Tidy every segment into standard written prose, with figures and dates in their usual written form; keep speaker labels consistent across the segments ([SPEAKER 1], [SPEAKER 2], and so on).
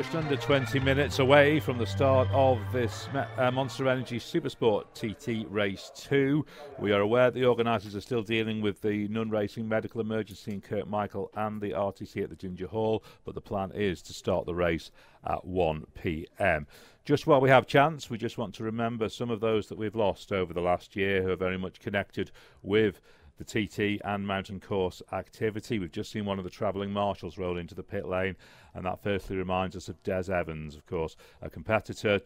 [SPEAKER 1] just under 20 minutes away from the start of this Monster Energy Supersport TT Race 2. We are aware the organisers are still dealing with the Nun Racing medical emergency in Kirkmichael and the RTC at the Ginger Hall, but the plan is to start the race at 1 p.m. Just while we have chance, we just want to remember some of those that we've lost over the last year who are very much connected with the TT and mountain course activity. We've just seen one of the travelling marshals roll into the pit lane, and that firstly reminds us of Des Evans, of course, a competitor,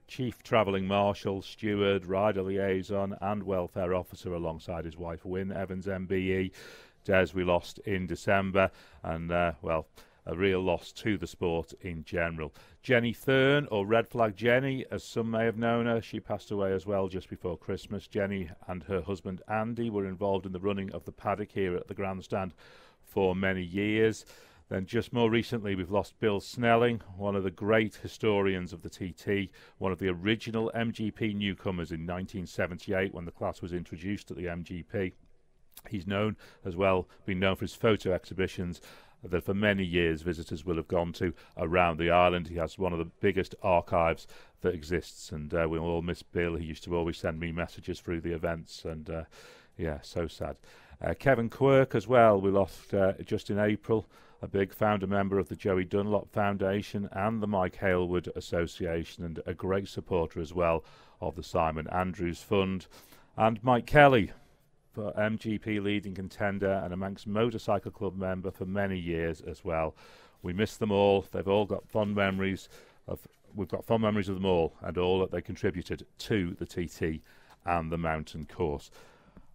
[SPEAKER 1] chief travelling marshal, steward, rider liaison and welfare officer alongside his wife Wynne Evans MBE. Des we lost in December, and well, a real loss to the sport in general. Jenny Thurn, or Red Flag Jenny, as some may have known her, she passed away as well just before Christmas. Jenny and her husband Andy were involved in the running of the paddock here at the grandstand for many years. Then just more recently we've lost Bill Snelling, one of the great historians of the TT, one of the original MGP newcomers in 1978 when the class was introduced at the MGP. He's known as well, been known for his photo exhibitions that for many years visitors will have gone to around the island. He has one of the biggest archives that exists, and we all miss Bill. He used to always send me messages through the events, and yeah, so sad. Kevin Quirk as well, we lost just in April, a big founder member of the Joey Dunlop Foundation and the Mike Halewood Association, and a great supporter as well of the Simon Andrews Fund. And Mike Kelly, for MGP leading contender and a Manx Motorcycle Club member for many years as well. We miss them all. They've all got fond memories of, we've got fond memories of them all and all that they contributed to the TT and the mountain course.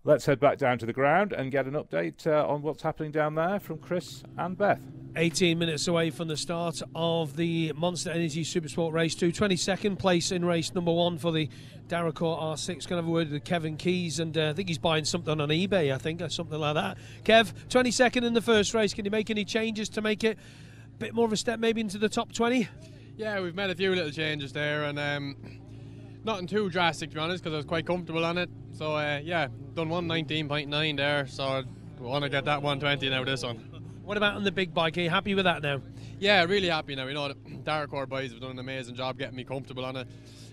[SPEAKER 1] Let's head back down to the ground and get an update on what's happening down there from Chris and Beth.
[SPEAKER 2] 18 minutes away from the start of the Monster Energy Supersport Race 2. 22nd place in race number 1 for the Darracor R6. Going to have a word with Kevin Keys, and I think he's buying something on eBay, I think, or something like that. Kev, 22nd in the first race. Can you make any changes to make it a bit more of a step maybe into the top 20?
[SPEAKER 3] Yeah, we've made a few little changes there, and nothing too drastic, to be honest, because I was quite comfortable on it. So, yeah, done 119.9 there, so we want to get that 120 now, this one.
[SPEAKER 2] What about on the big bike? Are you happy with that now?
[SPEAKER 3] Yeah, really happy now. You know, the Darracor boys have done an amazing job getting me comfortable on it.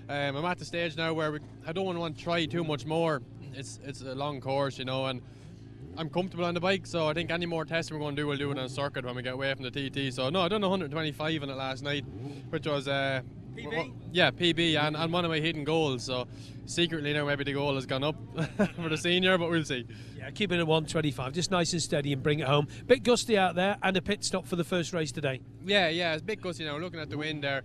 [SPEAKER 3] I'm at the stage now where I don't want to try too much more. It's a long course, you know, and I'm comfortable on the bike, so I think any more testing we're going to do, we'll do it on circuit when we get away from the TT. So, no, I done 125 in it last night, which was...
[SPEAKER 2] PB?
[SPEAKER 3] Yeah, PB, and one of my hidden goals, so secretly now maybe the goal has gone up for the senior, but we'll see.
[SPEAKER 2] Yeah, keep it at 125, just nice and steady and bring it home. Bit gusty out there, and a pit stop for the first race today.
[SPEAKER 3] Yeah, it's a bit gusty now, looking at the wind there.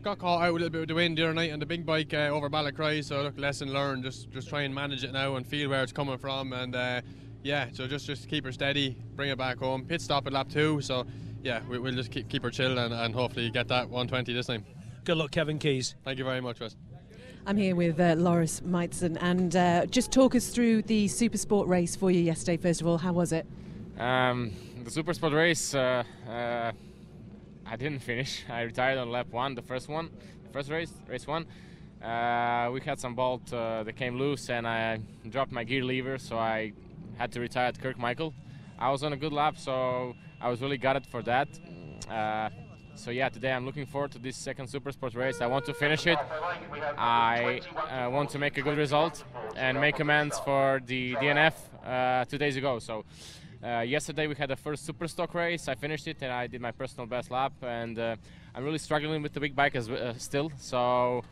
[SPEAKER 3] Got caught out a little bit with the wind the other night on the big bike over Ballycry, so look, lesson learned, just try and manage it now and feel where it's coming from, and yeah, so just keep her steady, bring it back home. Pit stop at lap 2, so yeah, we'll just keep her chill and hopefully get that 120 this time.
[SPEAKER 2] Good luck, Kevin Keys.
[SPEAKER 3] Thank you very much, Wes.
[SPEAKER 4] I'm here with Loris Meitzen, and just talk us through the Supersport race for you yesterday. First of all, how was it?
[SPEAKER 5] The Supersport race, I didn't finish. I retired on lap 1, the first race 1. We had some bolt that came loose, and I dropped my gear lever, so I had to retire at Kirkmichael. I was on a good lap, so I was really gutted for that. So yeah, today I'm looking forward to this second Supersport race. I want to finish it. I want to make a good result and make amends for the DNF 2 days ago. So yesterday we had the first Superstock race. I finished it and I did my personal best lap. And I'm really struggling with the big bike still. So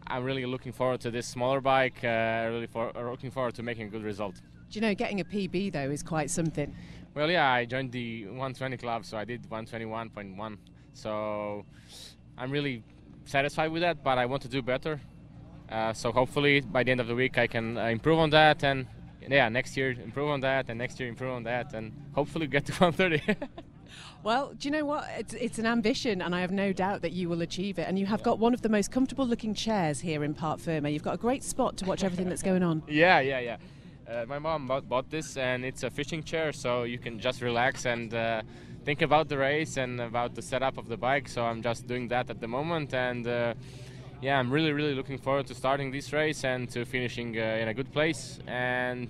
[SPEAKER 5] I'm really looking forward to this smaller bike. Looking forward to making a good result.
[SPEAKER 4] Do you know, getting a PB though is quite something?
[SPEAKER 5] Well, yeah, I joined the 120 club, so I did 121.1. So I'm really satisfied with that, but I want to do better. So hopefully by the end of the week I can improve on that, and yeah, next year improve on that, and next year improve on that, and hopefully get to 130.
[SPEAKER 4] Well, do you know what? It's an ambition, and I have no doubt that you will achieve it. And you have got one of the most comfortable looking chairs here in Parc Ferme. You've got a great spot to watch everything that's going on.
[SPEAKER 5] Yeah. My mom bought this, and it's a fishing chair, so you can just relax and think about the race and about the setup of the bike. So I'm just doing that at the moment, and yeah, I'm really looking forward to starting this race and to finishing in a good place. And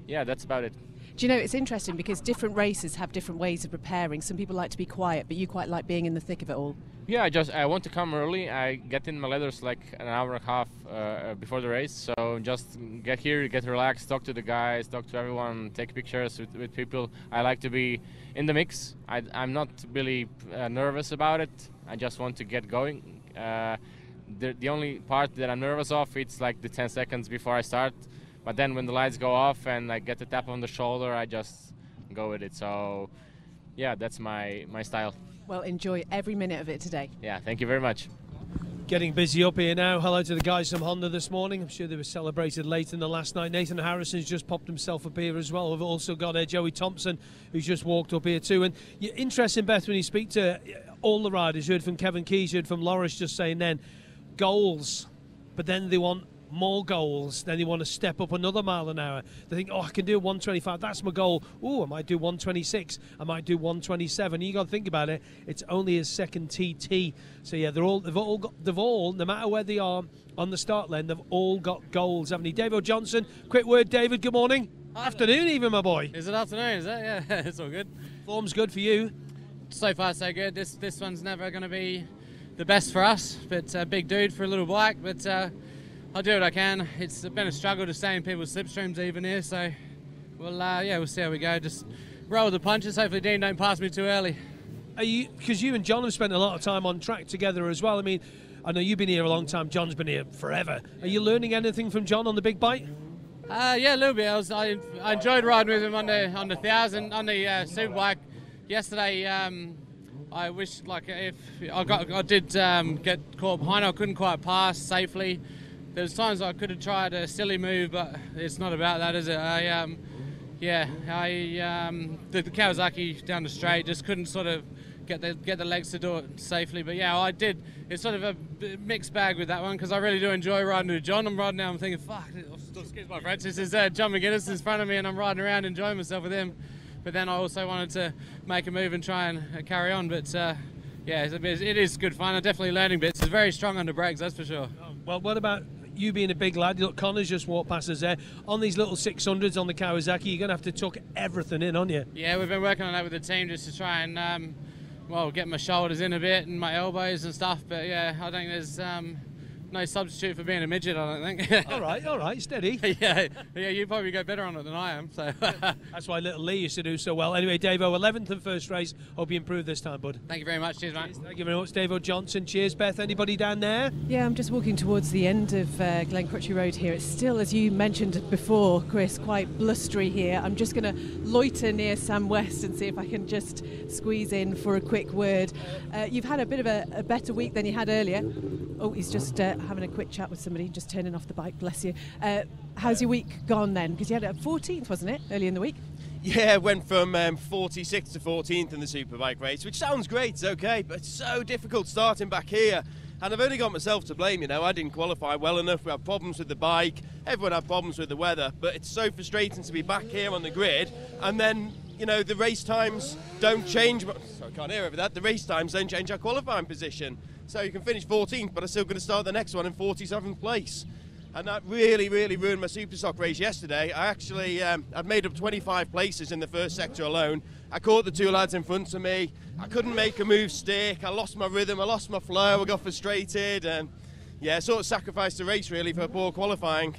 [SPEAKER 5] yeah, that's about it.
[SPEAKER 4] Do you know, it's interesting because different races have different ways of preparing. Some people like to be quiet, but you quite like being in the thick of it all.
[SPEAKER 5] Yeah, I want to come early. I get in my leathers like an hour and a half before the race. So just get here, get relaxed, talk to the guys, talk to everyone, take pictures with people. I like to be in the mix. I'm not really nervous about it. I just want to get going. The only part that I'm nervous of, it's like the 10 seconds before I start. But then when the lights go off and I get the tap on the shoulder, I just go with it. So yeah, that's my style.
[SPEAKER 4] Well, enjoy every minute of it today.
[SPEAKER 5] Yeah, thank you very much.
[SPEAKER 2] Getting busy up here now. Hello to the guys from Honda this morning. I'm sure they were celebrated late in the last night. Nathan Harrison's just popped himself up here as well. We've also got Joey Thompson, who's just walked up here too. And you're interesting, Beth, when you speak to all the riders. You heard from Kevin Keys, you heard from Loris just saying then, goals, but then they want more goals, then they want to step up another mile an hour. They think, oh, I can do 125, that's my goal. Oh, I might do 126, I might do 127. You got to think about it, it's only his second TT. So yeah, they've all, no matter where they are on the start line, they've all got goals, haven't they? David Johnson, quick word, David, good morning. Afternoon even, my boy.
[SPEAKER 6] Is it afternoon, is it? Yeah, it's all good.
[SPEAKER 2] Form's good for you?
[SPEAKER 6] So far so good. This one's never going to be the best for us, but a big dude for a little bike, but I'll do what I can. It's been a struggle to stay in people's slipstreams even here, so we'll see how we go. Just roll the punches. Hopefully Dean don't pass me too early.
[SPEAKER 2] Because you and John have spent a lot of time on track together as well. I mean, I know you've been here a long time. John's been here forever. Are you learning anything from John on the big bike?
[SPEAKER 6] Yeah, a little bit. I enjoyed riding with him on the 1000 on the superbike yesterday. I wish if I did get caught behind, I couldn't quite pass safely. There's times I could have tried a silly move, but it's not about that, is it? The Kawasaki down the straight just couldn't sort of get the legs to do it safely. But yeah, I did. It's sort of a mixed bag with that one because I really do enjoy riding with John. I'm riding now, I'm thinking, fuck, excuse my French. This is John McGuinness in front of me, and I'm riding around enjoying myself with him. But then I also wanted to make a move and try and carry on. But yeah, it is good fun. I'm definitely learning bits. It's very strong under brakes, that's for sure.
[SPEAKER 2] Well, what about you being a big lad? Look, Connor's just walked past us there. On these little 600s on the Kawasaki, you're going to have to tuck everything in, aren't you?
[SPEAKER 6] Yeah, we've been working on that with the team just to try and, get my shoulders in a bit and my elbows and stuff. But yeah, I think there's no substitute for being a midget, I don't think.
[SPEAKER 2] all right, steady.
[SPEAKER 6] yeah, you probably go better on it than I am. So
[SPEAKER 2] that's why little Lee used to do so well. Anyway, Davo, 11th and first race. Hope you improve this time, bud.
[SPEAKER 6] Thank you very much. Cheers, mate.
[SPEAKER 2] Thank you very much, Davo Johnson. Cheers, Beth. Anybody down there?
[SPEAKER 4] Yeah, I'm just walking towards the end of Glen Crutchley Road here. It's still, as you mentioned before, Chris, quite blustery here. I'm just going to loiter near Sam West and see if I can just squeeze in for a quick word. You've had a bit of a better week than you had earlier. Oh, he's just having a quick chat with somebody, just turning off the bike, bless you. How's your week gone then? Because you had a 14th, wasn't it, early in the week?
[SPEAKER 7] Yeah, went from 46th to 14th in the Superbike race, which sounds great, it's okay, but it's so difficult starting back here. And I've only got myself to blame, I didn't qualify well enough, we had problems with the bike, everyone had problems with the weather, but it's so frustrating to be back here on the grid, and then, the race times don't change, sorry, I can't hear over that, the race times don't change our qualifying position. So you can finish 14th, but I'm still going to start the next one in 47th place. And that really, really ruined my Super Stock race yesterday. I actually, I'd made up 25 places in the first sector alone. I caught the two lads in front of me. I couldn't make a move stick. I lost my rhythm, I lost my flow, I got frustrated. And yeah, sort of sacrificed the race really for poor qualifying.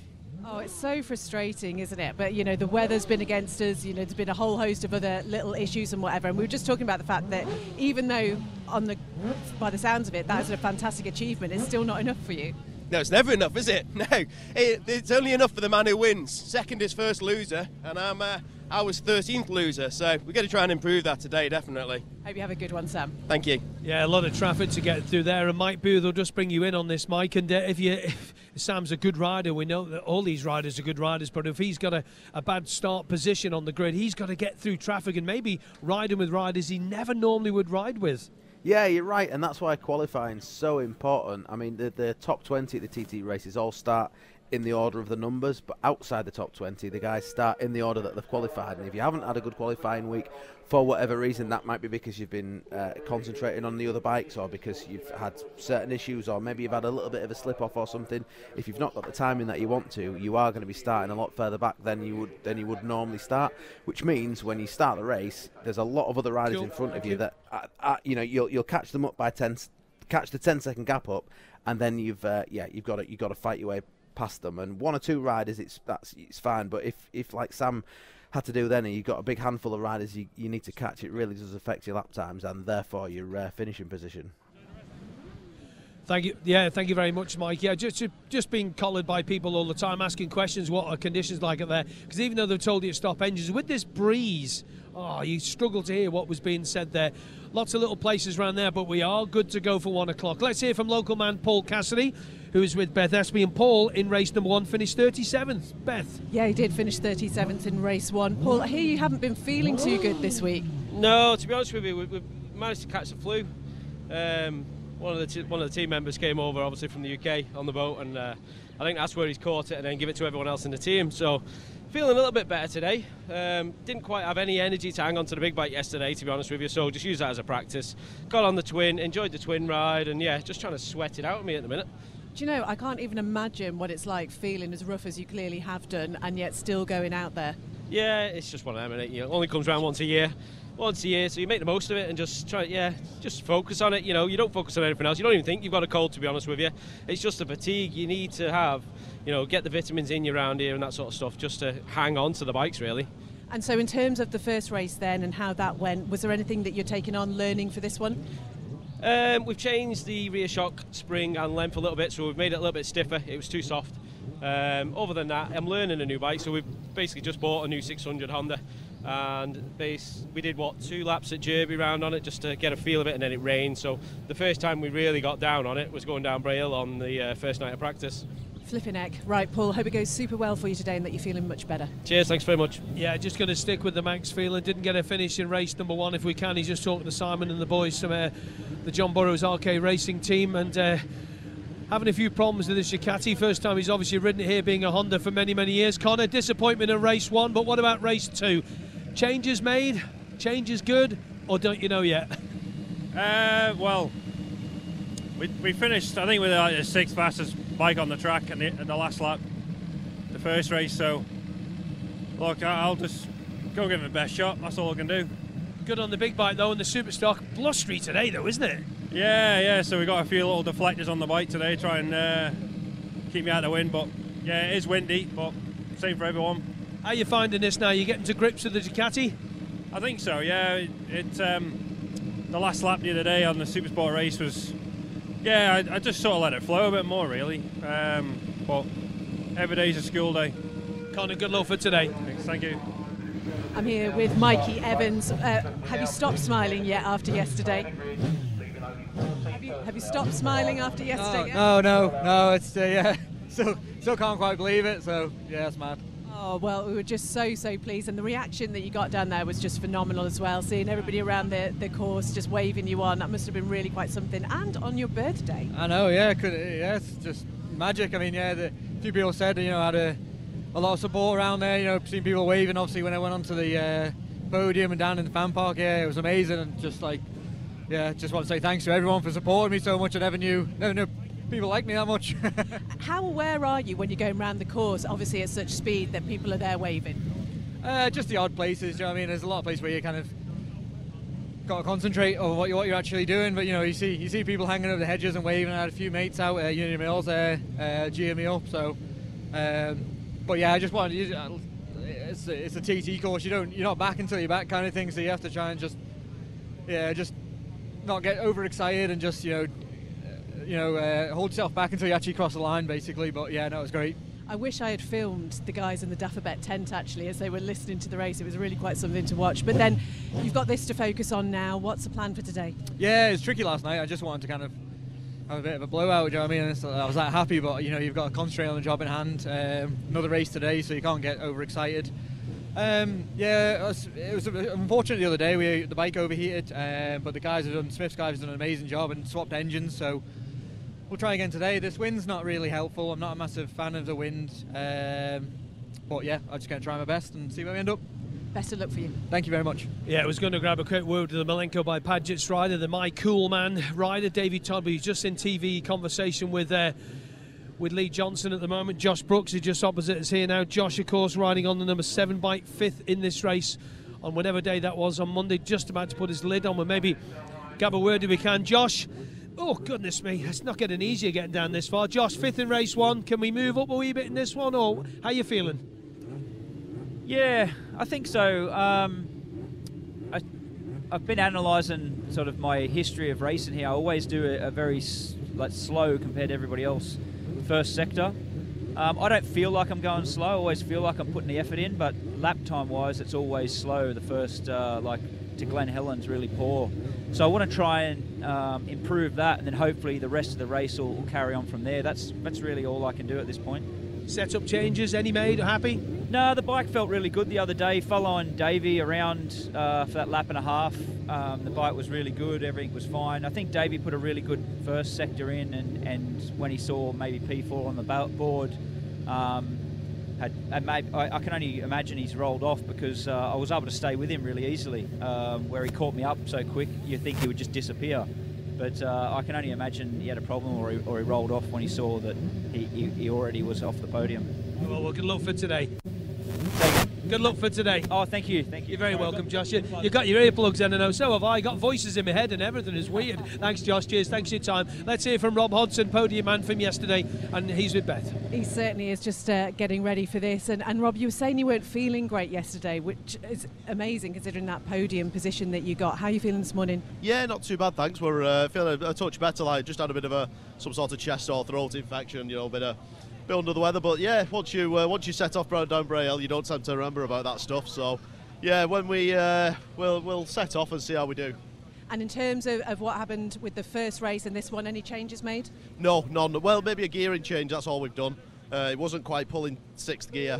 [SPEAKER 4] Oh, it's so frustrating, isn't it? But, the weather's been against us. There's been a whole host of other little issues and whatever. And we were just talking about the fact that even though, by the sounds of it, that is a fantastic achievement, it's still not enough for you.
[SPEAKER 7] No, it's never enough, is it? No, it's only enough for the man who wins. Second is first loser, and I was 13th loser, so we've got to try and improve that today, definitely.
[SPEAKER 4] Hope you have a good one, Sam.
[SPEAKER 7] Thank you.
[SPEAKER 2] Yeah, a lot of traffic to get through there, and Mike Booth will just bring you in on this, Mike. And if Sam's a good rider, we know that all these riders are good riders, but if he's got a bad start position on the grid, he's got to get through traffic and maybe riding with riders he never normally would ride with.
[SPEAKER 8] Yeah, you're right, and that's why qualifying is so important. I mean, the top 20 at the TT races all start in the order of the numbers, but outside the top 20, the guys start in the order that they've qualified. And if you haven't had a good qualifying week, for whatever reason, that might be because you've been concentrating on the other bikes, or because you've had certain issues, or maybe you've had a little bit of a slip-off or something. If you've not got the timing that you want to, you are going to be starting a lot further back than you would normally start, which means when you start the race, there's a lot of other riders in front of you that you'll catch them up by catch the 10-second gap up, and then you've got to fight your way past them. And one or two riders, it's fine, but if like Sam had to do then, and you've got a big handful of riders you need to catch, it really does affect your lap times and therefore your finishing position.
[SPEAKER 2] Thank you. Yeah, thank you very much, Mike. Yeah, just being collared by people all the time, asking questions, what are conditions like up there? Because even though they've told you to stop engines, with this breeze, you struggle to hear what was being said there. Lots of little places around there, but we are good to go for 1 o'clock. Let's hear from local man Paul Cassidy, who is with Beth Espy. And Paul, in race number 1, finished 37th. Beth?
[SPEAKER 4] Yeah, he did finish 37th in race 1. Paul, I hear you haven't been feeling too good this week.
[SPEAKER 9] No, to be honest with you, we've managed to catch the flu. One of the team members came over, obviously from the UK, on the boat, and I think that's where he's caught it and then give it to everyone else in the team. So, feeling a little bit better today. Didn't quite have any energy to hang on to the big bike yesterday, to be honest with you, so just use that as a practice. Got on the twin, enjoyed the twin ride, and yeah, just trying to sweat it out of me at the minute.
[SPEAKER 4] Do you know, I can't even imagine what it's like feeling as rough as you clearly have done and yet still going out there.
[SPEAKER 9] Yeah, it's just one of them, and it only comes around once a year, so you make the most of it and just focus on it. You don't focus on anything else. You don't even think you've got a cold, to be honest with you. It's just the fatigue you need to have, get the vitamins in you around here and that sort of stuff, just to hang on to the bikes, really.
[SPEAKER 4] And so in terms of the first race then and how that went, was there anything that you're taking on learning for this one?
[SPEAKER 9] We've changed the rear shock spring and length a little bit, so we've made it a little bit stiffer. It was too soft. Other than that, I'm learning a new bike, so we've basically just bought a new 600 Honda, and we did 2 laps at Derby round on it just to get a feel of it, and then it rained. So the first time we really got down on it was going down Braille on the first night of practice.
[SPEAKER 4] Flipping heck. Right, Paul, hope it goes super well for you today and that you're feeling much better.
[SPEAKER 9] Cheers, thanks very much.
[SPEAKER 2] Yeah, just going to stick with the Max feeling. Didn't get a finish in race number 1. If we can, he's just talking to Simon and the boys from the John Burroughs RK Racing team, and having a few problems with this Ducati. First time he's obviously ridden it here, being a Honda for many, many years. Connor, disappointment in race 1, but what about race 2? Changes made? Changes good? Or don't you know yet?
[SPEAKER 10] Well, we finished, I think, with the 6th fastest bike on the track in the last lap, the first race. So, look, I'll just go give it the best shot. That's all I can do.
[SPEAKER 2] Good on the big bike, though, and the super stock. Blustery today, though, isn't it?
[SPEAKER 10] Yeah, so we got a few little deflectors on the bike today, try and keep me out of the wind. But, yeah, it is windy, but same for everyone.
[SPEAKER 2] How are you finding this now? You getting to grips with the Ducati?
[SPEAKER 10] I think so, yeah. The last lap the other day on the Supersport race was, yeah, I just sort of let it flow a bit more, really. But every day's a school day.
[SPEAKER 2] Connor, good luck for today.
[SPEAKER 10] Thank you.
[SPEAKER 4] I'm here with Mikey Evans. Have you stopped smiling yet after yesterday? Have you stopped smiling after yesterday?
[SPEAKER 11] No. It's yeah. Still can't quite believe it. So yeah, it's mad.
[SPEAKER 4] Oh, well, we were just so pleased, and the reaction that you got down there was just phenomenal as well, seeing everybody around the course just waving you on. That must have been really quite something, and on your birthday.
[SPEAKER 11] I know, yeah, it's just magic. I mean, yeah, a few people said, had a lot of support around there, seeing people waving, obviously, when I went onto the podium and down in the fan park. Yeah, it was amazing, and just want to say thanks to everyone for supporting me so much. I never knew people like me that much.
[SPEAKER 4] How aware are you when you're going around the course, obviously at such speed, that people are there waving?
[SPEAKER 11] Just the odd places, you know what I mean? There's a lot of places where you kind of got to concentrate on what you're actually doing, but you see people hanging over the hedges and waving. I had a few mates out at Union Mills there, gearing me up. So, but yeah, I just wanted. It's a TT course. You're not back until you're back, kind of thing. So you have to try and just not get overexcited and just hold yourself back until you actually cross the line, basically. But yeah, no, it was great.
[SPEAKER 4] I wish I had filmed the guys in the Dafabet tent actually as they were listening to the race. It was really quite something to watch. But then you've got this to focus on now. What's the plan for today?
[SPEAKER 11] Yeah, it was tricky last night. I just wanted to kind of have a bit of a blowout, you know what I mean? I was that happy, but you've got to concentrate on the job in hand. Another race today, so you can't get overexcited. It was unfortunate the other day. The bike overheated, but the guys Smith's guys have done an amazing job and swapped engines. So we'll try again today. This wind's not really helpful. I'm not a massive fan of the wind. But yeah, I'm just going to try my best and see where we end up.
[SPEAKER 4] Best of luck for you.
[SPEAKER 11] Thank you very much.
[SPEAKER 2] Yeah, I was going to grab a quick word to the Malenko by Padgett's rider, the My Cool Man rider, Davey Todd, but he's just in TV conversation with Lee Johnson at the moment. Josh Brooks is just opposite us here now. Josh, of course, riding on the number 7 bike, 5th in this race on whatever day that was on Monday, just about to put his lid on. But maybe grab a word if we can. Josh, oh goodness me, it's not getting easier getting down this far. Josh, 5th in race 1. Can we move up a wee bit in this one, or how you feeling?
[SPEAKER 12] Yeah, I think so. I've been analysing sort of my history of racing here. I always do a very slow compared to everybody else first sector. I don't feel like I'm going slow. I always feel like I'm putting the effort in, but lap time wise it's always slow. The first like to Glen Helen's really poor. So I want to try and improve that, and then hopefully the rest of the race will carry on from there. That's really all I can do at this point.
[SPEAKER 2] Setup changes, any made? Happy?
[SPEAKER 12] No, the bike felt really good the other day. Following Davey around for that lap and a half, the bike was really good. Everything was fine. I think Davey put a really good first sector in, and when he saw maybe P4 on the board, I can only imagine he's rolled off, because I was able to stay with him really easily. Where he caught me up so quick, you'd think he would just disappear. But I can only imagine he had a problem, or he rolled off when he saw that he already was off the podium.
[SPEAKER 2] Well, good luck for today. Good luck for today.
[SPEAKER 12] Oh, thank you. Thank you.
[SPEAKER 2] You're very welcome, Josh. You got your earplugs in, I know. So have I. Got voices in my head and everything is weird. Thanks, Josh. Cheers. Thanks for your time. Let's hear from Rob Hodson, podium man from yesterday, and he's with Beth.
[SPEAKER 4] He certainly is, just getting ready for this. And Rob, you were saying you weren't feeling great yesterday, which is amazing considering that podium position that you got. How are you feeling this morning?
[SPEAKER 13] Yeah, not too bad, thanks. We're feeling a touch better. Like, just had a bit of some sort of chest or throat infection, a bit under the weather. But yeah, once you set off down Bray Hill, you don't tend to remember about that stuff. So yeah, when we'll set off and see how we do.
[SPEAKER 4] And in terms of what happened with the first race and this one, any changes made?
[SPEAKER 13] No, none. Well, maybe a gearing change, that's all we've done. It wasn't quite pulling 6th gear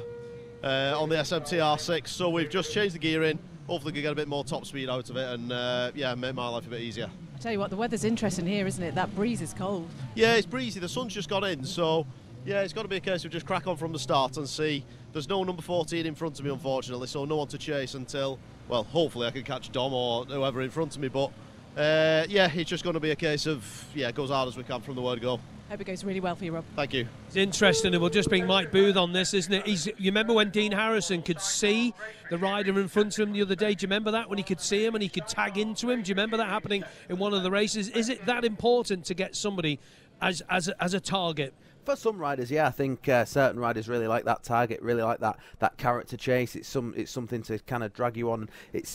[SPEAKER 13] on the SMTR6, so we've just changed the gearing. Hopefully we can get a bit more top speed out of it, and yeah, make my life a bit easier.
[SPEAKER 4] I tell you what, the weather's interesting here, isn't it? That breeze is cold.
[SPEAKER 13] Yeah, it's breezy. The sun's just gone in, so yeah, it's got to be a case of just crack on from the start and see. There's no number 14 in front of me, unfortunately, so no one to chase until, well, hopefully I can catch Dom or whoever in front of me. But yeah, it's just going to be a case of, yeah, go as hard as we can from the word go.
[SPEAKER 4] Hope it goes really well for you, Rob.
[SPEAKER 13] Thank you.
[SPEAKER 2] It's interesting, and we'll just bring Mike Booth on this, isn't it? You remember when Dean Harrison could see the rider in front of him the other day? Do you remember that, when he could see him and he could tag into him? Do you remember that happening in one of the races? Is it that important to get somebody as a target?
[SPEAKER 8] For some riders, yeah, I think certain riders really like that target, really like that character chase. It's something to kind of drag you on.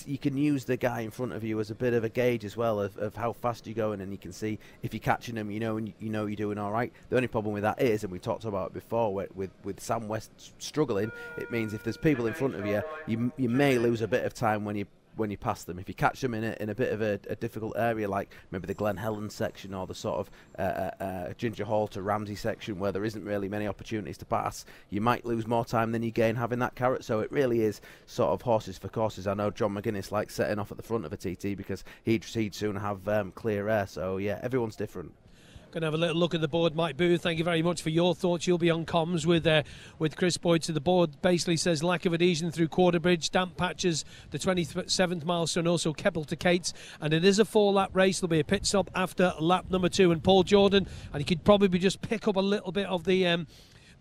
[SPEAKER 8] You can use the guy in front of you as a bit of a gauge as well of how fast you're going, and you can see if you're catching him, and you know you're doing all right. The only problem with that is, and we talked about it before, with Sam West struggling, it means if there's people in front of you, you may lose a bit of time when you pass them. If you catch them in a bit of a difficult area, like maybe the Glen Helen section or the sort of Ginger Hall to Ramsey section where there isn't really many opportunities to pass, you might lose more time than you gain having that carrot. So it really is sort of horses for courses. I know John McGuinness likes setting off at the front of a TT because he'd soon have clear air. So yeah, everyone's different.
[SPEAKER 2] Going to have a little look at the board. Mike Booth, thank you very much for your thoughts. You'll be on comms with Chris Boyd. So the board basically says lack of adhesion through Quarterbridge, damp patches, the 27th milestone, also Keppel to Cates, and it is a 4-lap race. There'll be a pit stop after lap number 2, and Paul Jordan, and he could probably just pick up a little bit of the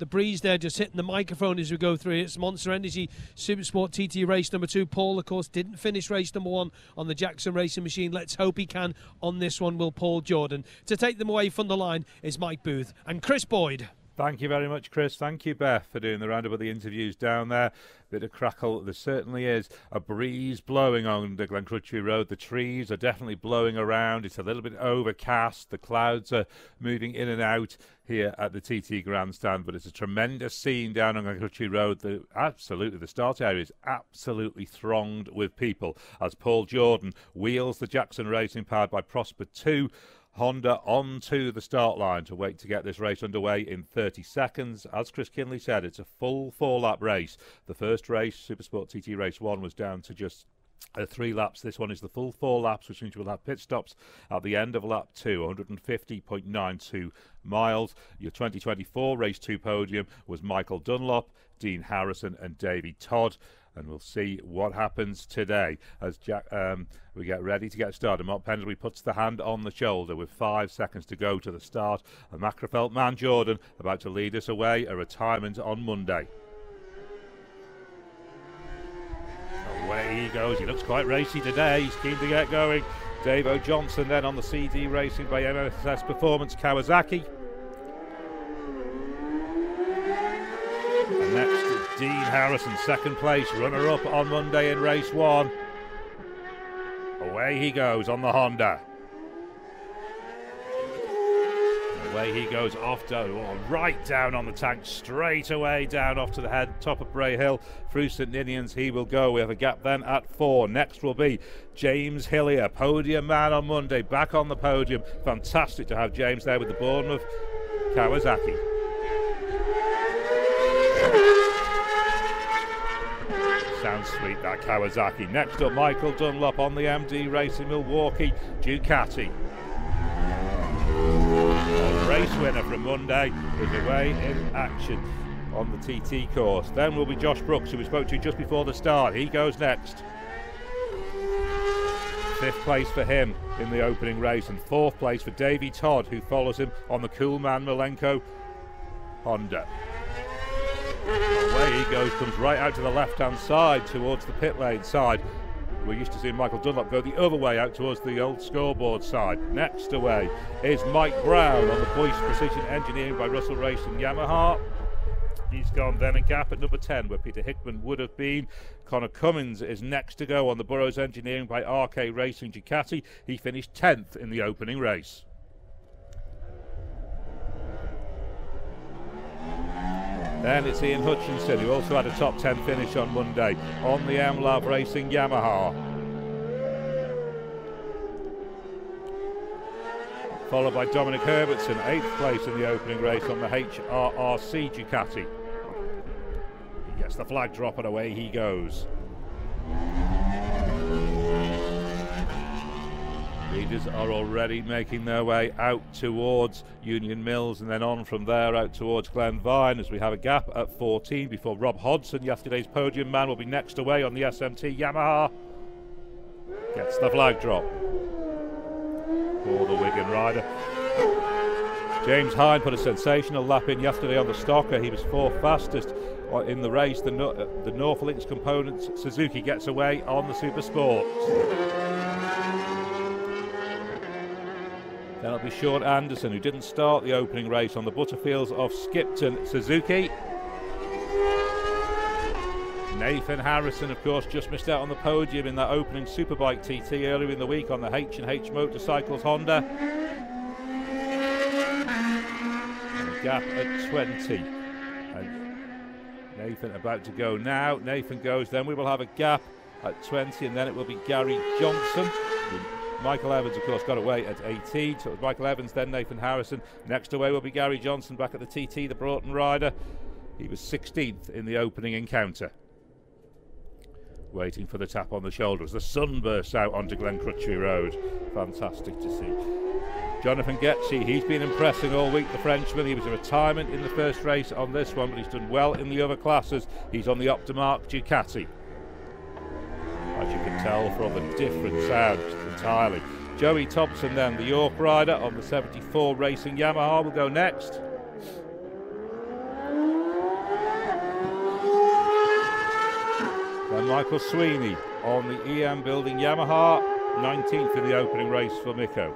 [SPEAKER 2] breeze there, just hitting the microphone as we go through. It's Monster Energy Supersport TT race number 2. Paul, of course, didn't finish race number 1 on the Jackson Racing Machine. Let's hope he can on this one, will Paul Jordan. To take them away from the line is Mike Booth and Chris Boyd.
[SPEAKER 1] Thank you very much, Chris. Thank you, Beth, for doing the roundup of the interviews down there. Bit of crackle. There certainly is a breeze blowing on the Glencrutchery Road. The trees are definitely blowing around. It's a little bit overcast. The clouds are moving in and out here at the TT Grandstand, but it's a tremendous scene down on Glencrutchery Road. The start area is absolutely thronged with people as Paul Jordan wheels the Jackson Racing powered by Prosper 2 Honda onto the start line to wait to get this race underway in 30 seconds. As Chris Kinley said, it's a full 4-lap race. The first race, Supersport TT Race 1, was down to just 3 laps. This one is the full 4 laps, which means we'll have pit stops at the end of lap 2, 150.92 miles. Your 2024 race 2 podium was Michael Dunlop, Dean Harrison and Davey Todd. And we'll see what happens today as we get ready to get started. Mark Pendlebury puts the hand on the shoulder with 5 seconds to go to the start. A Macrofelt man, Jordan, about to lead us away, a retirement on Monday. Away he goes. He looks quite racy today. He's keen to get going. Dave O'Johnson then on the CD Racing by MSS Performance Kawasaki. And next is Dean Harrison, second place, runner-up on Monday in race 1. Away he goes on the Honda. Away he goes off right down on the tank, straight away down off to the head, top of Bray Hill, through St Ninians he will go. We have a gap then at 4. Next will be James Hillier, podium man on Monday, back on the podium. Fantastic to have James there with the Bournemouth Kawasaki. Sounds sweet, that Kawasaki. Next up, Michael Dunlop on the MD Racing Milwaukee Ducati. A race winner from Monday is away in action on the TT course. Then will be Josh Brooks, who we spoke to just before the start. He goes next. 5th place for him in the opening race, and 4th place for Davey Todd, who follows him on the Coolman Malenko Honda. Away he goes, comes right out to the left-hand side towards the pit lane side. We're used to seeing Michael Dunlop go the other way out towards the old scoreboard side. Next away is Mike Brown on the Boyce Precision Engineering by Russell Racing Yamaha. He's gone then a gap at number 10 where Peter Hickman would have been. Connor Cummins is next to go on the Burrows Engineering by RK Racing Ducati. He finished 10th in the opening race. Then it's Ian Hutchinson, who also had a top 10 finish on Monday on the MLAV Racing Yamaha. Followed by Dominic Herbertson, 8th place in the opening race on the HRRC Ducati. He gets the flag drop and away he goes. Leaders are already making their way out towards Union Mills and then on from there out towards Glenvine as we have a gap at 14 before Rob Hodson, yesterday's podium man, will be next away on the SMT Yamaha. Gets the flag drop for the Wigan rider. James Hine put a sensational lap in yesterday on the Stocker. He was 4th fastest in the race. The North Links component Suzuki gets away on the Supersport. Then it'll be Sean Anderson, who didn't start the opening race on the Butterfields of Skipton Suzuki. Nathan Harrison, of course, just missed out on the podium in that opening Superbike TT earlier in the week on the H&H Motorcycles Honda. And a gap at 20. And Nathan about to go now. Nathan goes, then we will have a gap at 20, and then it will be Gary Johnson. Michael Evans, of course, got away at 18. So it was Michael Evans, then Nathan Harrison. Next away will be Gary Johnson back at the TT, the Broughton rider. He was 16th in the opening encounter. Waiting for the tap on the shoulder as the sun bursts out onto Glen Crutchley Road. Fantastic to see. Jonathan Getzi, he's been impressing all week, the Frenchman. He was a retirement in the first race on this one, but he's done well in the other classes. He's on the Optimark Ducati. As you can tell from the different sound entirely. Joey Thompson then, the York rider on the 74 Racing Yamaha, will go next. Then Michael Sweeney on the EM Building Yamaha, 19th in the opening race for Mikko.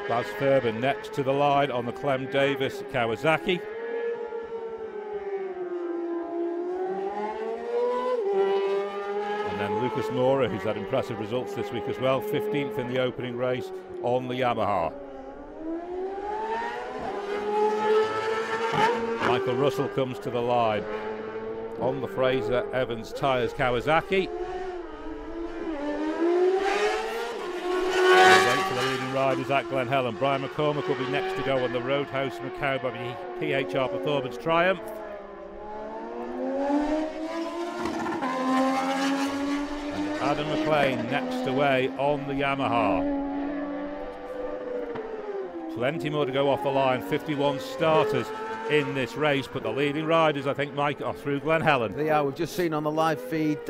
[SPEAKER 1] Baz Fairbairn next to the line on the Clem Davis Kawasaki. Lucas Mora, who's had impressive results this week as well, 15th in the opening race on the Yamaha. Michael Russell comes to the line on the Fraser Evans Tyres Kawasaki. Wait for the leading riders at Glen Helen. Brian McCormick will be next to go on the Roadhouse Macau by PHR Performance Triumph. Adam McLean next away on the Yamaha. Plenty more to go off the line. 51 starters in this race, but the leading riders, I think, Mike, are through Glen Helen.
[SPEAKER 8] Yeah, we've just seen on the live feed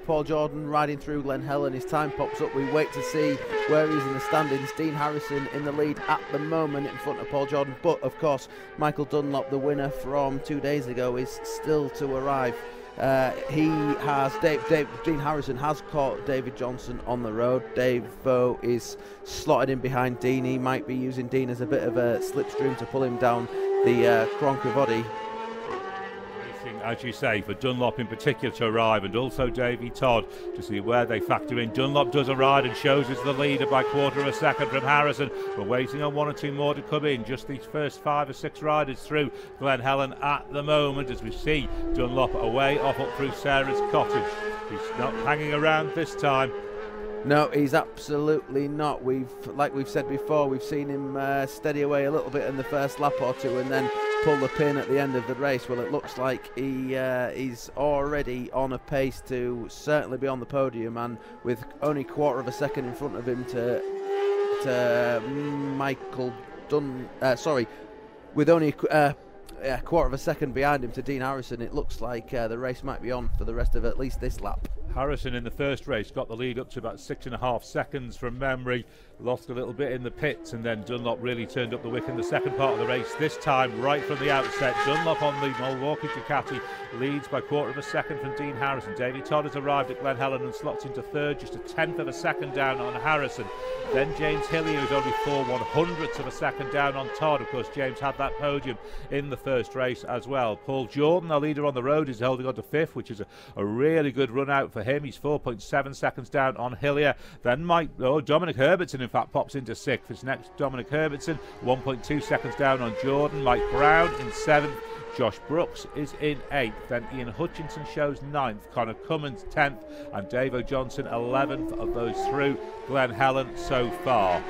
[SPEAKER 8] Paul Jordan riding through Glen Helen. His time pops up. We wait to see where he's in the standings. Dean Harrison in the lead at the moment in front of Paul Jordan, but of course Michael Dunlop, the winner from 2 days ago, is still to arrive. Dean Harrison has caught David Johnson on the road. Dave, though, is slotted in behind Dean. He might be using Dean as a bit of a slipstream to pull him down the Cronkivody.
[SPEAKER 1] As you say, for Dunlop in particular to arrive, and also Davey Todd to see where they factor in. Dunlop does a ride and shows us the leader by 1/4 of a second from Harrison. We're waiting on 1 or 2 more to come in. Just these first 5 or 6 riders through Glen Helen at the moment, as we see Dunlop away off up through Sarah's Cottage. He's not hanging around this time.
[SPEAKER 8] No, he's absolutely not. Like we've said before, we've seen him steady away a little bit in the first lap or two and then pull the pin at the end of the race. Well, it looks like he's already on a pace to certainly be on the podium, and with only 1/4 of a second in front of him to Michael Dunn. With only 1/4 of a second behind him to Dean Harrison, it looks like the race might be on for the rest of at least this lap.
[SPEAKER 1] Harrison in the first race got the lead up to about 6.5 seconds from memory, lost a little bit in the pits, and then Dunlop really turned up the wick in the second part of the race. This time, right from the outset, Dunlop on the Milwaukee Ducati leads by 1/4 of a second from Dean Harrison. Davey Todd has arrived at Glen Helen and slots into third, just 1/10 of a second down on Harrison. Then James Hillier is only 4/100ths of a second down on Todd. Of course, James had that podium in the first race as well. Paul Jordan, our leader on the road, is holding on to 5th, which is a really good run out for him. He's 4.7 seconds down on Hillier. Then Dominic Herbertson, in fact, pops into 6th. It's next Dominic Herbertson, 1.2 seconds down on Jordan. Mike Brown in 7th. Josh Brooks is in 8th. Then Ian Hutchinson shows 9th. Connor Cummins 10th. And Dave O'Johnson 11th of those through Glen Helen so far.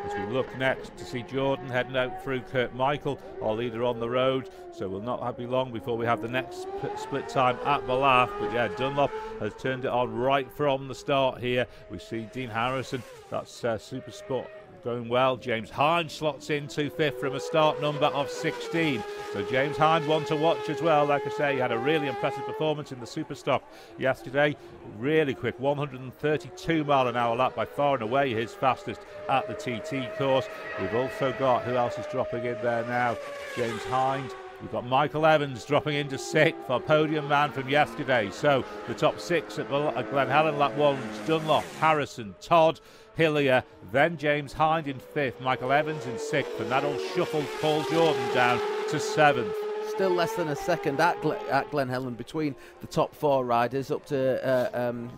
[SPEAKER 1] As we look next to see Jordan heading out through Kurt Michael, our leader on the road. So we'll not be long before we have the next split time at Ballaugh. But yeah, Dunlop has turned it on right from the start here. We see Dean Harrison, that's Supersport, going well. James Hind slots into 5th from a start number of 16. So James Hind, one to watch as well. Like I say, he had a really impressive performance in the Superstock yesterday. Really quick, 132 mile an hour lap, by far and away his fastest at the TT course. We've also got, who else is dropping in there now? James Hind. We've got Michael Evans dropping into 6th, our podium man from yesterday. So the top 6 at Glen Helen lap 1, Dunlop, Harrison, Todd, Hillier, then James Hind in 5th, Michael Evans in 6th, and that all shuffled Paul Jordan down to 7th.
[SPEAKER 8] Still less than a second at Glen Helen between the top 4 riders, up to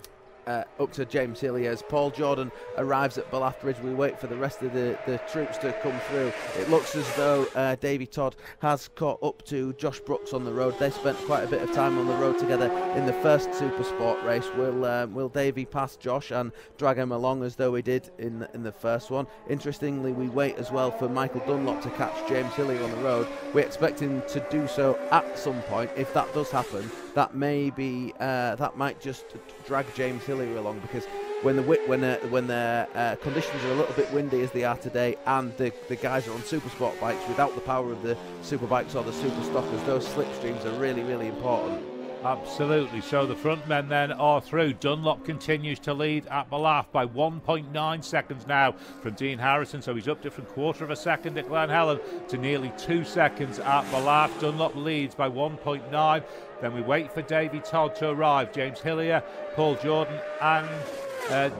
[SPEAKER 8] James Hillier. As Paul Jordan arrives at Ballaugh Bridge, we wait for the rest of the troops to come through. It looks as though Davey Todd has caught up to Josh Brooks on the road. They spent quite a bit of time on the road together in the first Supersport race. Will Davey pass Josh and drag him along as though he did in the first one? Interestingly, we wait as well for Michael Dunlop to catch James Hillier on the road. We expect him to do so at some point. If that does happen, that might just drag James Hillier along, because when the conditions are a little bit windy as they are today, and the guys are on Supersport bikes without the power of the Superbikes or the Superstockers, those slipstreams are really, really important.
[SPEAKER 1] Absolutely. So the front men then are through. Dunlop continues to lead at Ballaugh by 1.9 seconds now from Dean Harrison. So he's up to from 1/4 of a second at Glen Helen to nearly 2 seconds at Ballaugh. Dunlop leads by 1.9. Then we wait for Davey Todd to arrive. James Hillier, Paul Jordan and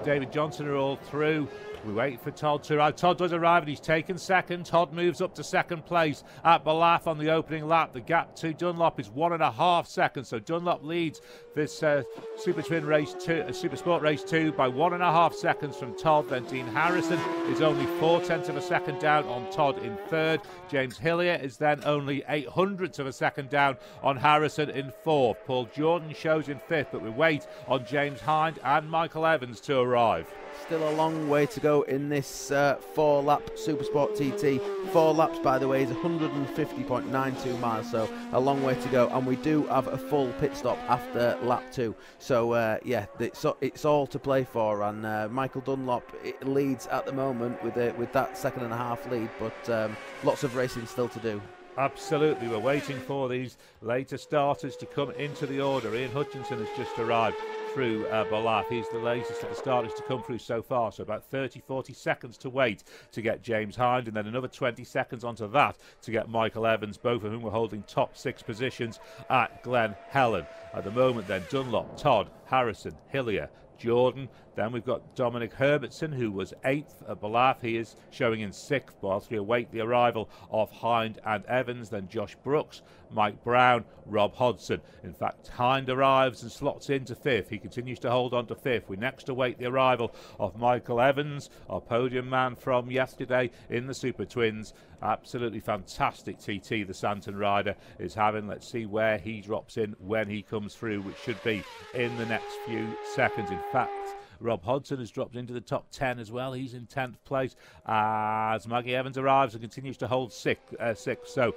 [SPEAKER 1] David Johnson are all through. We wait for Todd to arrive. Todd does arrive and he's taken 2nd. Todd moves up to 2nd place at Ballaugh on the opening lap. The gap to Dunlop is 1.5 seconds. So Dunlop leads this Supersport race 2 by 1.5 seconds from Todd. Then Dean Harrison is only 0.4 of a second down on Todd in 3rd. James Hillier is then only 0.08 of a second down on Harrison in 4th. Paul Jordan shows in 5th, but we wait on James Hind and Michael Evans to arrive.
[SPEAKER 8] Still a long way to go in this 4-lap Supersport TT. 4 laps, by the way, is 150.92 miles, so a long way to go. And we do have a full pit stop after lap 2. So, yeah, it's all to play for. And Michael Dunlop leads at the moment with that 2.5 lead, but lots of racing still to do.
[SPEAKER 1] Absolutely, we're waiting for these later starters to come into the order. Ian Hutchinson has just arrived through Ballath. He's the latest of the starters to come through so far, so about 30-40 seconds to wait to get James Hind, and then another 20 seconds onto that to get Michael Evans, both of whom were holding top 6 positions at Glen Helen. At the moment then, Dunlop, Todd, Harrison, Hillier, Jordan. Then we've got Dominic Herbertson, who was 8th at Ballath. He is showing in 6th whilst we await the arrival of Hind and Evans. Then Josh Brooks, Mike Brown, Rob Hodson. In fact, Hind arrives and slots into 5th. He continues to hold on to 5th. We next await the arrival of Michael Evans, our podium man from yesterday in the Super Twins. Absolutely fantastic TT the Santon rider is having. Let's see where he drops in when he comes through, which should be in the next few seconds. In fact, Rob Hodson has dropped into the top 10 as well. He's in 10th place as Maggie Evans arrives and continues to hold 6th. So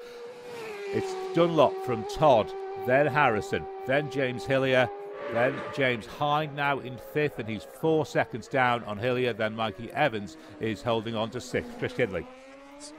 [SPEAKER 1] it's Dunlop from Todd, then Harrison, then James Hillier, then James Hind now in 5th, and he's 4 seconds down on Hillier. Then Mikey Evans is holding on to 6th. Chris Kidley.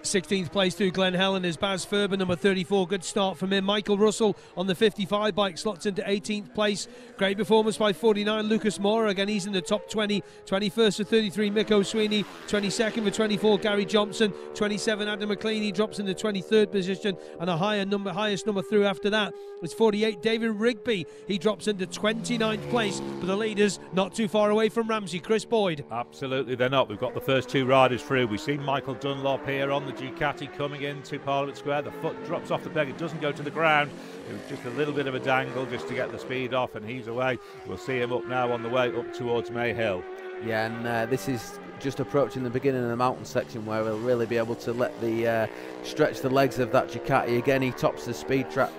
[SPEAKER 2] 16th place to Glen Helen is Baz Ferber, number 34. Good start from him. Michael Russell on the 55 bike slots into 18th place. Great performance by 49 Lucas Moore. Again, he's in the top 20. 21st for 33 Mick O'Sweeney. 22nd for 24 Gary Johnson. 27 Adam McLean. He drops in the 23rd position, and a highest number through after that is 48 David Rigby. He drops into 29th place, but the leaders not too far away from Ramsey. Chris Boyd.
[SPEAKER 1] Absolutely, they're not. We've got the first 2 riders through. We've seen Michael Dunlop here on the Ducati coming into Parliament Square. The foot drops off the peg, it doesn't go to the ground. It was just a little bit of a dangle just to get the speed off, and he's away. We'll see him up now on the way up towards Mayhill.
[SPEAKER 8] Yeah, and this is just approaching the beginning of the mountain section where we'll really be able to let the stretch the legs of that Ducati. Again, he tops the speed trap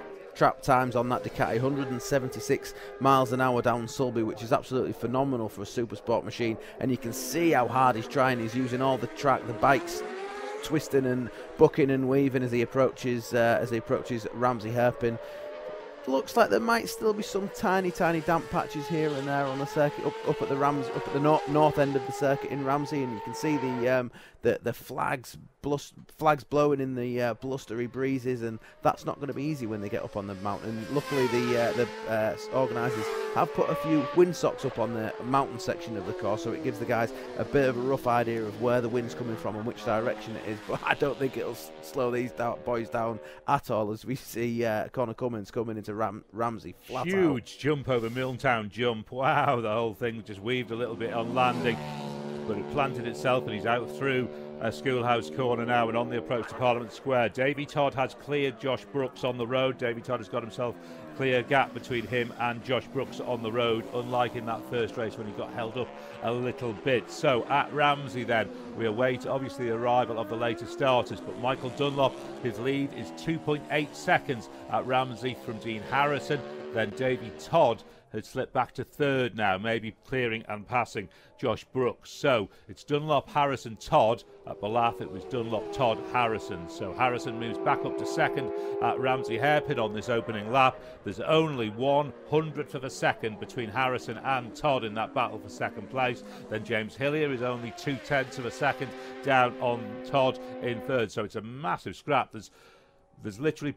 [SPEAKER 8] times on that Ducati, 176 miles an hour down Sulby, which is absolutely phenomenal for a Supersport machine. And you can see how hard he's trying. He's using all the track, the bike's twisting and bucking and weaving as he approaches Ramsey Hairpin. Looks like there might still be some tiny damp patches here and there on the circuit up at the north end of the circuit in Ramsey, and you can see the flags blowing in the blustery breezes, and that's not going to be easy when they get up on the mountain. Luckily, the organisers have put a few windsocks up on the mountain section of the course, so it gives the guys a bit of a rough idea of where the wind's coming from and which direction it is. But I don't think it'll slow these boys down at all as we see Connor Cummins coming into Ramsey flat
[SPEAKER 1] Huge
[SPEAKER 8] out.
[SPEAKER 1] Jump over Milltown jump. Wow, the whole thing just weaved a little bit on landing, but it planted itself, and he's out through Schoolhouse Corner now and on the approach to Parliament Square. Davy Todd has cleared Josh Brooks on the road. Davy Todd has got himself a clear gap between him and Josh Brooks on the road, unlike in that first race when he got held up a little bit. So at Ramsey then, we await obviously the arrival of the later starters, but Michael Dunlop, his lead is 2.8 seconds at Ramsey from Dean Harrison. Then Davy Todd had slipped back to 3rd now, maybe clearing and passing Josh Brooks. So it's Dunlop, Harrison, Todd. At Ballath it was Dunlop, Todd, Harrison. So Harrison moves back up to 2nd at Ramsey Hairpin on this opening lap. There's only 1/100th of a second between Harrison and Todd in that battle for 2nd place. Then James Hillier is only 0.2 of a second down on Todd in 3rd. So it's a massive scrap. There's literally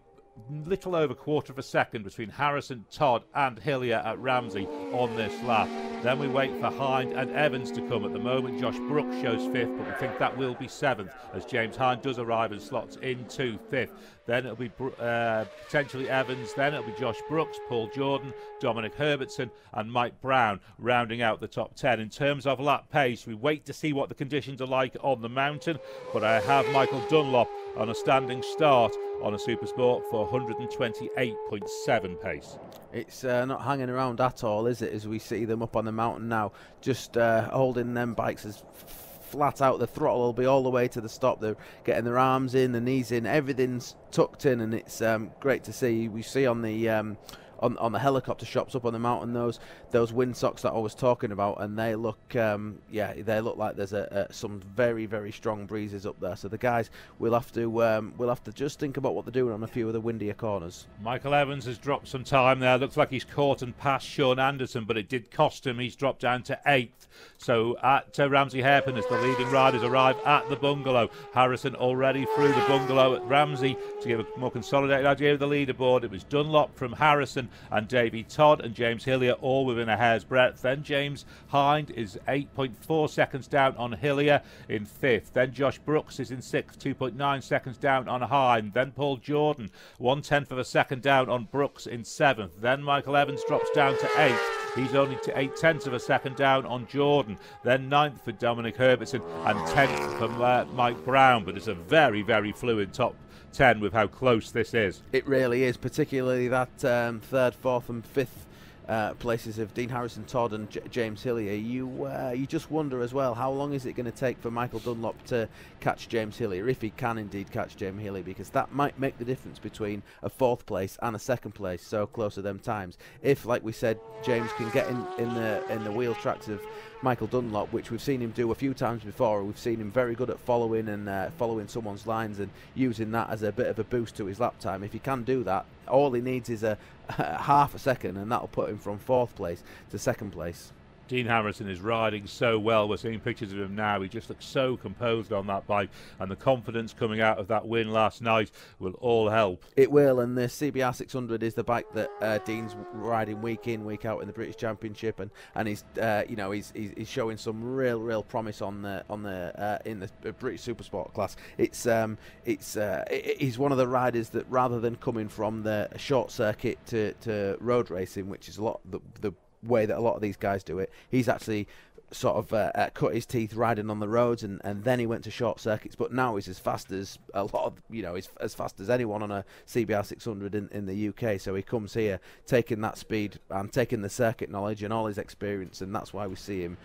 [SPEAKER 1] little over 1/4 of a second between Harrison, Todd and Hillier at Ramsey on this lap. Then we wait for Hind and Evans to come. At the moment Josh Brooks shows 5th, but we think that will be 7th as James Hind does arrive and slots into 5th. Then it'll be potentially Evans, then it'll be Josh Brooks, Paul Jordan, Dominic Herbertson and Mike Brown rounding out the top 10. In terms of lap pace, we wait to see what the conditions are like on the mountain, but I have Michael Dunlop on a standing start on a Supersport for 128.7 pace.
[SPEAKER 8] It's not hanging around at all, is it, as we see them up on the mountain now, just holding them bikes as flat out. The throttle will be all the way to the stop. They're getting their arms in, the knees in, everything's tucked in, and it's great to see. We see on the on the helicopter shops up on the mountain, those windsocks that I was talking about, and they look they look like there's some very, very strong breezes up there. So the guys will have to just think about what they're doing on a few of the windier corners.
[SPEAKER 1] Michael Evans has dropped some time there. Looks like he's caught and passed Sean Anderson, but it did cost him. He's dropped down to 8th. So at Ramsey Hairpin, as the leading riders arrive at the bungalow. Harrison already through the bungalow at Ramsey. To give a more consolidated idea of the leaderboard, it was Dunlop from Harrison and Davey Todd and James Hillier all within a hair's breadth. Then James Hind is 8.4 seconds down on Hillier in 5th. Then Josh Brooks is in 6th, 2.9 seconds down on Hind. Then Paul Jordan, 1/10 of a second down on Brooks in 7th. Then Michael Evans drops down to 8th. He's only 8/10 of a second down on Jordan. Then 9th for Dominic Herbertson and 10th for Mike Brown. But it's a very, very fluid top 10 with how close this is.
[SPEAKER 8] It really is, particularly that 3rd, 4th and 5th places of Dean Harrison, Todd and James Hillier. You just wonder as well, how long is it going to take for Michael Dunlop to catch James Hillier, if he can indeed catch James Hillier, because that might make the difference between a 4th place and a 2nd place so close to them times. If, like we said, James can get in the wheel tracks of Michael Dunlop, which we've seen him do a few times before. We've seen him very good at following someone's lines and using that as a bit of a boost to his lap time. If he can do that, all he needs is a half a second, and that'll put him from 4th place to 2nd place.
[SPEAKER 1] Dean Harrison is riding so well. We're seeing pictures of him now. He just looks so composed on that bike, and the confidence coming out of that win last night will all help.
[SPEAKER 8] It will, and the CBR 600 is the bike that Dean's riding week in, week out in the British Championship, and he's he's showing some real promise in the British Supersport class. He's one of the riders that, rather than coming from the short circuit to road racing, which is a lot the way that a lot of these guys do it, he's actually sort of cut his teeth riding on the roads, and then he went to short circuits. But now he's as fast as a lot of, he's as fast as anyone on a CBR 600 in the UK. So he comes here taking that speed and taking the circuit knowledge and all his experience, and that's why we see him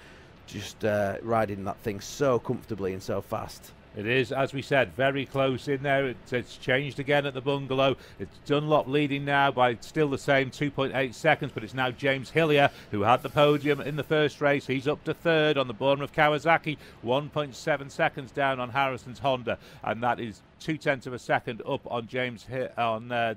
[SPEAKER 8] just riding that thing so comfortably and so fast.
[SPEAKER 1] It is, as we said, very close in there. It's changed again at the bungalow. It's Dunlop leading now by still the same 2.8 seconds, but it's now James Hillier, who had the podium in the first race. He's up to 3rd on the Bournemouth Kawasaki, 1.7 seconds down on Harrison's Honda, and that is 0.2 of a second up on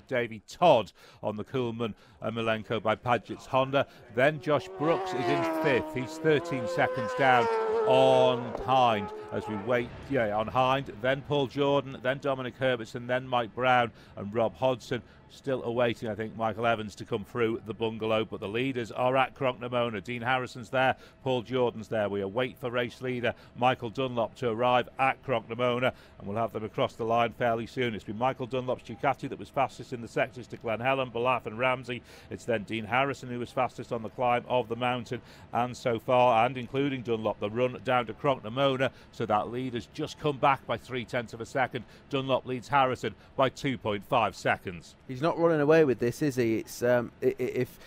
[SPEAKER 1] Davey Todd on the Kuhlman Malenko by Padgett's Honda. Then Josh Brooks is in 5th. He's 13 seconds down on Hind as we wait on Hind. Then Paul Jordan, then Dominic Herbertson, then Mike Brown and Rob Hodgson. Still awaiting, I think, Michael Evans to come through the bungalow, but the leaders are at Cronknamona. Dean Harrison's there, Paul Jordan's there. We await for race leader Michael Dunlop to arrive at Cronknamona, and we'll have them across the line fairly soon. It's been Michael Dunlop's Ducati that was fastest in the sectors to Glen Helen, Balaf and Ramsey. It's then Dean Harrison who was fastest on the climb of the mountain, and so far, and including Dunlop, the run down to Cronknamona, so that lead has just come back by 0.3 of a second. Dunlop leads Harrison by 2.5 seconds.
[SPEAKER 8] He's not running away with this, is he? It's if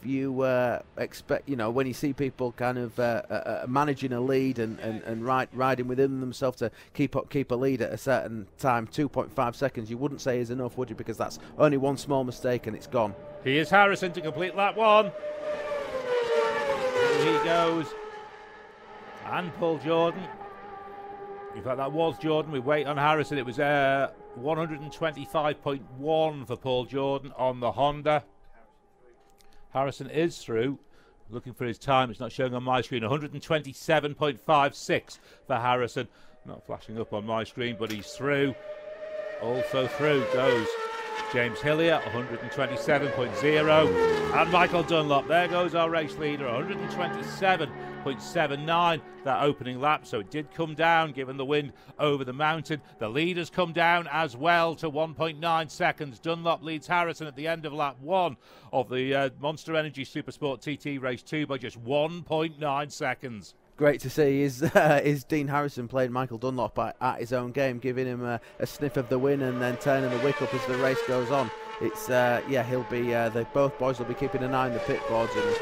[SPEAKER 8] you expect, when you see people kind of managing a lead and riding within themselves to keep a lead at a certain time, 2.5 seconds, you wouldn't say is enough, would you? Because that's only one small mistake and it's gone.
[SPEAKER 1] Here's Harrison to complete lap 1. Here he goes. And Paul Jordan. In fact, that was Jordan. We wait on Harrison. It was 125.1 for Paul Jordan on the Honda. Harrison is through. Looking for his time. It's not showing on my screen. 127.56 for Harrison. Not flashing up on my screen, but he's through. Also through goes James Hillier, 127.0. And Michael Dunlop. There goes our race leader, 127.79 that opening lap. So it did come down given the wind over the mountain. The leaders come down as well to 1.9 seconds. Dunlop leads Harrison at the end of lap 1 of the Monster Energy Supersport TT Race 2 by just 1.9 seconds.
[SPEAKER 8] Great to see is Dean Harrison playing Michael Dunlop at his own game, giving him a sniff of the win and then turning the wick up as the race goes on. It's he'll be both boys will be keeping an eye on the pit boards, and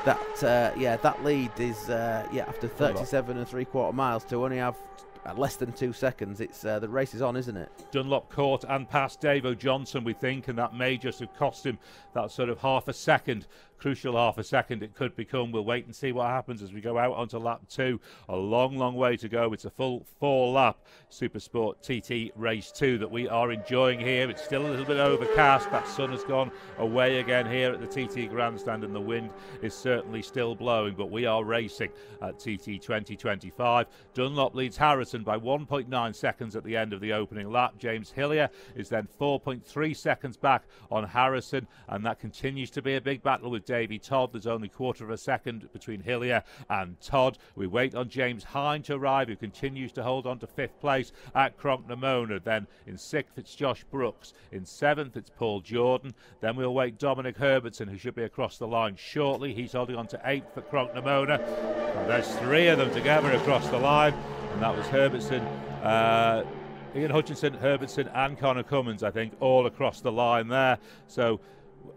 [SPEAKER 8] that lead is after 37 3/4 miles to only have at less than 2 seconds, it's the race is on, isn't it?
[SPEAKER 1] Dunlop caught and passed Dave O'Johnson, we think, and that may just have cost him that sort of half a second, crucial half a second it could become. We'll wait and see what happens as we go out onto lap 2. A long way to go. It's a full 4-lap Supersport TT Race 2 that we are enjoying here. It's still a little bit overcast. That sun has gone away again here at the TT Grandstand, and the wind is certainly still blowing, but we are racing at TT 2025. Dunlop leads Harrison by 1.9 seconds at the end of the opening lap. James Hillier is then 4.3 seconds back on Harrison, and that continues to be a big battle with Davy Todd. There's only quarter of a second between Hillier and Todd. We wait on James Hine to arrive, who continues to hold on to 5th place at Cronknamona. Then in 6th it's Josh Brooks. In 7th it's Paul Jordan. Then we'll wait Dominic Herbertson, who should be across the line shortly. He's holding on to 8th at Cronknamona. And there's 3 of them together across the line, and that was Herbertson, Ian Hutchinson, Herbertson and Connor Cummins, I think, all across the line there. So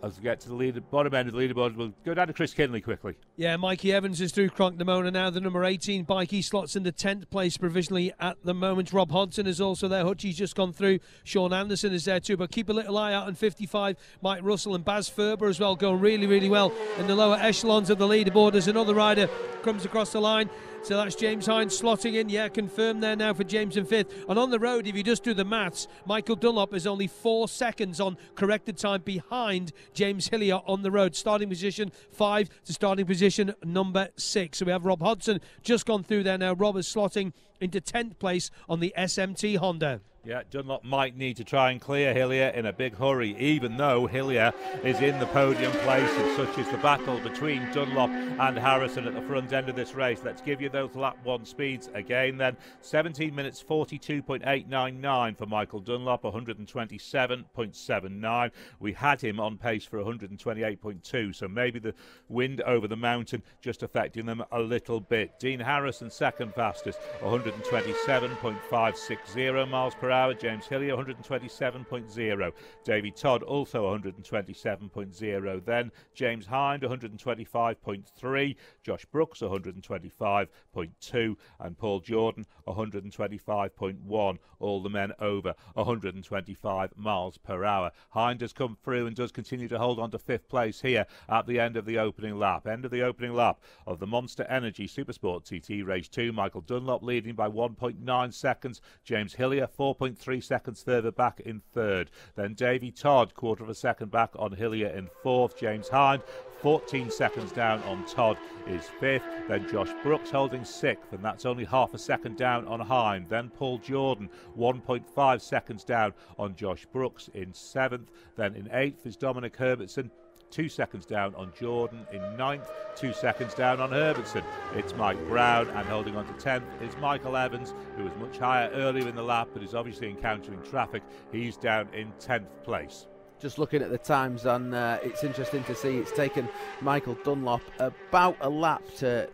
[SPEAKER 1] as we get to the bottom end of the leaderboard, we'll go down to Chris Kinley quickly.
[SPEAKER 2] Yeah, Mikey Evans is through Cronknamona now, the number 18 bike. He slots in the 10th place provisionally at the moment. Rob Hodson is also there. Hutchie's just gone through. Sean Anderson is there too, but keep a little eye out on 55. Mike Russell and Baz Ferber as well, going really well in the lower echelons of the leaderboard as another rider comes across the line. So that's James Hines slotting in, yeah, confirmed there now for James in 5th. And on the road, if you just do the maths, Michael Dunlop is only 4 seconds on corrected time behind James Hillier on the road. Starting position 5 to starting position number 6. So we have Rob Hodson just gone through there now. Rob is slotting into 10th place on the SMT Honda.
[SPEAKER 1] Yeah, Dunlop might need to try and clear Hillier in a big hurry, even though Hillier is in the podium place. And such is the battle between Dunlop and Harrison at the front end of this race. Let's give you those lap 1 speeds again then. 17 minutes 42.899 for Michael Dunlop, 127.79. We had him on pace for 128.2, so maybe the wind over the mountain just affecting them a little bit. Dean Harrison second fastest, 127.560 miles per hour. James Hillier 127.0. Davy Todd also 127.0. Then James Hind 125.3. Josh Brooks 125.2. And Paul Jordan 125.1. All the men over 125 miles per hour. Hind has come through and does continue to hold on to 5th place here at the end of the opening lap. End of the opening lap of the Monster Energy Supersport TT Race 2. Michael Dunlop leading by 1.9 seconds. James Hillier 4.3 seconds further back in 3rd. Then Davy Todd, quarter of a second back on Hillier in 4th. James Hind 14 seconds down on Todd is 5th. Then Josh Brooks holding 6th, and that's only half a second down on Hind. Then Paul Jordan 1.5 seconds down on Josh Brooks in 7th. Then in 8th is Dominic Herbertson, 2 seconds down on Jordan. In 9th, 2 seconds down on Herbertson. It's Mike Brown, and holding on to 10th is Michael Evans, who was much higher earlier in the lap but is obviously encountering traffic. He's down in 10th place.
[SPEAKER 8] Just looking at the times, and it's interesting to see it's taken Michael Dunlop about a lap to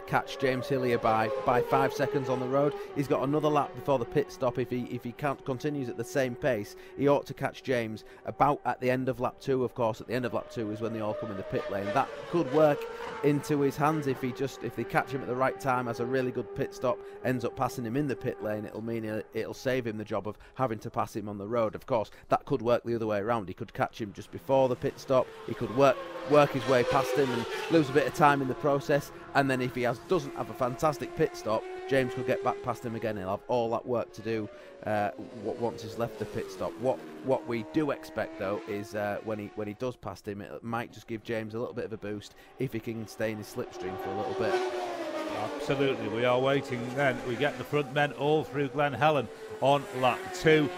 [SPEAKER 8] catch James Hillier by 5 seconds on the road. He's got another lap before the pit stop. If he continues at the same pace, he ought to catch James about at the end of lap 2. Of course, at the end of lap 2 is when they all come in the pit lane. That could work into his hands if they catch him at the right time, has a really good pit stop, ends up passing him in the pit lane. It'll mean it'll save him the job of having to pass him on the road. Of course, that could work the other way around. He could catch him just before the pit stop. He could work his way past him and lose a bit of time in the process. And then if he doesn't have a fantastic pit stop, James could get back past him again. He'll have all that work to do once he's left the pit stop. What we do expect though is when he does pass him, it might just give James a little bit of a boost if he can stay in his slipstream for a little bit.
[SPEAKER 1] Absolutely, we are waiting then. We get the front men all through Glen Helen on lap 2.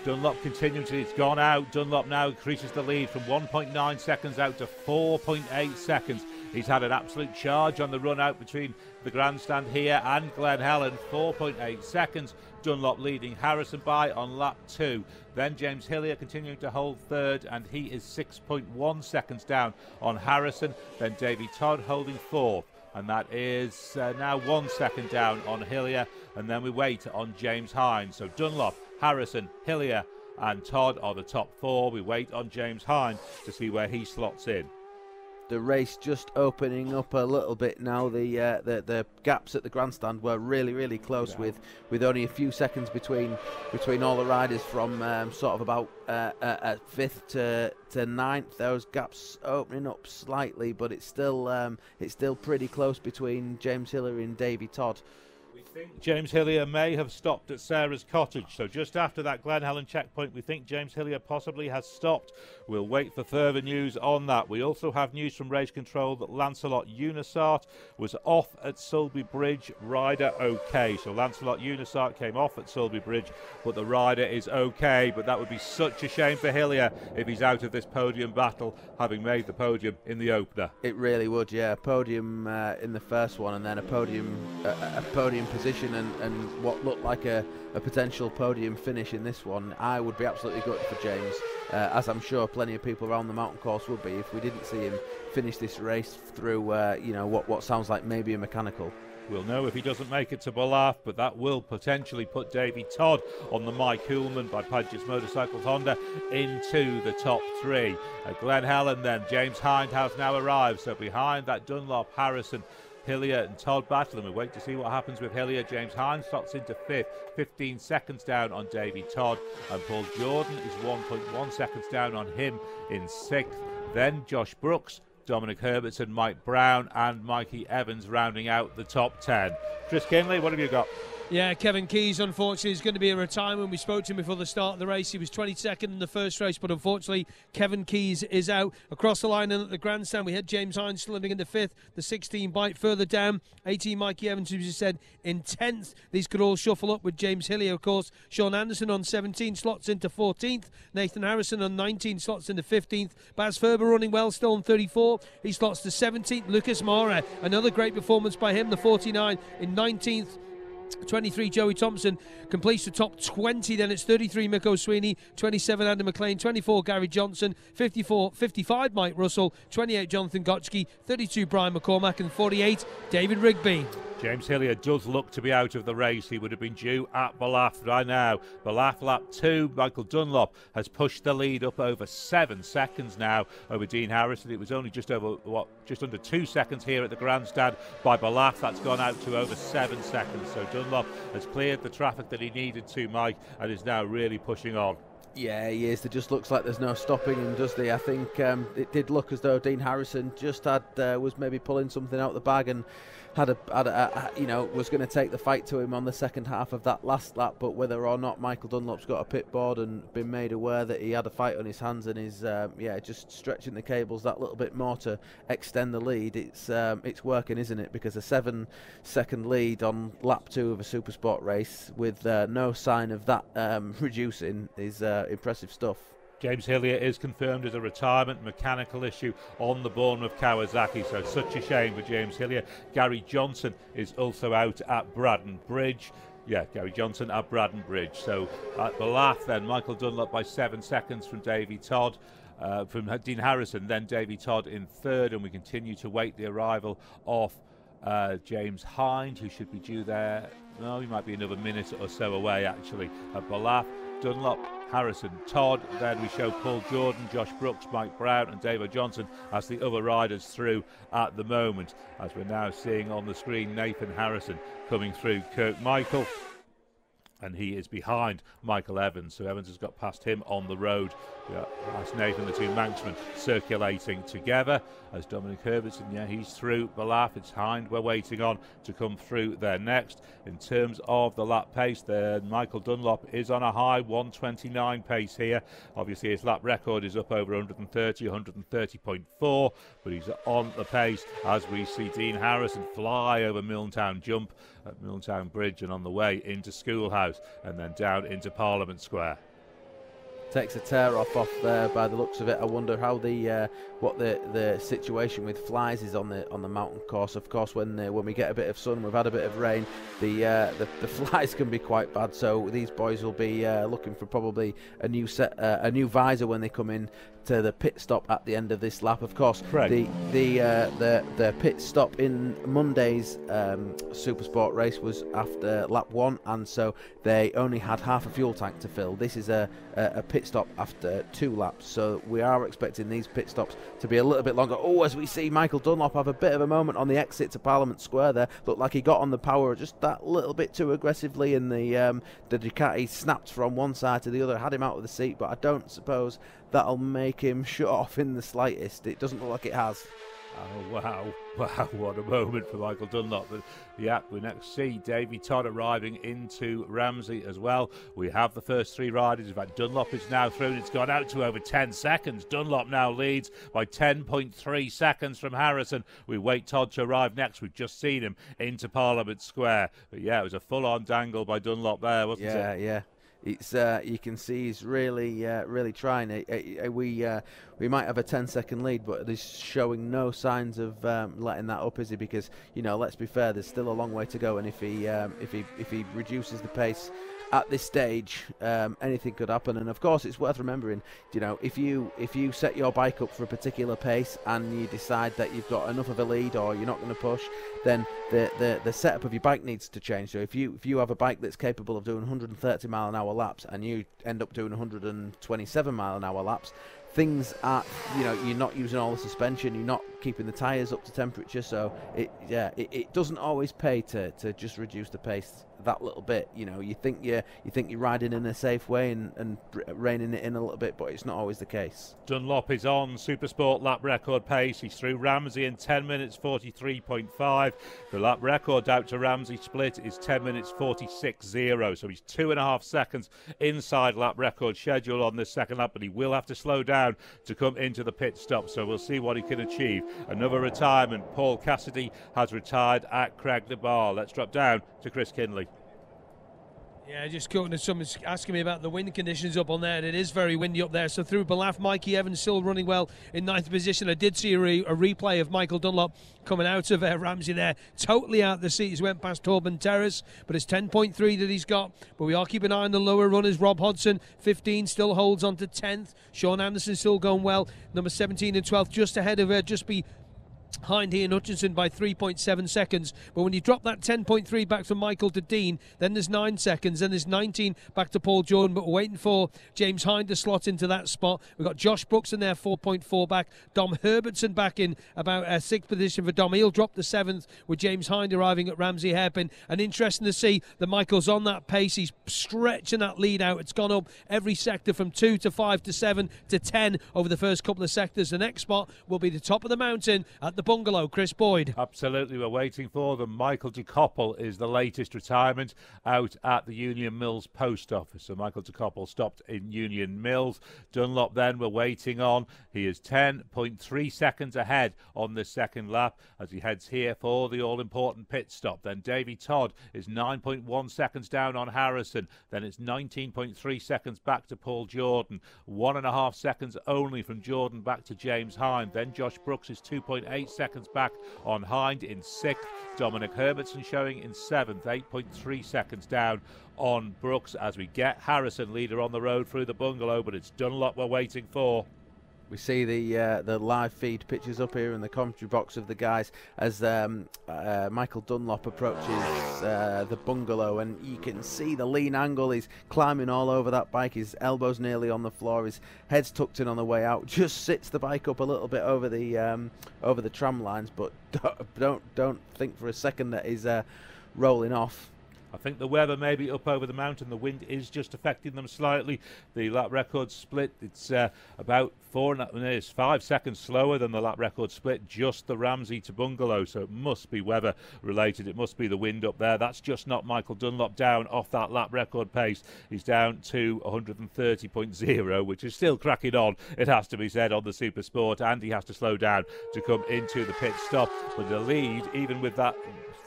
[SPEAKER 1] Dunlop continuing to, it's gone out. Dunlop now increases the lead from 1.9 seconds out to 4.8 seconds. He's had an absolute charge on the run out between the grandstand here and Glen Helen. 4.8 seconds. Dunlop leading Harrison by on lap 2. Then James Hillier continuing to hold 3rd, and he is 6.1 seconds down on Harrison. Then Davy Todd holding 4th. And that is now 1 second down on Hillier. And then we wait on James Hines. So Dunlop, Harrison, Hillier and Todd are the top 4. We wait on James Hine to see where he slots in.
[SPEAKER 8] the race just opening up a little bit now. The gaps at the grandstand were really close, with only a few seconds between all the riders from sort of about 5th to 9th. Those gaps opening up slightly, but it's still pretty close between James Hillier and Davy Todd.
[SPEAKER 1] We think James Hillier may have stopped at Sarah's Cottage, so just after that Glen Helen checkpoint we think James Hillier possibly has stopped. We'll wait for further news on that. We also have news from Race Control that Lancelot Unisart was off at Sulby Bridge, rider okay. So Lancelot Unisart came off at Sulby Bridge, but the rider is okay. But that would be such a shame for Hillier if he's out of this podium battle, having made the podium in the opener.
[SPEAKER 8] It really would, yeah. Podium in the first one, and then a podium position, and what looked like a potential podium finish in this one. I would be absolutely gutted for James, as I'm sure plenty of people around the mountain course would be, if we didn't see him finish this race through what sounds like maybe a mechanical.
[SPEAKER 1] We'll know if he doesn't make it to Ballaugh, but that will potentially put Davy Todd on the Mike Hulman by Padgett's Motorcycles Honda into the top 3. At Glen Helen then, James Hind has now arrived, so behind that Dunlop, Harrison, Hillier and Todd battle, and we wait to see what happens with Hillier. James Hind slots into 5th, 15 seconds down on Davy Todd, and Paul Jordan is 1.1 seconds down on him in 6th. Then Josh Brooks, Dominic Herbertson, Mike Brown and Mikey Evans rounding out the top 10. Chris Kinley, what have you got?
[SPEAKER 2] Yeah, Kevin Keyes, unfortunately, is going to be a retirement. We spoke to him before the start of the race. He was 22nd in the first race, but unfortunately, Kevin Keyes is out. Across the line and at the grandstand, we had James Hind sliding into 5th, the 16 bike further down. 18, Mikey Evans, as you said, in 10th. These could all shuffle up with James Hillier, of course. Sean Anderson on 17 slots into 14th. Nathan Harrison on 19 slots into 15th. Baz Ferber running well, still on 34. He slots to 17th. Lucas Mora, another great performance by him, the 49 in 19th. 23 Joey Thompson completes the top 20. Then it's 33 Mick O'Sweeney, 27 Andy McLean, 24 Gary Johnson, 55 Mike Russell, 28 Jonathan Gotchke, 32 Brian McCormack and 48 David Rigby.
[SPEAKER 1] James Hillier does look to be out of the race. He would have been due at Ballaugh right now. Ballaugh lap 2, Michael Dunlop has pushed the lead up over 7 seconds now over Dean Harrison. It was only just under 2 seconds here at the grandstand by Ballaugh. That's gone out to over 7 seconds. So Dunlop has cleared the traffic that he needed to, Mike, and is now really pushing on.
[SPEAKER 8] Yeah, he is. It just looks like there's no stopping him, does there? I think it did look as though Dean Harrison just was maybe pulling something out of the bag and was going to take the fight to him on the second half of that last lap. But whether or not Michael Dunlop's got a pit board and been made aware that he had a fight on his hands and is just stretching the cables that little bit more to extend the lead, it's working, isn't it? Because a 7-second lead on lap 2 of a Supersport race with no sign of that reducing is impressive stuff.
[SPEAKER 1] James Hillier is confirmed as a retirement, mechanical issue on the Bournemouth Kawasaki, so such a shame for James Hillier. Gary Johnson is also out at Braddon Bridge. Yeah, Gary Johnson at Braddon Bridge. So at Ballaugh then, Michael Dunlop by 7 seconds from Davy Todd. From Dean Harrison, then Davy Todd in 3rd, and we continue to wait the arrival of James Hind, who should be due there. No, he might be another minute or so away actually. At Ballaugh, Dunlop, Harrison, Todd. Then we show Paul Jordan, Josh Brooks, Mike Brown and David Johnson as the other riders through at the moment. As we're now seeing on the screen, Nathan Harrison coming through. Kirk Michael, and he is behind Michael Evans, so Evans has got past him on the road. That's Nathan, the two Manxmen circulating together. As Dominic Herbertson, he's through Ballaugh. It's Hind we're waiting on to come through there next. In terms of the lap pace, Michael Dunlop is on a high 1:29 pace here. Obviously his lap record is up over 130.4, but he's on the pace as we see Dean Harrison fly over Milntown Jump at Milntown Bridge and on the way into Schoolhouse and then down into Parliament Square.
[SPEAKER 8] Takes a tear off there by the looks of it. I wonder how what the situation with flies is on the mountain course. Of course, when we get a bit of sun, we've had a bit of rain, the flies can be quite bad. So these boys will be looking for probably a new visor when they come in to the pit stop at the end of this lap. Of course,
[SPEAKER 1] Craig.
[SPEAKER 8] the pit stop in Monday's Supersport race was after lap 1, and so they only had half a fuel tank to fill. This is a pit stop after 2 laps, so we are expecting these pit stops to be a little bit longer. Oh, as we see Michael Dunlop have a bit of a moment on the exit to Parliament Square there. Looked like he got on the power just that little bit too aggressively, and the Ducati snapped from one side to the other, had him out of the seat, but I don't suppose that'll make him shut off in the slightest. It doesn't look like it has.
[SPEAKER 1] Oh, wow, what a moment for Michael Dunlop. But yeah, we next see Davey Todd arriving into Ramsey as well. We have the first 3 riders. In fact, Dunlop is now through, and it's gone out to over 10 seconds. Dunlop now leads by 10.3 seconds from Harrison. We wait Todd to arrive next. We've just seen him into Parliament Square. But yeah, it was a full-on dangle by Dunlop there, wasn't it?
[SPEAKER 8] Yeah. It's you can see he's really trying. We might have a 10-second lead, but he's showing no signs of letting that up, is he? Because, you know, let's be fair, there's still a long way to go, and if he reduces the pace at this stage, anything could happen. And of course, it's worth remembering, you know, if you set your bike up for a particular pace and you decide that you've got enough of a lead or you're not going to push, then the setup of your bike needs to change. So if you have a bike that's capable of doing 130 mile an hour laps and you end up doing 127 mile an hour laps, things are, you know, you're not using all the suspension, you're not keeping the tyres up to temperature, so it doesn't always pay to just reduce the pace that little bit. You know, you think you're riding in a safe way and reining it in a little bit, but it's not always the case.
[SPEAKER 1] Dunlop is on Supersport lap record pace. He's through Ramsey in 10 minutes 43.5. The lap record out to Ramsey split is 10 minutes 46.0, so he's 2.5 seconds inside lap record schedule on this second lap, but he will have to slow down to come into the pit stop, so we'll see what he can achieve. Another retirement. Paul Cassidy has retired at Craignabar. Let's drop down to Chris Kinley.
[SPEAKER 2] Yeah, just going to someone's asking me about the wind conditions up on there, and it is very windy up there. So through Balaf, Mikey Evans still running well in 9th position. I did see a replay of Michael Dunlop coming out of Ramsey there, totally out the seat. He went past Torben Terrace, but it's 10.3 that he's got. But we are keeping an eye on the lower runners. Rob Hodson, 15, still holds on to 10th. Sean Anderson still going well. Number 17 and 12th, just ahead of just behind Ian Hutchinson by 3.7 seconds. But when you drop that 10.3 back from Michael to Dean, then there's 9 seconds, then there's 19 back to Paul Jordan. But we're waiting for James Hind to slot into that spot. We've got Josh Brooks in there, 4.4 back. Dom Herbertson back in about 6th position for Dom. He'll drop to 7th with James Hind arriving at Ramsey Hairpin. And interesting to see that Michael's on that pace. He's stretching that lead out. It's gone up every sector from 2 to 5 to 7 to 10 over the first couple of sectors. The next spot will be the top of the mountain at the Bungalow. Chris Boyd.
[SPEAKER 1] Absolutely, we're waiting for them. Michael de Koppel is the latest retirement out at the Union Mills post office. So Michael de Koppel stopped in Union Mills. Dunlop then we're waiting on. He is 10.3 seconds ahead on this second lap as he heads here for the all-important pit stop. Then Davey Todd is 9.1 seconds down on Harrison. Then it's 19.3 seconds back to Paul Jordan. 1.5 seconds only from Jordan back to James Hind. Then Josh Brooks is 2.8 seconds back on Hind in 6th. Dominic Herbertson showing in 7th, 8.3 seconds down on Brooks as we get Harrison leader on the road through the Bungalow, but it's Dunlop we're waiting for.
[SPEAKER 8] We see the live feed pictures up here in the commentary box of the guys as Michael Dunlop approaches the Bungalow, and you can see the lean angle. He's climbing all over that bike. His elbows nearly on the floor. His head's tucked in on the way out. Just sits the bike up a little bit over the tram lines, but don't think for a second that he's rolling off.
[SPEAKER 1] I think the weather may be up over the mountain. The wind is just affecting them slightly. The lap record split, it's about 5 seconds slower than the lap record split, just the Ramsey to Bungalow. So it must be weather related. It must be the wind up there. That's just not Michael Dunlop down off that lap record pace. He's down to 130.0, which is still cracking on, it has to be said, on the Supersport. And he has to slow down to come into the pit stop. But the lead, even with that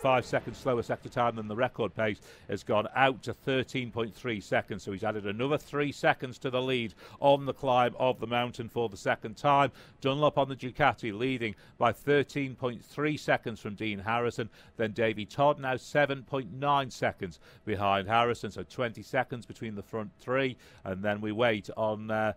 [SPEAKER 1] 5 seconds slower sector time than the record pace, has gone out to 13.3 seconds. So he's added another 3 seconds to the lead on the climb of the mountain for the second time. Dunlop on the Ducati leading by 13.3 seconds from Dean Harrison. Then Davey Todd now 7.9 seconds behind Harrison. So 20 seconds between the front three. And then we wait on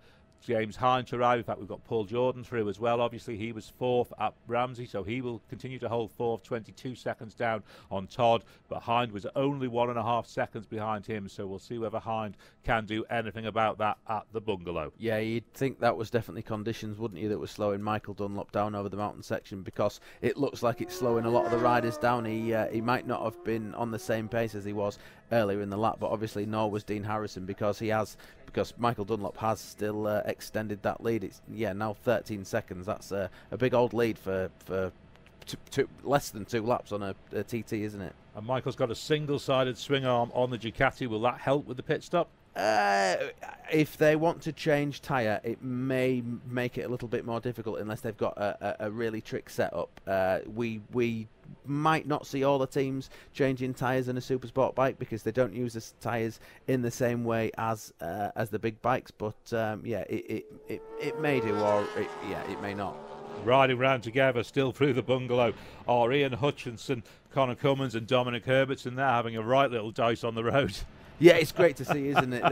[SPEAKER 1] James Hind to arrive. In fact, we've got Paul Jordan through as well. Obviously, he was 4th at Ramsey, so he will continue to hold 4th, 22 seconds down on Todd. But Hind was only 1.5 seconds behind him, so we'll see whether Hind can do anything about that at the bungalow.
[SPEAKER 8] Yeah, you'd think that was definitely conditions, wouldn't you, that was slowing Michael Dunlop down over the mountain section, because it looks like it's slowing a lot of the riders down. He might not have been on the same pace as he was earlier in the lap, but obviously nor was Dean Harrison, because Michael Dunlop has still extended that lead. It's now 13 seconds. That's a big old lead for less than 2 laps on a TT, isn't it?
[SPEAKER 1] And Michael's got a single-sided swing arm on the Ducati. Will that help with the pit stop?
[SPEAKER 8] If they want to change tyre, it may make it a little bit more difficult unless they've got a really trick setup. We might not see all the teams changing tyres in a Supersport bike because they don't use the tyres in the same way as the big bikes. But it may do, or it may not.
[SPEAKER 1] Riding round together, still through the bungalow, are Ian Hutchinson, Connor Cummins, and Dominic Herbertson. They're having a right little dice on the road.
[SPEAKER 8] Yeah, it's great to see, isn't it?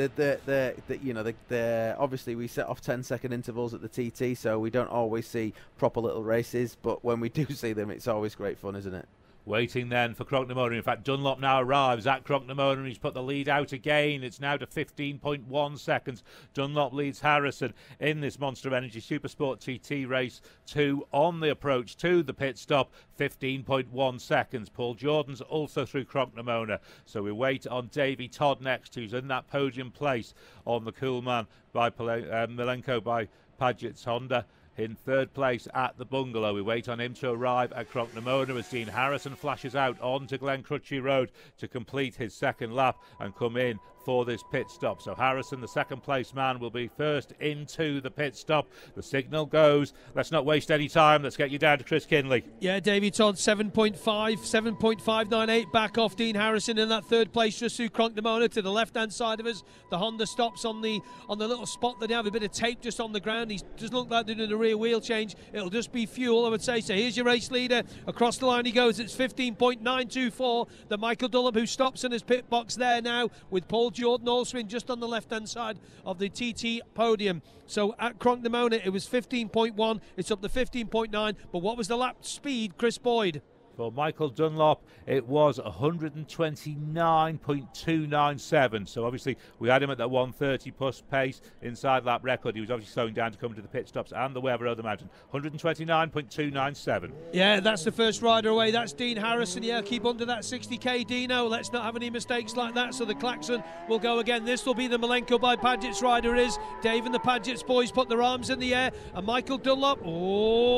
[SPEAKER 8] Obviously we set off 10-second intervals at the TT, so we don't always see proper little races, but when we do see them, it's always great fun, isn't it?
[SPEAKER 1] Waiting then for Crocknamona. In fact, Dunlop now arrives at Crocknamona. He's put the lead out again. It's now to 15.1 seconds. Dunlop leads Harrison in this Monster Energy Supersport TT Race 2 on the approach to the pit stop. 15.1 seconds. Paul Jordan's also through Crocknamona. So we wait on Davey Todd next, who's in that podium place on the Coolman by Milenko by Paget's Honda. In 3rd place at the bungalow. We wait on him to arrive at Crocknamona as Dean Harrison flashes out onto Glen Crutchy Road to complete his 2nd lap and come in for this pit stop. So Harrison, the 2nd place man, will be first into the pit stop. The signal goes. Let's not waste any time. Let's get you down to Chris Kinley.
[SPEAKER 2] Yeah, Davey Todd 7.598 back off Dean Harrison in that 3rd place just through Crocknamona to the left-hand side of us. The Honda stops on the little spot that they have a bit of tape just on the ground. He doesn't look like they're doing a rear wheel change. It'll just be fuel, I would say. So here's your race leader. Across the line he goes. It's 15.924. The Michael Dunlop, who stops in his pit box there now, with Paul Jordan also in just on the left-hand side of the TT podium. So at Crocknamona it was 15.1. It's up to 15.9. But what was the lap speed, Chris Boyd?
[SPEAKER 1] For Michael Dunlop, it was 129.297. So obviously we had him at that 130 plus pace inside lap record. He was obviously slowing down to come to the pit stops and the weather of the mountain. 129.297.
[SPEAKER 2] Yeah, that's the first rider away. That's Dean Harrison. Yeah, keep under that 60k, Dino. Let's not have any mistakes like that. So the klaxon will go again. This will be the Milenko by Paget's rider. It is Dave and the Paget's boys put their arms in the air. And Michael Dunlop,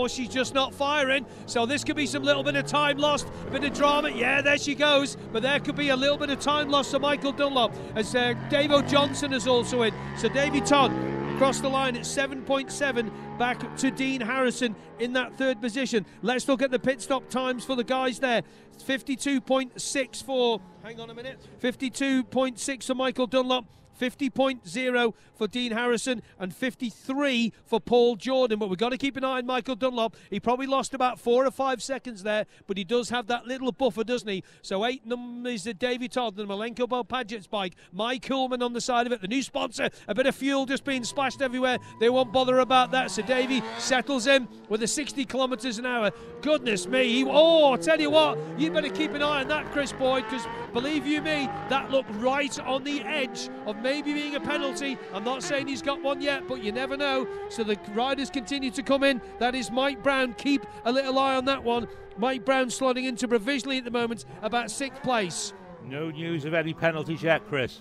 [SPEAKER 2] she's just not firing. So this could be some little bit of time lost, a bit of drama. Yeah, there she goes. But there could be a little bit of time lost for Michael Dunlop as Dave O'Johnson is also in. So Davey Todd across the line at 7.7 back to Dean Harrison in that 3rd position. Let's look at the pit stop times for the guys there. 52.6 hang on a minute, 52.6 for Michael Dunlop, 50.0 for Dean Harrison, and 53 for Paul Jordan. But we've got to keep an eye on Michael Dunlop. He probably lost about 4 or 5 seconds there, but he does have that little buffer, doesn't he? So 8 numbers to Davey Todd, the Milenko Bo Paget's bike. Mike Coolman on the side of it. The new sponsor, a bit of fuel just being splashed everywhere. They won't bother about that. So Davey settles in with a 60 kilometres an hour. Goodness me. I tell you what, you better keep an eye on that, Chris Boyd, because believe you me, that looked right on the edge of maybe being a penalty. I'm not saying he's got one yet, but you never know. So the riders continue to come in. That is Mike Brown. Keep a little eye on that one. Mike Brown slotting into provisionally at the moment about 6th place.
[SPEAKER 1] No news of any penalties yet, Chris.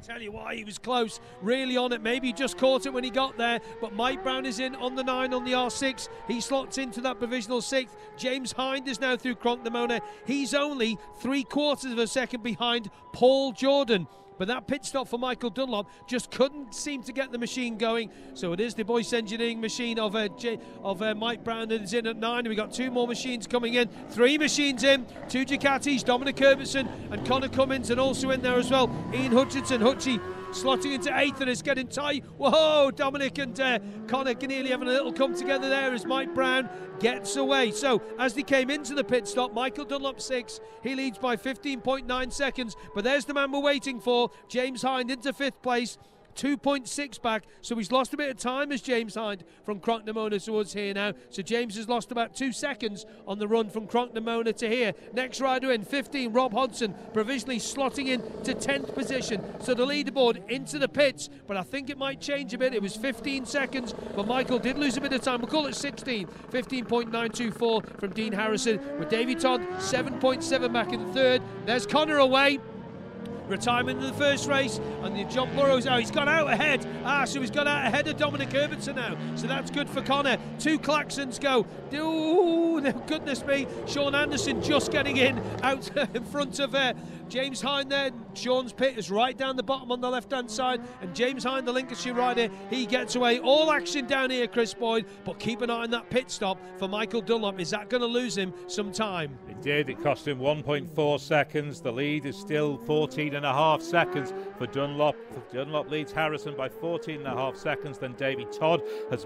[SPEAKER 2] Tell you why, he was close, really on it. Maybe he just caught it when he got there, but Mike Brown is in on the 9 on the R6. He slots into that provisional 6th. James Hind is now through Crocknamona. He's only 3/4 of a second behind Paul Jordan. But that pit stop for Michael Dunlop just couldn't seem to get the machine going. So it is the Boyce Engineering machine of Mike Brown that is in at 9. And we've got 2 more machines coming in. 3 machines in. 2 Ducatis, Dominic Herbertson and Connor Cummins, and also in there as well Ian Hutchinson. Hutchie slotting into 8th, and it's getting tight. Whoa, Dominic and Connor nearly having a little come together there as Mike Brown gets away. So as they came into the pit stop, Michael Dunlop 6, he leads by 15.9 seconds, but there's the man we're waiting for, James Hind into 5th place. 2.6 back, so he's lost a bit of time as James Hind from Crocknamona towards here now. So James has lost about 2 seconds on the run from Crocknamona to here. Next rider in, 15, Rob Hodgson, provisionally slotting in to 10th position. So the leaderboard into the pits, but I think it might change a bit. It was 15 seconds, but Michael did lose a bit of time. We'll call it 16. 15.924 from Dean Harrison, with Davy Todd 7.7 back in the third. There's Connor away. Retirement in the first race, and the John Burrows out. He's gone out ahead. So he's gone out ahead of Dominic Herbertson now. So that's good for Connor. 2 klaxons go. Oh, goodness me. Sean Anderson just getting in out in front of James Hind there. Sean's pit is right down the bottom on the left-hand side, and James Hind, the Lincolnshire rider, he gets away. All action down here, Chris Boyd, but keep an eye on that pit stop for Michael Dunlop. Is that going to lose him some time?
[SPEAKER 1] It did. It cost him 1.4 seconds. The lead is still 14.5 seconds for Dunlop. Dunlop leads Harrison by 14.5 seconds. Then Davy Todd has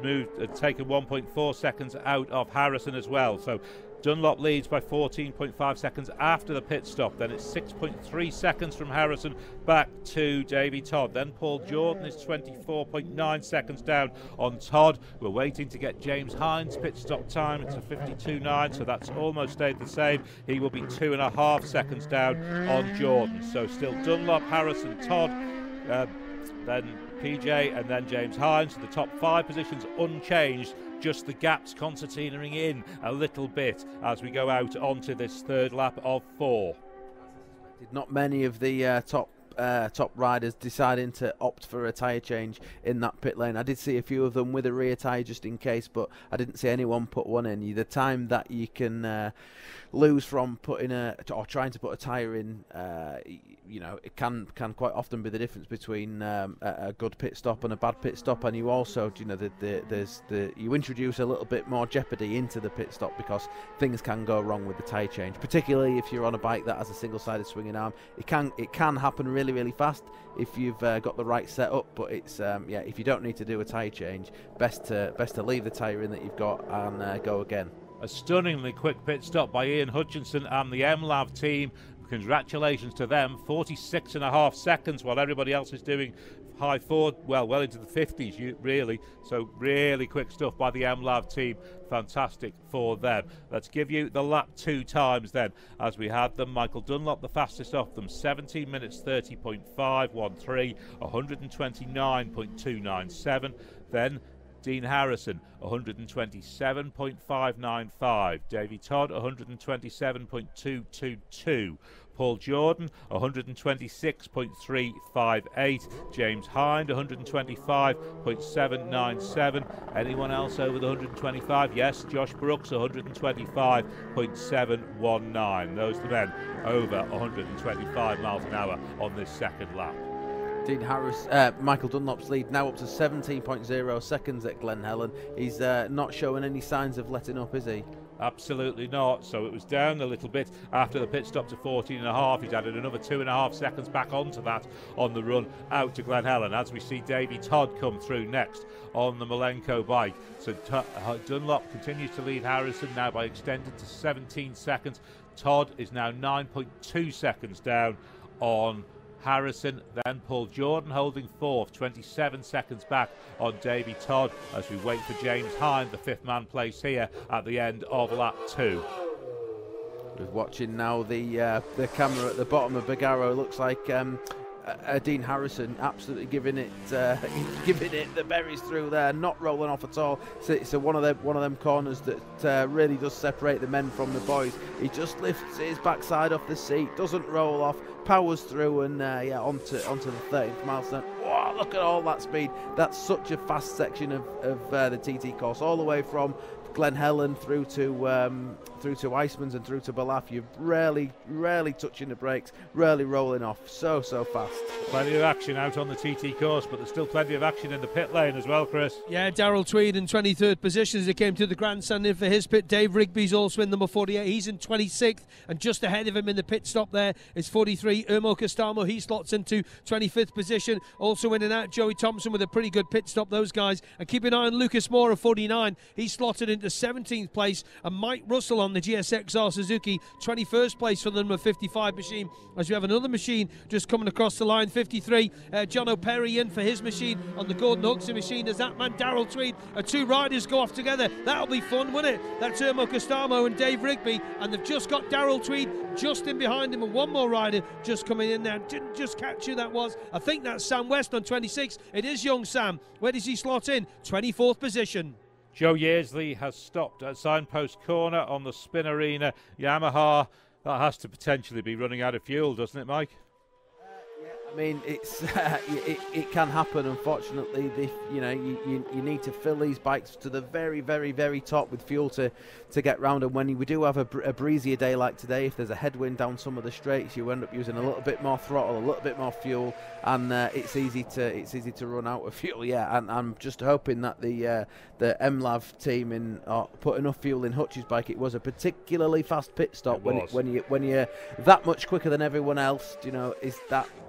[SPEAKER 1] taken 1.4 seconds out of Harrison as well. So Dunlop leads by 14.5 seconds after the pit stop. Then it's 6.3 seconds from Harrison back to Davy Todd. Then Paul Jordan is 24.9 seconds down on Todd. We're waiting to get James Hind's pit stop time. It's a 52.9, so that's almost stayed the same. He will be 2.5 seconds down on Jordan. So still Dunlop, Harrison, Todd, then PJ, and then James Hind. So the top 5 positions unchanged. Just the gaps concertinaing in a little bit as we go out onto this third lap of 4.
[SPEAKER 8] Not many of the top riders deciding to opt for a tyre change in that pit lane. I did see a few of them with a rear tyre just in case, but I didn't see anyone put one in. The time that you can lose from putting or trying to put a tyre in, it can quite often be the difference between a good pit stop and a bad pit stop. And you also, you introduce a little bit more jeopardy into the pit stop because things can go wrong with the tyre change, particularly if you're on a bike that has a single-sided swinging arm. It can happen really fast if you've got the right setup, but it's if you don't need to do a tyre change, best to leave the tyre in that you've got and go again.
[SPEAKER 1] A stunningly quick pit stop by Ian Hutchinson and the MLAV team. Congratulations to them. 46.5 seconds while everybody else is doing high forward, well into the 50s really. So really quick stuff by the MLAV team. Fantastic for them. Let's give you the lap 2 times then as we had them. Michael Dunlop the fastest off them, 17 minutes 30.513, 129.297. Then Dean Harrison 127.595, Davy Todd 127.222, Paul Jordan 126.358, James Hind 125.797. Anyone else over the 125? Yes, Josh Brooks 125.719. Those are the men over 125 miles an hour on this second lap.
[SPEAKER 8] Dean Harris, Michael Dunlop's lead now up to 17.0 seconds at Glen Helen. He's not showing any signs of letting up, is he?
[SPEAKER 1] Absolutely not. So it was down a little bit after the pit stop to 14.5. He's added another 2.5 seconds back onto that on the run out to Glen Helen as we see Davy Todd come through next on the Malenko bike. So Dunlop continues to lead Harrison now by extended to 17 seconds. Todd is now 9.2 seconds down on Harrison. Then Paul Jordan holding 4th, 27 seconds back on Davy Todd as we wait for James Hind, the 5th man place here at the end of lap 2.
[SPEAKER 8] We're watching now the camera at the bottom of Bagaro. Looks like Dean Harrison absolutely giving it the berries through there, not rolling off at all. So it's one of them corners that really does separate the men from the boys. He just lifts his backside off the seat, doesn't roll off, powers through, and onto the 13th milestone. Wow, look at all that speed. That's such a fast section of the TT course, all the way from Glen Helen through to Iceman's and through to Balaf. You're rarely touching the brakes, rarely rolling off. So fast.
[SPEAKER 1] Plenty of action out on the TT course, but there's still plenty of action in the pit lane as well, Chris.
[SPEAKER 2] Yeah, Darryl Tweed in 23rd position as he came to the grandstand in for his pit. Dave Rigby's also in number 48. He's in 26th, and just ahead of him in the pit stop there is 43 Ermo Castamo. He slots into 25th position. Also in and out Joey Thompson with a pretty good pit stop, those guys. And keep an eye on Lucas Moore of 49. He's slotted into into 17th place, and Mike Russell on the GSXR Suzuki, 21st place for the number 55 machine, as we have another machine just coming across the line, 53, John O'Perry in for his machine on the Gordon Huxley machine as that man Darrell Tweed, two riders go off together. That'll be fun, won't it? That's Irmo Costamo and Dave Rigby, and they've just got Darrell Tweed just in behind him, and one more rider just coming in there. Didn't just catch who that was. I think that's Sam West on 26. It is young Sam. Where does he slot in? 24th position.
[SPEAKER 1] Joe Yearsley has stopped at Signpost Corner on the Spin Arena Yamaha. That has to potentially be running out of fuel, doesn't it, Mike?
[SPEAKER 8] I mean, it's it can happen. Unfortunately, you need to fill these bikes to the very, very, very top with fuel to get round. And when we do have a breezier day like today, if there's a headwind down some of the straights, you end up using a little bit more throttle, a little bit more fuel, and it's easy to run out of fuel. Yeah, and I'm just hoping that the MLAV team put enough fuel in Hutch's bike. It was a particularly fast pit stop when you're that much quicker than everyone else.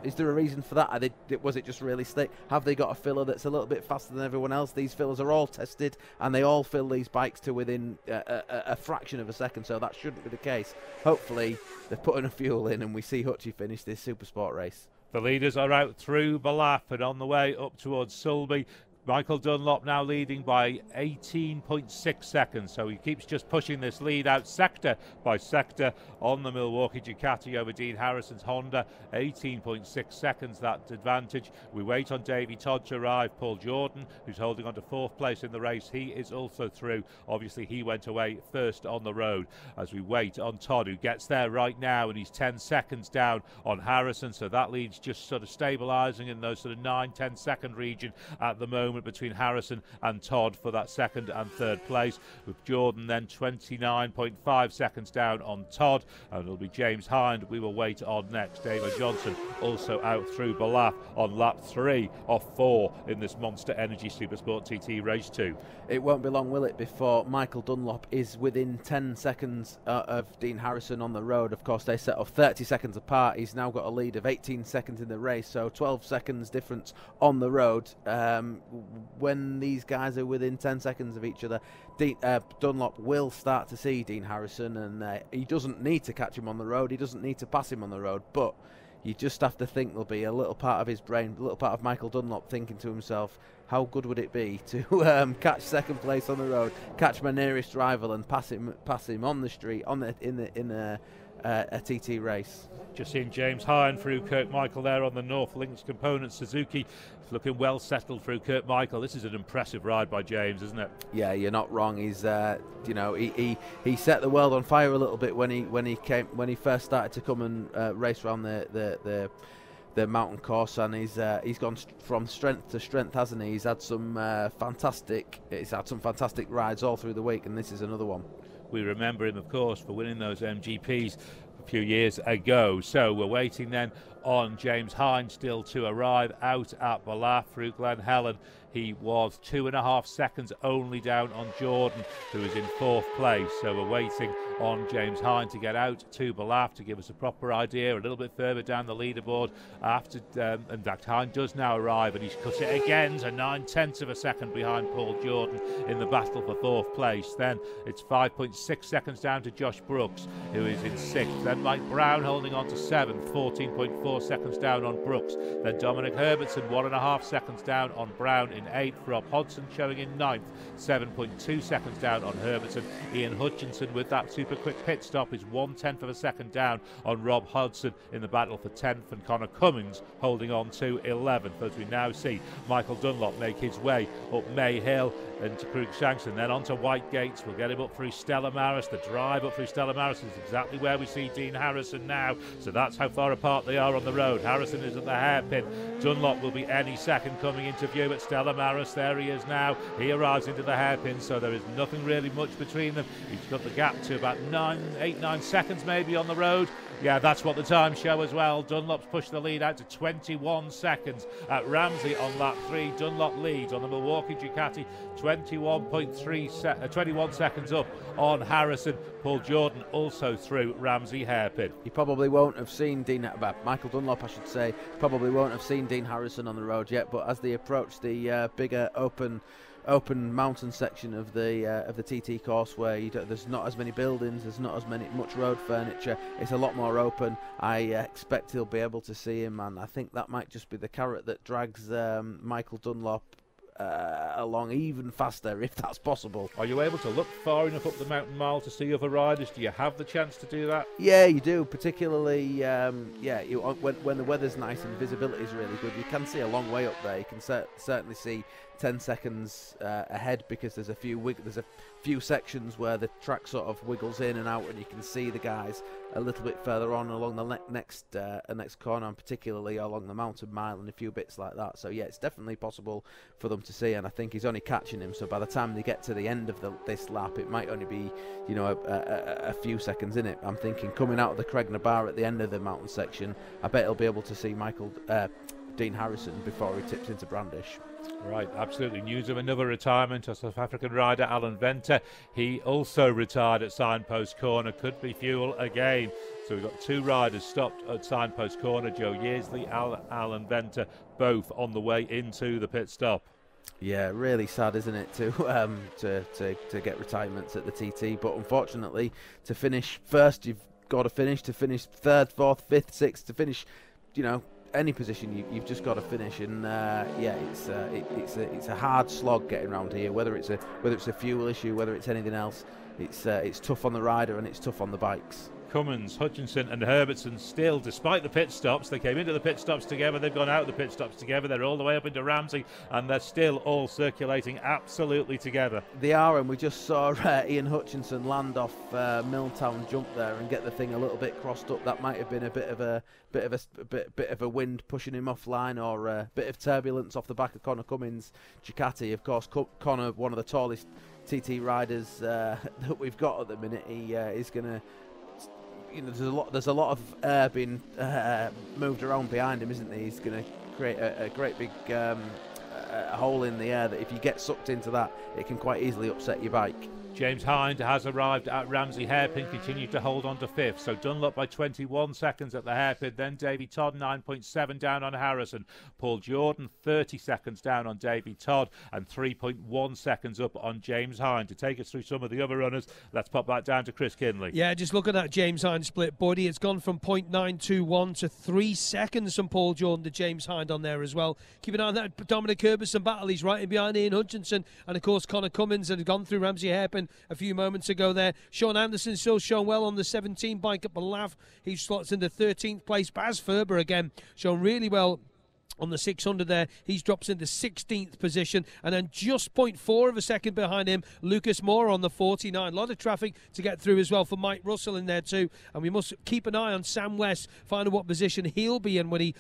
[SPEAKER 8] Is there a reason for that? Was it just really slick? Have they got a filler that's a little bit faster than everyone else? These fillers are all tested, and they all fill these bikes to within a fraction of a second, so that shouldn't be the case. Hopefully they're putting enough fuel in and we see Hutchie finish this Supersport race.
[SPEAKER 1] The leaders are out through Balaf and on the way up towards Sulby. Michael Dunlop now leading by 18.6 seconds, so he keeps just pushing this lead out sector by sector on the Milwaukee Ducati over Dean Harrison's Honda. 18.6 seconds that advantage. We wait on Davey Todd to arrive. Paul Jordan, who's holding on to 4th place in the race, he is also through. Obviously he went away first on the road. As we wait on Todd, who gets there right now, and he's 10 seconds down on Harrison, so that lead's just sort of stabilising in those sort of 9-10 second region at the moment between Harrison and Todd for that 2nd and 3rd place, with Jordan then 29.5 seconds down on Todd, and it'll be James Hind we will wait on next. David Johnson also out through Balaf on lap 3 of 4 in this Monster Energy Supersport TT Race 2.
[SPEAKER 8] It won't be long, will it, before Michael Dunlop is within 10 seconds of Dean Harrison on the road. Of course, they set off 30 seconds apart. He's now got a lead of 18 seconds in the race, so 12 seconds difference on the road. When these guys are within 10 seconds of each other, Dunlop will start to see Dean Harrison, and he doesn't need to catch him on the road, he doesn't need to pass him on the road, but you just have to think there'll be a little part of his brain, a little part of Michael Dunlop thinking to himself, how good would it be to catch 2nd place on the road, catch my nearest rival and pass him on the street in a TT race.
[SPEAKER 1] Just seeing James Hind through Kirk Michael there on the North Links Component Suzuki. It's looking well settled through Kirk Michael. This is an impressive ride by James, isn't it?
[SPEAKER 8] Yeah, you're not wrong. He's he set the world on fire a little bit when he first started to come and race around the mountain course, and he's gone from strength to strength, hasn't he? He's had some fantastic rides all through the week, and this is another one.
[SPEAKER 1] We remember him, of course, for winning those MGPs a few years ago. So we're waiting then on James Hind still to arrive out at Balaf through Glen Helen. He was 2.5 seconds only down on Jordan, who is in 4th place. So we're waiting on James Hind to get out to Balaf to give us a proper idea a little bit further down the leaderboard. After, in fact, Hind does now arrive, and he's cut it again to 9/10 of a second behind Paul Jordan in the battle for 4th place. Then it's 5.6 seconds down to Josh Brooks, who is in 6th. Then Mike Brown holding on to 7th, 14.4 seconds down on Brooks. Then Dominic Herbertson 1.5 seconds down on Brown in 8th. Rob Hodgson showing in 9th, 7.2 seconds down on Herbertson. Ian Hutchinson with that super quick pit stop is 1/10 of a second down on Rob Hodgson in the battle for 10th, and Connor Cummings holding on to 11th, as we now see Michael Dunlop make his way up May Hill into Cruikshanks and then onto White Gates. We'll get him up through Stella Maris. The drive up through Stella Maris is exactly where we see Dean Harrison now, so that's how far apart they are on the road. Harrison is at the hairpin. Dunlop will be any second coming into view at Stella Maris. There he is now. He arrives into the hairpin, so there is nothing really much between them. He's got the gap to about 8-9 seconds maybe on the road. Yeah, that's what the times show as well. Dunlop's pushed the lead out to 21 seconds at Ramsey on lap 3. Dunlop leads on the Milwaukee Ducati, 21 seconds up on Harrison. Paul Jordan also through Ramsey hairpin.
[SPEAKER 8] He probably won't have seen Michael Dunlop, I should say, probably won't have seen Dean Harrison on the road yet, but as they approach the bigger open open mountain section of the TT course where there's not as many buildings, there's not as much road furniture. It's a lot more open. I expect he'll be able to see him, and I think that might just be the carrot that drags Michael Dunlop along even faster, if that's possible.
[SPEAKER 1] Are you able to look far enough up the mountain mile to see other riders? Do you have the chance to do that?
[SPEAKER 8] Yeah, you do, particularly when the weather's nice and visibility is really good. You can see a long way up there. You can certainly see 10 seconds ahead, because there's a few sections where the track sort of wiggles in and out, and you can see the guys a little bit further on along the next corner, and particularly along the mountain mile and a few bits like that. So yeah, it's definitely possible for them to see, and I think he's only catching him. So by the time they get to the end of this lap, it might only be a few seconds in it. I'm thinking coming out of the Cregner Bar at the end of the mountain section, I bet he'll be able to see Dean Harrison before he tips into Brandish.
[SPEAKER 1] Right, absolutely. News of another retirement, a South African rider, Alan Venter. He also retired at Signpost Corner. Could be fuel again. So we've got two riders stopped at Signpost Corner. Joe Yearsley, Alan Venter, both on the way into the pit stop.
[SPEAKER 8] Yeah, really sad, isn't it, to get retirements at the TT? But unfortunately, to finish first, you've got to finish. To finish third, fourth, fifth, sixth, to finish, any position you've just got to finish, and it's a hard slog getting around here. Whether it's a fuel issue, whether it's anything else, it's tough on the rider and it's tough on the bikes.
[SPEAKER 1] Cummins, Hutchinson and Herbertson still, despite the pit stops, they came into the pit stops together, they've gone out of the pit stops together, they're all the way up into Ramsey, and they're still all circulating absolutely together.
[SPEAKER 8] They are, and we just saw Ian Hutchinson land off Milltown jump there and get the thing a little bit crossed up. That might have been a bit of a wind pushing him offline, or a bit of turbulence off the back of Connor Cummins' Ducati. Of course, Connor, one of the tallest TT riders that we've got at the minute, he is going to. There's a lot of air being moved around behind him, isn't there? He's going to create a great big hole in the air that if you get sucked into that, it can quite easily upset your bike.
[SPEAKER 1] James Hind has arrived at Ramsey hairpin, continued to hold on to fifth. So Dunlop by 21 seconds at the hairpin. Then Davy Todd 9.7 down on Harrison. Paul Jordan 30 seconds down on Davy Todd and 3.1 seconds up on James Hind. To take us through some of the other runners, let's pop that down to Chris Kinley.
[SPEAKER 2] Yeah, just look at that James Hind split, buddy. It's gone from 0.921 to 3 seconds from Paul Jordan to James Hind on there as well. Keep an eye on that Dominic Herbertson battle. He's right in behind Ian Hutchinson, and of course Connor Cummins had gone through Ramsey hairpin a few moments ago there. Sean Anderson still shown well on the 17 bike at Balav. He slots into 13th place. Baz Ferber again shown really well on the 600 there. He drops into 16th position, and then just 0.4 of a second behind him, Lucas Moore on the 49. A lot of traffic to get through as well for Mike Russell in there too, and we must keep an eye on Sam West, find out what position he'll be in when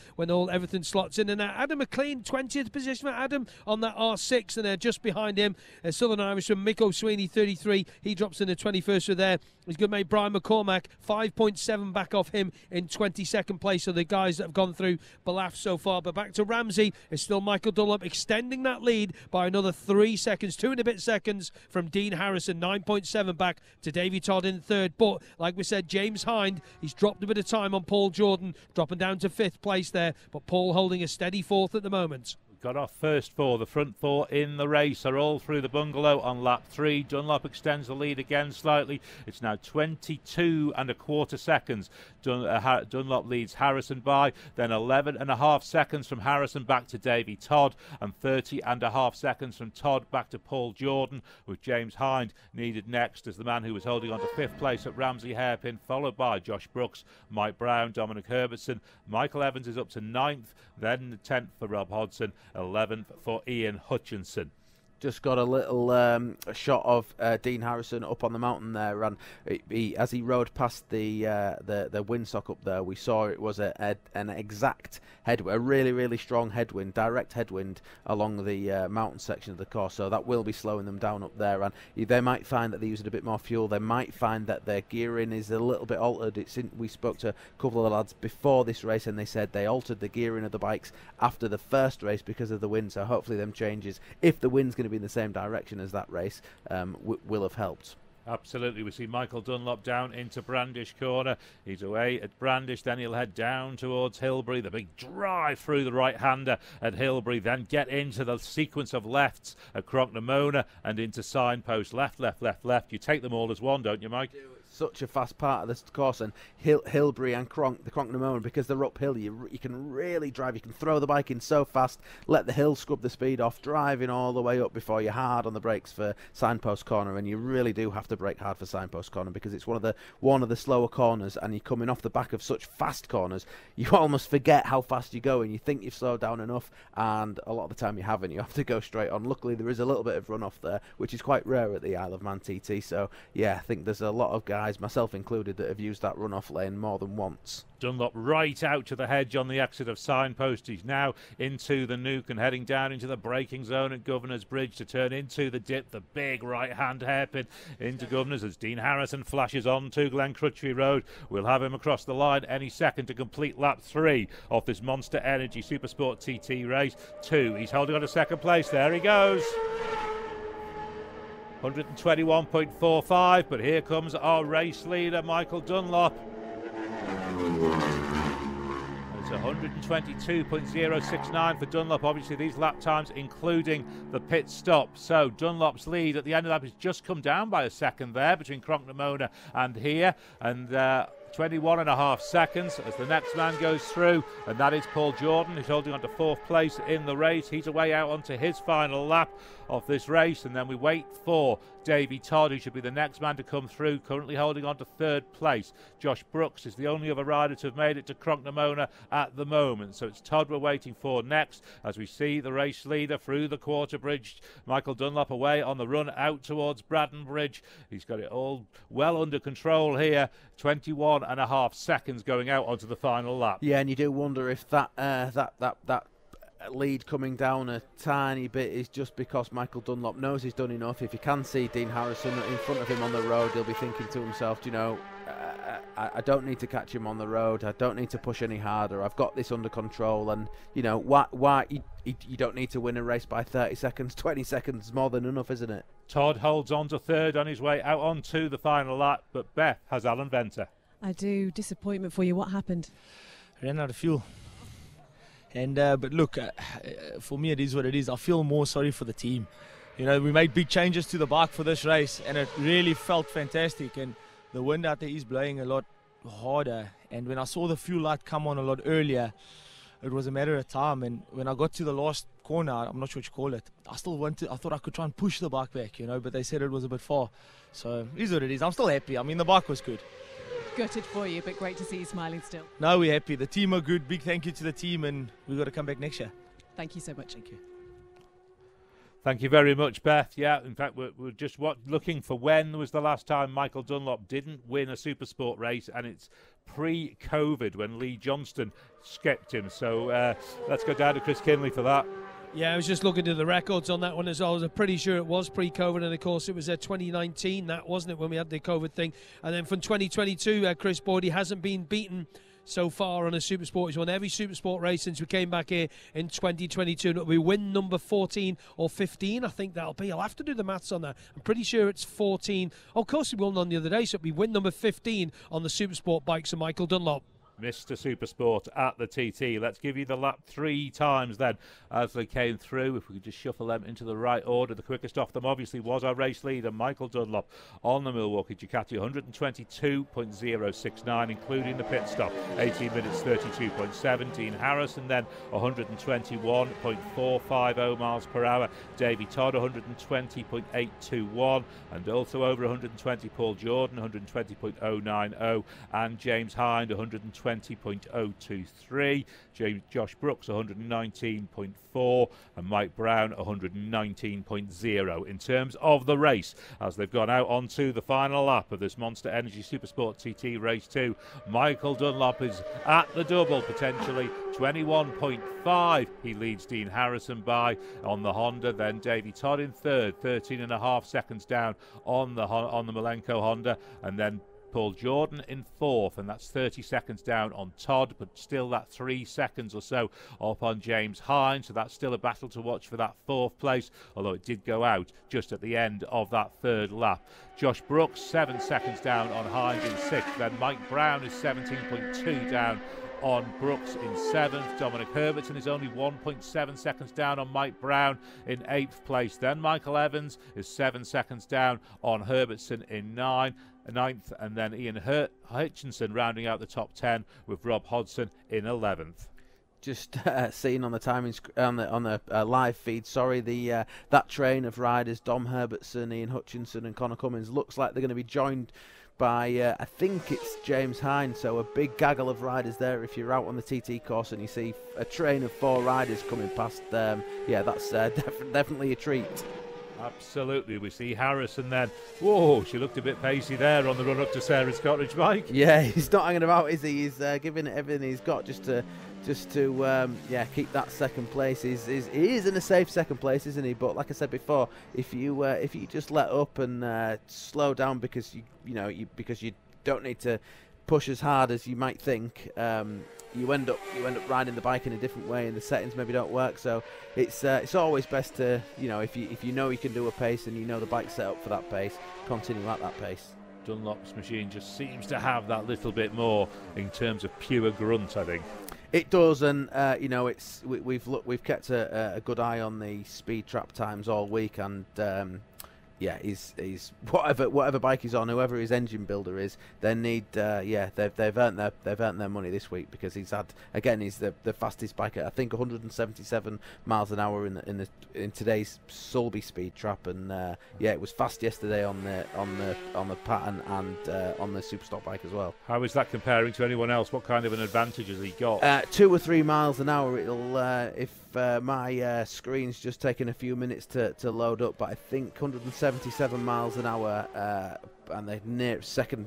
[SPEAKER 2] everything slots in. And Adam McLean, 20th position for Adam on that R6, and just behind him, Southern Irishman Mick O'Sweeney, 33. He drops into 21st. So there, his good mate Brian McCormack, 5.7 back off him in 22nd place. So the guys that have gone through Balaf so far. But back to Ramsey, is still Michael Dunlop extending that lead by another 3 seconds, 2 and a bit seconds from Dean Harrison, 9.7 back to Davy Todd in third. But like we said, James Hind, he's dropped a bit of time on Paul Jordan, dropping down to 5th place there, but Paul holding a steady 4th at the moment.
[SPEAKER 1] Got off first four. The front four in the race are all through the bungalow on lap 3. Dunlop extends the lead again slightly. It's now 22 and a quarter seconds. Dunlop leads Harrison by, then 11 and a half seconds from Harrison back to Davy Todd, and 30 and a half seconds from Todd back to Paul Jordan, with James Hind needed next as the man who was holding on to 5th place at Ramsey hairpin, followed by Josh Brooks, Mike Brown, Dominic Herbertson. Michael Evans is up to 9th, then 10th for Rob Hodson, 11th for Ian Hutchinson.
[SPEAKER 8] Just got a little a shot of Dean Harrison up on the mountain there, and as he rode past the windsock up there, we saw it was an exact headwind, a really strong headwind, direct headwind along the mountain section of the course. So that will be slowing them down up there, and they might find that they're using a bit more fuel. They might find that their gearing is a little bit altered. We spoke to a couple of the lads before this race, and they said they altered the gearing of the bikes after the first race because of the wind. So hopefully them changes, if the wind's going to be in the same direction as that race, will have helped.
[SPEAKER 1] Absolutely. We see Michael Dunlop down into Brandish corner. He's away at Brandish, then he'll head down towards Hilbury. The big drive through the right-hander at Hilbury, then get into the sequence of lefts at Crocknamona and into Signpost. Left, left, left, left. You take them all as one, don't you, Mike?
[SPEAKER 8] Such a fast part of this course, and Hilbury and the Crocknamona, because they're uphill, you can really drive. You can throw the bike in so fast, let the hill scrub the speed off, driving all the way up before you're hard on the brakes for Signpost corner. And you really do have to brake hard for Signpost corner, because it's one of the slower corners, and you're coming off the back of such fast corners, you almost forget how fast you're going. You think you've slowed down enough, and a lot of the time you haven't. You have to go straight on. Luckily, there is a little bit of runoff there, which is quite rare at the Isle of Man TT. So yeah, I think there's a lot of guys, myself included, that have used that runoff lane more than once.
[SPEAKER 1] Dunlop right out to the hedge on the exit of Signpost. He's now into the nuke and heading down into the braking zone at Governor's Bridge to turn into the dip, the big right-hand hairpin into Governor's as Dean Harrison flashes on to Glencrutchery Road. We'll have him across the line any second to complete lap 3 of this Monster Energy Supersport TT race 2. He's holding on to second place. There he goes. 121.45, but here comes our race leader, Michael Dunlop. It's 122.069 for Dunlop. Obviously, these lap times including the pit stop. So Dunlop's lead at the end of that has just come down by a second there between Crocknamona and here. And 21.5 seconds as the next man goes through, and that is Paul Jordan, who's holding on to 4th place in the race. He's away out onto his final lap of this race, and then we wait for Davey Todd, who should be the next man to come through, currently holding on to 3rd place. Josh Brooks is the only other rider to have made it to Crocknamona at the moment, so it's Todd we're waiting for next as we see the race leader through the quarter bridge. Michael Dunlop away on the run out towards Braddon Bridge. He's got it all well under control here. 21.5 seconds going out onto the final lap.
[SPEAKER 8] Yeah, and you do wonder if that lead coming down a tiny bit is just because Michael Dunlop knows he's done enough. If you can see Dean Harrison in front of him on the road, he'll be thinking to himself, you know, I don't need to catch him on the road. I don't need to push any harder. I've got this under control. And, you know, why you don't need to win a race by 30 seconds. 20 seconds more than enough, isn't it?
[SPEAKER 1] Todd holds on to 3rd on his way out onto the final lap, but Beth has Alan Venter.
[SPEAKER 4] I do. Disappointment for you. What happened?
[SPEAKER 14] Ran out of fuel. And but look, for me it is what it is. I feel more sorry for the team. You know, we made big changes to the bike for this race, and it really felt fantastic. And the wind out there is blowing a lot harder. And when I saw the fuel light come on a lot earlier, it was a matter of time. And when I got to the last corner, I'm not sure what you call it, I thought I could try and push the bike back, you know, but they said it was a bit far. So it is what it is. I'm still happy. I mean, the bike was good.
[SPEAKER 4] Gutted for you, but great to see you smiling still.
[SPEAKER 14] No, we're happy. The team are good. Big thank you to the team, and we've got to come back next year.
[SPEAKER 4] Thank you so much.
[SPEAKER 14] Thank you.
[SPEAKER 1] Thank you very much, Beth. Yeah, in fact, we're just looking for when was the last time Michael Dunlop didn't win a Supersport race, and it's pre-COVID when Lee Johnston skipped him. So let's go down to Chris Kinley for that.
[SPEAKER 2] Yeah, I was just looking at the records on that one as well. I was pretty sure it was pre-COVID, and of course it was 2019, that wasn't it, when we had the COVID thing. And then from 2022, Chris Boyd, he hasn't been beaten so far on a Supersport. He's won every Supersport race since we came back here in 2022. It'll be win number 14 or 15, I think that'll be. I'll have to do the maths on that. I'm pretty sure it's 14. Oh, of course he won on the other day, so it'll be win number 15 on the Supersport bikes of Michael Dunlop.
[SPEAKER 1] Mr. Supersport at the TT. Let's give you the lap 3 times then as they came through. If we could just shuffle them into the right order. The quickest off them obviously was our race leader, Michael Dunlop, on the Milwaukee Ducati. 122.069, including the pit stop. 18 minutes 32.7. Dean Harrison then 121.450 miles per hour. Davey Todd 120.821, and also over 120 Paul Jordan 120.090, and James Hind 120.023, Josh Brooks 119.4, and Mike Brown 119.0. In terms of the race, as they've gone out onto the final lap of this Monster Energy Supersport TT Race 2, Michael Dunlop is at the double potentially, 21.5 he leads Dean Harrison by on the Honda. Then Davey Todd in 3rd, 13.5 seconds down on the Malenko Honda, and then Paul Jordan in 4th, and that's 30 seconds down on Todd, but still that 3 seconds or so up on James Hine, so that's still a battle to watch for that 4th place, although it did go out just at the end of that 3rd lap. Josh Brooks 7 seconds down on Hines in 6th, then Mike Brown is 17.2 down on Brooks in 7th. Dominic Herbertson is only 1.7 seconds down on Mike Brown in 8th place. Then Michael Evans is 7 seconds down on Herbertson in 9th, and then Ian Hutchinson rounding out the top 10 with Rob Hodgson in 11th.
[SPEAKER 8] Just seeing on the timing on the live feed, sorry, the that train of riders, Dom Herbertson, Ian Hutchinson and Connor Cummins, looks like they're going to be joined by I think it's James Hine, so a big gaggle of riders there. If you're out on the TT course and you see a train of 4 riders coming past, yeah, that's definitely a treat.
[SPEAKER 1] Absolutely. We see Harrison then. Whoa, she looked a bit pacey there on the run up to Sarah's Cottage, Mike.
[SPEAKER 8] Yeah, he's not hanging about, is he? He's giving it everything he's got just to keep that second place. He is in a safe second place, isn't he? But like I said before, if you just let up and slow down because you don't need to push as hard as you might think, you end up riding the bike in a different way, and the settings maybe don't work. So it's always best to, if you know you can do a pace and you know the bike's set up for that pace, continue at that pace.
[SPEAKER 1] Dunlop's machine just seems to have that little bit more in terms of pure grunt, I think.
[SPEAKER 8] It does, and we've kept a good eye on the speed trap times all week, and yeah, he's whatever bike he's on, whoever his engine builder is, they need they've earned their money this week, because he's the fastest bike at, I think, 177 miles an hour in today's Sulby speed trap, and yeah, it was fast yesterday on the pattern and on the Superstock bike as well.
[SPEAKER 1] How is that comparing to anyone else? What kind of an advantage has he got?
[SPEAKER 8] 2 or 3 miles an hour. It'll if my screen's just taken a few minutes to load up, but I think 177 miles an hour, and the near second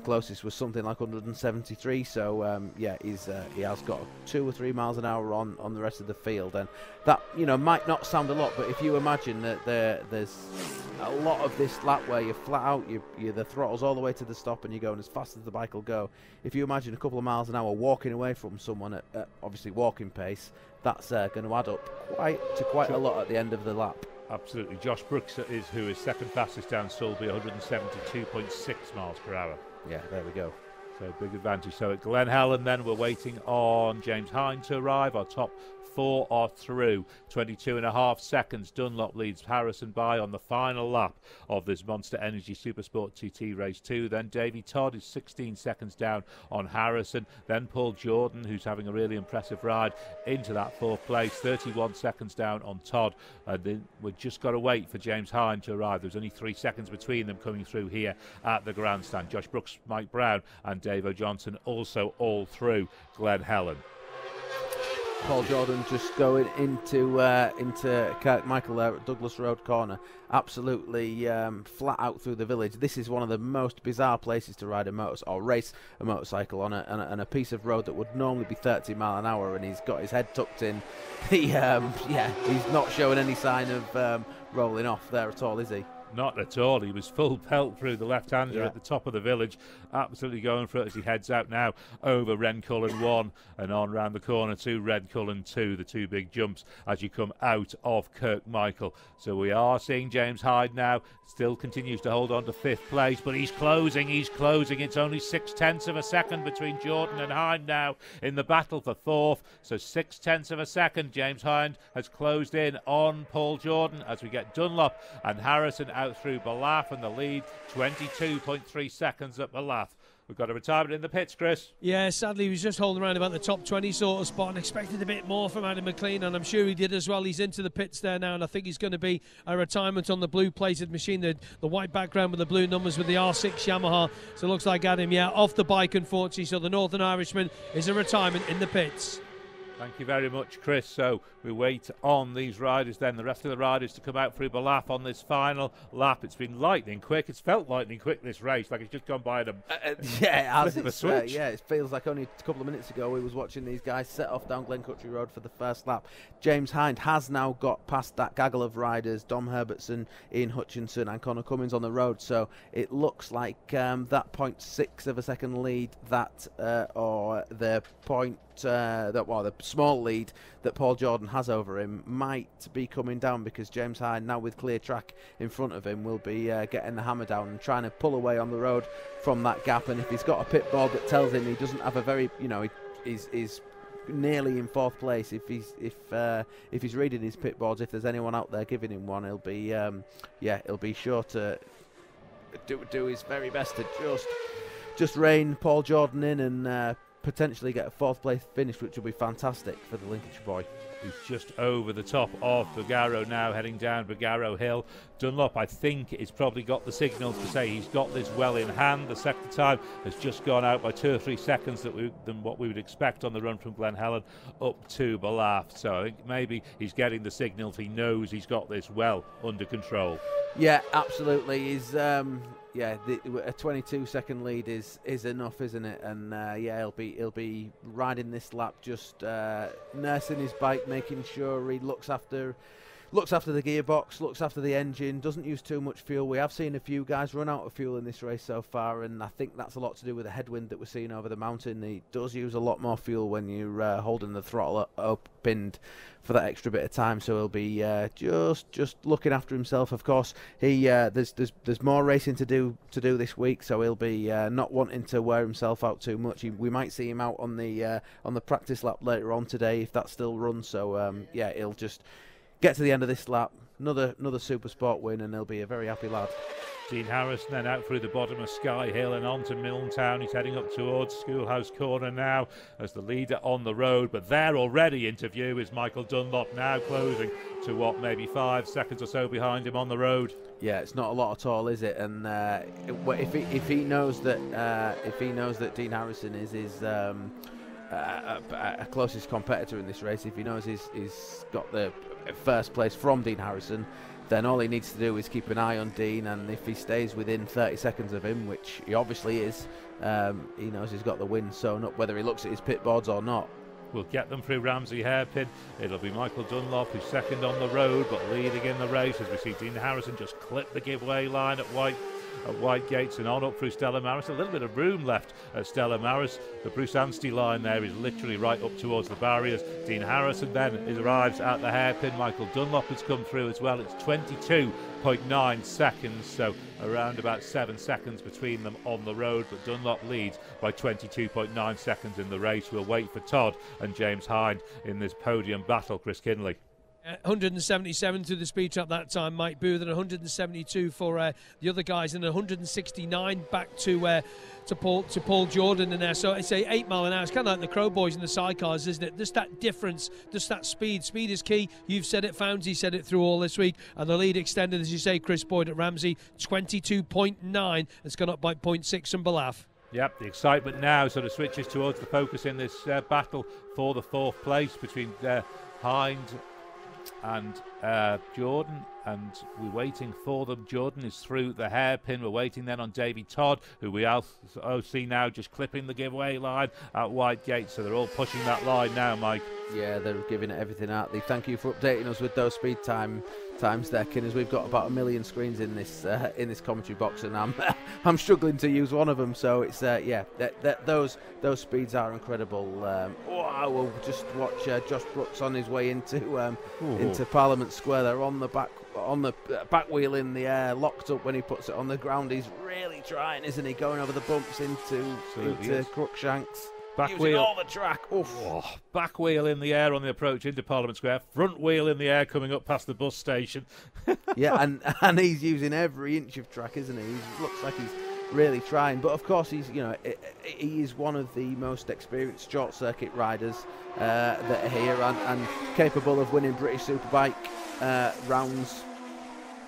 [SPEAKER 8] closest was something like 173. So yeah, he has got 2 or 3 miles an hour on the rest of the field, and that might not sound a lot, but if you imagine that there's a lot of this lap where you're flat out, the throttle's all the way to the stop, and you're going as fast as the bike will go. If you imagine a couple of miles an hour walking away from someone at obviously walking pace, that's going to add up quite a lot at the end of the lap.
[SPEAKER 1] Absolutely. Josh Brooks who is second fastest down Sulby, 172.6 miles per hour.
[SPEAKER 8] Yeah, there we go.
[SPEAKER 1] So big advantage. So at Glen Helen then, we're waiting on James Hine to arrive. Our top 4 are through. 22.5 seconds. Dunlop leads Harrison by on the final lap of this Monster Energy Supersport TT Race 2. Then Davey Todd is 16 seconds down on Harrison. Then Paul Jordan, who's having a really impressive ride into that 4th place, 31 seconds down on Todd. And then we've just got to wait for James Hine to arrive. There's only 3 seconds between them coming through here at the grandstand. Josh Brooks, Mike Brown and Dave O'Johnson also all through Glen Helen.
[SPEAKER 8] Paul Jordan just going into Kirk Michael there at Douglas Road corner, absolutely flat out through the village. This is one of the most bizarre places to ride race a motorcycle on a piece of road that would normally be 30 mile an hour, and he's got his head tucked in. He's not showing any sign of rolling off there at all, is he?
[SPEAKER 1] Not at all. He was full pelt through the left-hander at the top of the village, absolutely going for it as he heads out now over Rencullen 1 and on round the corner to Rencullen 2, the 2 big jumps as you come out of Kirk Michael. So we are seeing James Hyde now, still continues to hold on to 5th place, but he's closing. It's only 0.6 of a second between Jordan and Hyde now in the battle for 4th. So 0.6 of a second. James Hyde has closed in on Paul Jordan as we get Dunlop and Harrison out through Balaf, and the lead 22.3 seconds at Balaf. We've got a retirement in the pits, Chris.
[SPEAKER 2] Yeah, sadly he was just holding around about the top 20 sort of spot, and expected a bit more from Adam McLean, and I'm sure he did as well. He's into the pits there now, and I think he's going to be a retirement on the blue plated machine, the white background with the blue numbers with the R6 Yamaha. So it looks like Adam, off the bike unfortunately, so the Northern Irishman is a retirement in the pits.
[SPEAKER 1] Thank you very much, Chris. So we wait on these riders then, the rest of the riders, to come out through Balaf on this final lap. It's been lightning quick. It's felt lightning quick, this race, like it's just gone by them.
[SPEAKER 8] Yeah, it has. It feels like only a couple of minutes ago we was watching these guys set off down Glen Country Road for the first lap. James Hind has now got past that gaggle of riders, Dom Herbertson, Ian Hutchinson and Connor Cummins on the road. So it looks like that 0.6 of a second lead or the the small lead that Paul Jordan has over him might be coming down, because James Hyde, now with clear track in front of him, will be getting the hammer down and trying to pull away on the road from that gap. And if he's got a pit board that tells him he doesn't have a very, he's nearly in fourth place, if he's reading his pit boards, if there's anyone out there giving him one, he'll be sure to do his very best to just rein Paul Jordan in and potentially get a fourth place finish, which will be fantastic for the Lincolnshire boy.
[SPEAKER 1] He's just over the top of Bugaro now, heading down Bugaro Hill. Dunlop, I think, has probably got the signals to say he's got this well in hand. The sector time has just gone out by 2 or 3 seconds than what we would expect on the run from Glen Helen up to Balaf. So I think maybe he's getting the signals. He knows he's got this well under control.
[SPEAKER 8] Yeah, absolutely. He's a 22-second lead is enough, isn't it? And he'll be riding this lap, just nursing his bike, making sure he looks after the gearbox, looks after the engine, doesn't use too much fuel. We have seen a few guys run out of fuel in this race so far, and I think that's a lot to do with the headwind that we're seeing over the mountain. He does use a lot more fuel when you're holding the throttle opened for that extra bit of time, so he'll be just looking after himself. Of course, there's more racing to do this week, so he'll be not wanting to wear himself out too much. We might see him out on the practice lap later on today if that still runs. So he'll just get to the end of this lap, another Supersport win, and he'll be a very happy lad.
[SPEAKER 1] Dean Harrison then out through the bottom of Sky Hill and on to Milltown. He's heading up towards Schoolhouse Corner now as the leader on the road, but there already into view is Michael Dunlop, now closing to maybe 5 seconds or so behind him on the road.
[SPEAKER 8] Yeah, it's not a lot at all, is it? And if he knows that Dean Harrison is his closest competitor in this race, if he knows he's got the first place from Dean Harrison, then all he needs to do is keep an eye on Dean, and if he stays within 30 seconds of him, which he obviously is, he knows he's got the win. So whether he looks at his pit boards or not.
[SPEAKER 1] We'll get them through Ramsey Hairpin. It'll be Michael Dunlop who's second on the road but leading in the race, as we see Dean Harrison just clip the giveaway line at White Gates and on up through Stella Maris. A little bit of room left at Stella Maris. The Bruce Anstey line there is literally right up towards the barriers. Dean Harrison then arrives at the hairpin. Michael Dunlop has come through as well. It's 22.9 seconds, so around about 7 seconds between them on the road, but Dunlop leads by 22.9 seconds in the race. We'll wait for Todd and James Hind in this podium battle. Chris Kinley.
[SPEAKER 2] 177 to the speed trap that time, Mike Booth, and 172 for the other guys, and 169 back to Paul Jordan in there. So it's a 8 mile an hour. It's kind of like the Crow Boys in the sidecars, isn't it? Just that difference, just that speed. Speed is key. You've said it, Founsey said it through all this week, and the lead extended, as you say, Chris Boyd at Ramsey, 22.9. It's gone up by 0.6 from Balaf.
[SPEAKER 1] Yep, the excitement now sort of switches towards the focus in this battle for the 4th place between Hind and Jordan, and we're waiting for them. Jordan is through the hairpin. We're waiting then on Davey Todd, who we also see now just clipping the giveaway line at White Gate. So they're all pushing that line now, Mike.
[SPEAKER 8] Yeah, they're giving it everything out. Thank you for updating us with those speed times there, Kinners. We've got about 1 million screens in this commentary box, and I'm struggling to use one of them. So it's those speeds are incredible. We'll just watch Josh Brooks on his way into Parliament Square. They're on the back wheel in the air, locked up when he puts it on the ground. He's really trying, isn't he? Going over the bumps into Crookshanks.
[SPEAKER 1] Back
[SPEAKER 8] using
[SPEAKER 1] wheel,
[SPEAKER 8] all the track.
[SPEAKER 1] Back wheel in the air on the approach into Parliament Square. Front wheel in the air coming up past the bus station.
[SPEAKER 8] Yeah, and he's using every inch of track, isn't he? He looks like he's really trying. But of course, he is one of the most experienced short circuit riders that are here, and capable of winning British Superbike rounds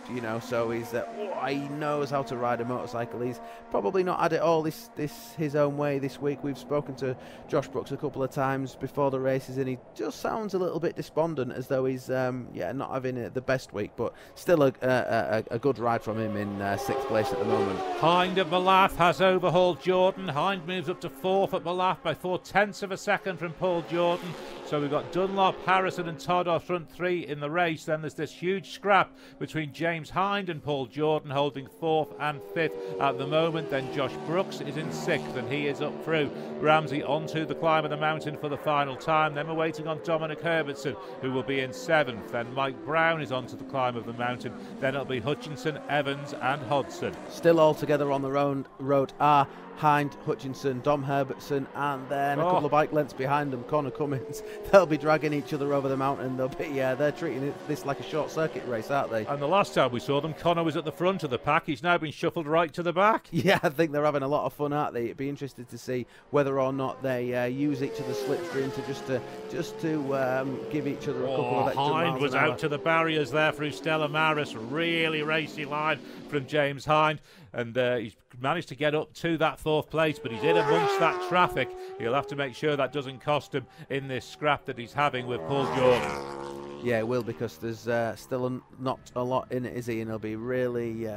[SPEAKER 8] you know, so he knows how to ride a motorcycle. He's probably not had it all his own way this week. We've spoken to Josh Brooks a couple of times before the races, and he just sounds a little bit despondent, as though he's not having the best week, but still a good ride from him in 6th place at the moment.
[SPEAKER 1] Hind of Malaf has overhauled Jordan. Hind moves up to 4th at Malaf by 0.4 of a second from Paul Jordan. So we've got Dunlop, Harrison and Todd are front 3 in the race. Then there's this huge scrap between James Hind and Paul Jordan, holding 4th and 5th at the moment. Then Josh Brooks is in 6th and he is up through. Ramsey onto the climb of the mountain for the final time. Then we're waiting on Dominic Herbertson, who will be in 7th. Then Mike Brown is onto the climb of the mountain. Then it'll be Hutchinson, Evans and Hodson.
[SPEAKER 8] Still all together on the road are Hind, Hutchinson, Dom Herbertson, and then a couple of bike lengths behind them, Connor Cummins. They'll be dragging each other over the mountain. They're treating this like a short circuit race, aren't they?
[SPEAKER 1] And the last time we saw them, Connor was at the front of the pack. He's now been shuffled right to the back.
[SPEAKER 8] Yeah, I think they're having a lot of fun, aren't they? It'd be interesting to see whether or not they use each other's slipstream to just to give each other a couple of extra
[SPEAKER 1] Hind
[SPEAKER 8] miles
[SPEAKER 1] was
[SPEAKER 8] an hour.
[SPEAKER 1] out to the barriers there through Stella Maris. Really racy line from James Hind. And he's managed to get up to that 4th place, but he's in amongst that traffic. He'll have to make sure that doesn't cost him in this scrap that he's having with Paul Jordan.
[SPEAKER 8] Yeah, it will, because there's still not a lot in it, is he? And he'll be really...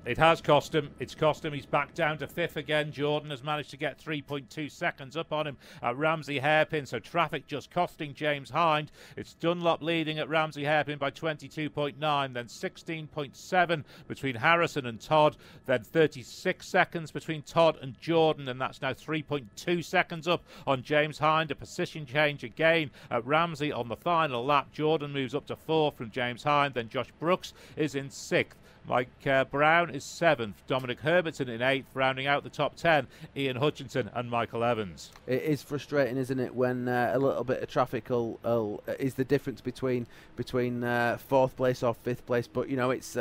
[SPEAKER 1] It has cost him. It's cost him. He's back down to 5th again. Jordan has managed to get 3.2 seconds up on him at Ramsey Hairpin. So traffic just costing James Hind. It's Dunlop leading at Ramsey Hairpin by 22.9. Then 16.7 between Harrison and Todd. Then 36 seconds between Todd and Jordan. And that's now 3.2 seconds up on James Hind. A position change again at Ramsey on the final lap. Jordan moves up to 4th from James Hind. Then Josh Brooks is in 6th. Mike Brown is 7th, Dominic Herbertson in 8th, rounding out the top 10, Ian Hutchinson and Michael Evans.
[SPEAKER 8] It is frustrating, isn't it, when a little bit of traffic is the difference between 4th place or 5th place, but you know it's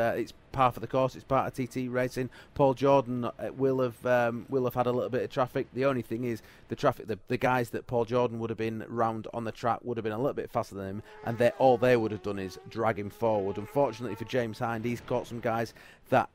[SPEAKER 8] part of the course, it's part of TT racing. Paul Jordan will have had a little bit of traffic. The only thing is the guys that Paul Jordan would have been round on the track would have been a little bit faster than him, and all they would have done is drag him forward. Unfortunately for James Hind, he's caught some guys that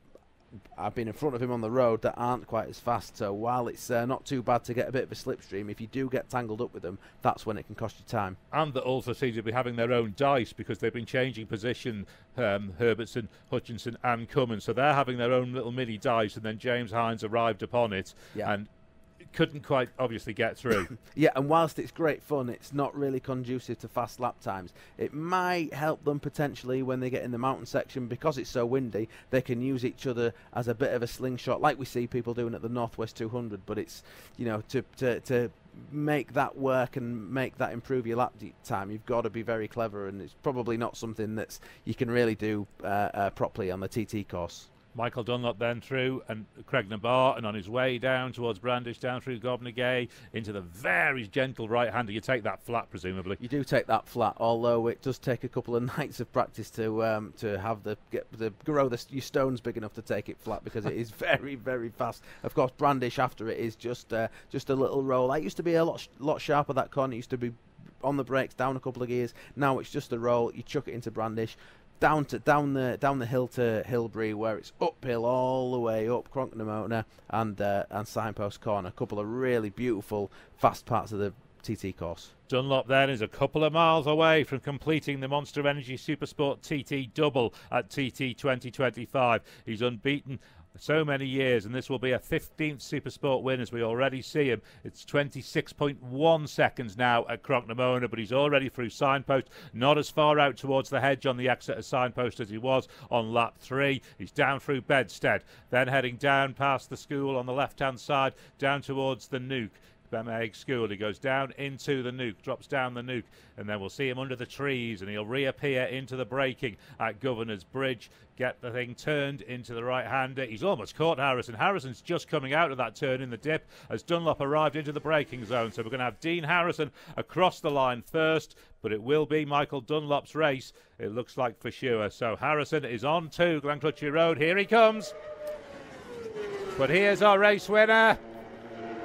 [SPEAKER 8] have been in front of him on the road that aren't quite as fast. So while it's not too bad to get a bit of a slipstream, if you do get tangled up with them, that's when it can cost you time.
[SPEAKER 1] And that also seem to be having their own dice, because they've been changing position, Herbertson, Hutchinson and Cummins. So they're having their own little mini dice, and then James Hines arrived upon it and couldn't quite obviously get through.
[SPEAKER 8] Yeah, and whilst it's great fun, it's not really conducive to fast lap times. It might help them potentially when they get in the mountain section, because it's so windy. They can use each other as a bit of a slingshot, like we see people doing at the Northwest 200. But it's, you know, to make that work and make that improve your lap time, you've got to be very clever, and it's probably not something that's you can really do properly on the TT course.
[SPEAKER 1] Michael Dunlop then through, and Craig Nabar, and on his way down towards Brandish, down through Gobnagay into the very gentle right-hander. You take that flat, presumably.
[SPEAKER 8] You do take that flat, although it does take a couple of nights of practice to have grow your stones big enough to take it flat, because it is very, very fast. Of course, Brandish after it is just a little roll. I used to be a lot sharper that corner. It used to be on the brakes, down a couple of gears. Now it's just a roll. You chuck it into Brandish. Down the hill to Hilbury, where it's uphill all the way up Cronknamona and Signpost Corner. A couple of really beautiful fast parts of the TT course.
[SPEAKER 1] Dunlop then is a couple of miles away from completing the Monster Energy Supersport TT double at TT 2025. He's unbeaten so many years, and this will be a 15th Supersport win as we already see him. It's 26.1 seconds now at Cronknamona, but he's already through Signpost, not as far out towards the hedge on the exit of Signpost as he was on lap 3. He's down through Bedstead, then heading down past the school on the left-hand side, down towards the Nuke. Bemeg School. He goes down into the Nuke, drops down the Nuke, and then we'll see him under the trees, and he'll reappear into the braking at Governor's Bridge, get the thing turned into the right-hander. He's almost caught Harrison. Harrison's just coming out of that turn in the dip as Dunlop arrived into the braking zone. So we're going to have Dean Harrison across the line first, but it will be Michael Dunlop's race, it looks like, for sure. So Harrison is on to Glencrutchy Road. Here he comes. But here's our race winner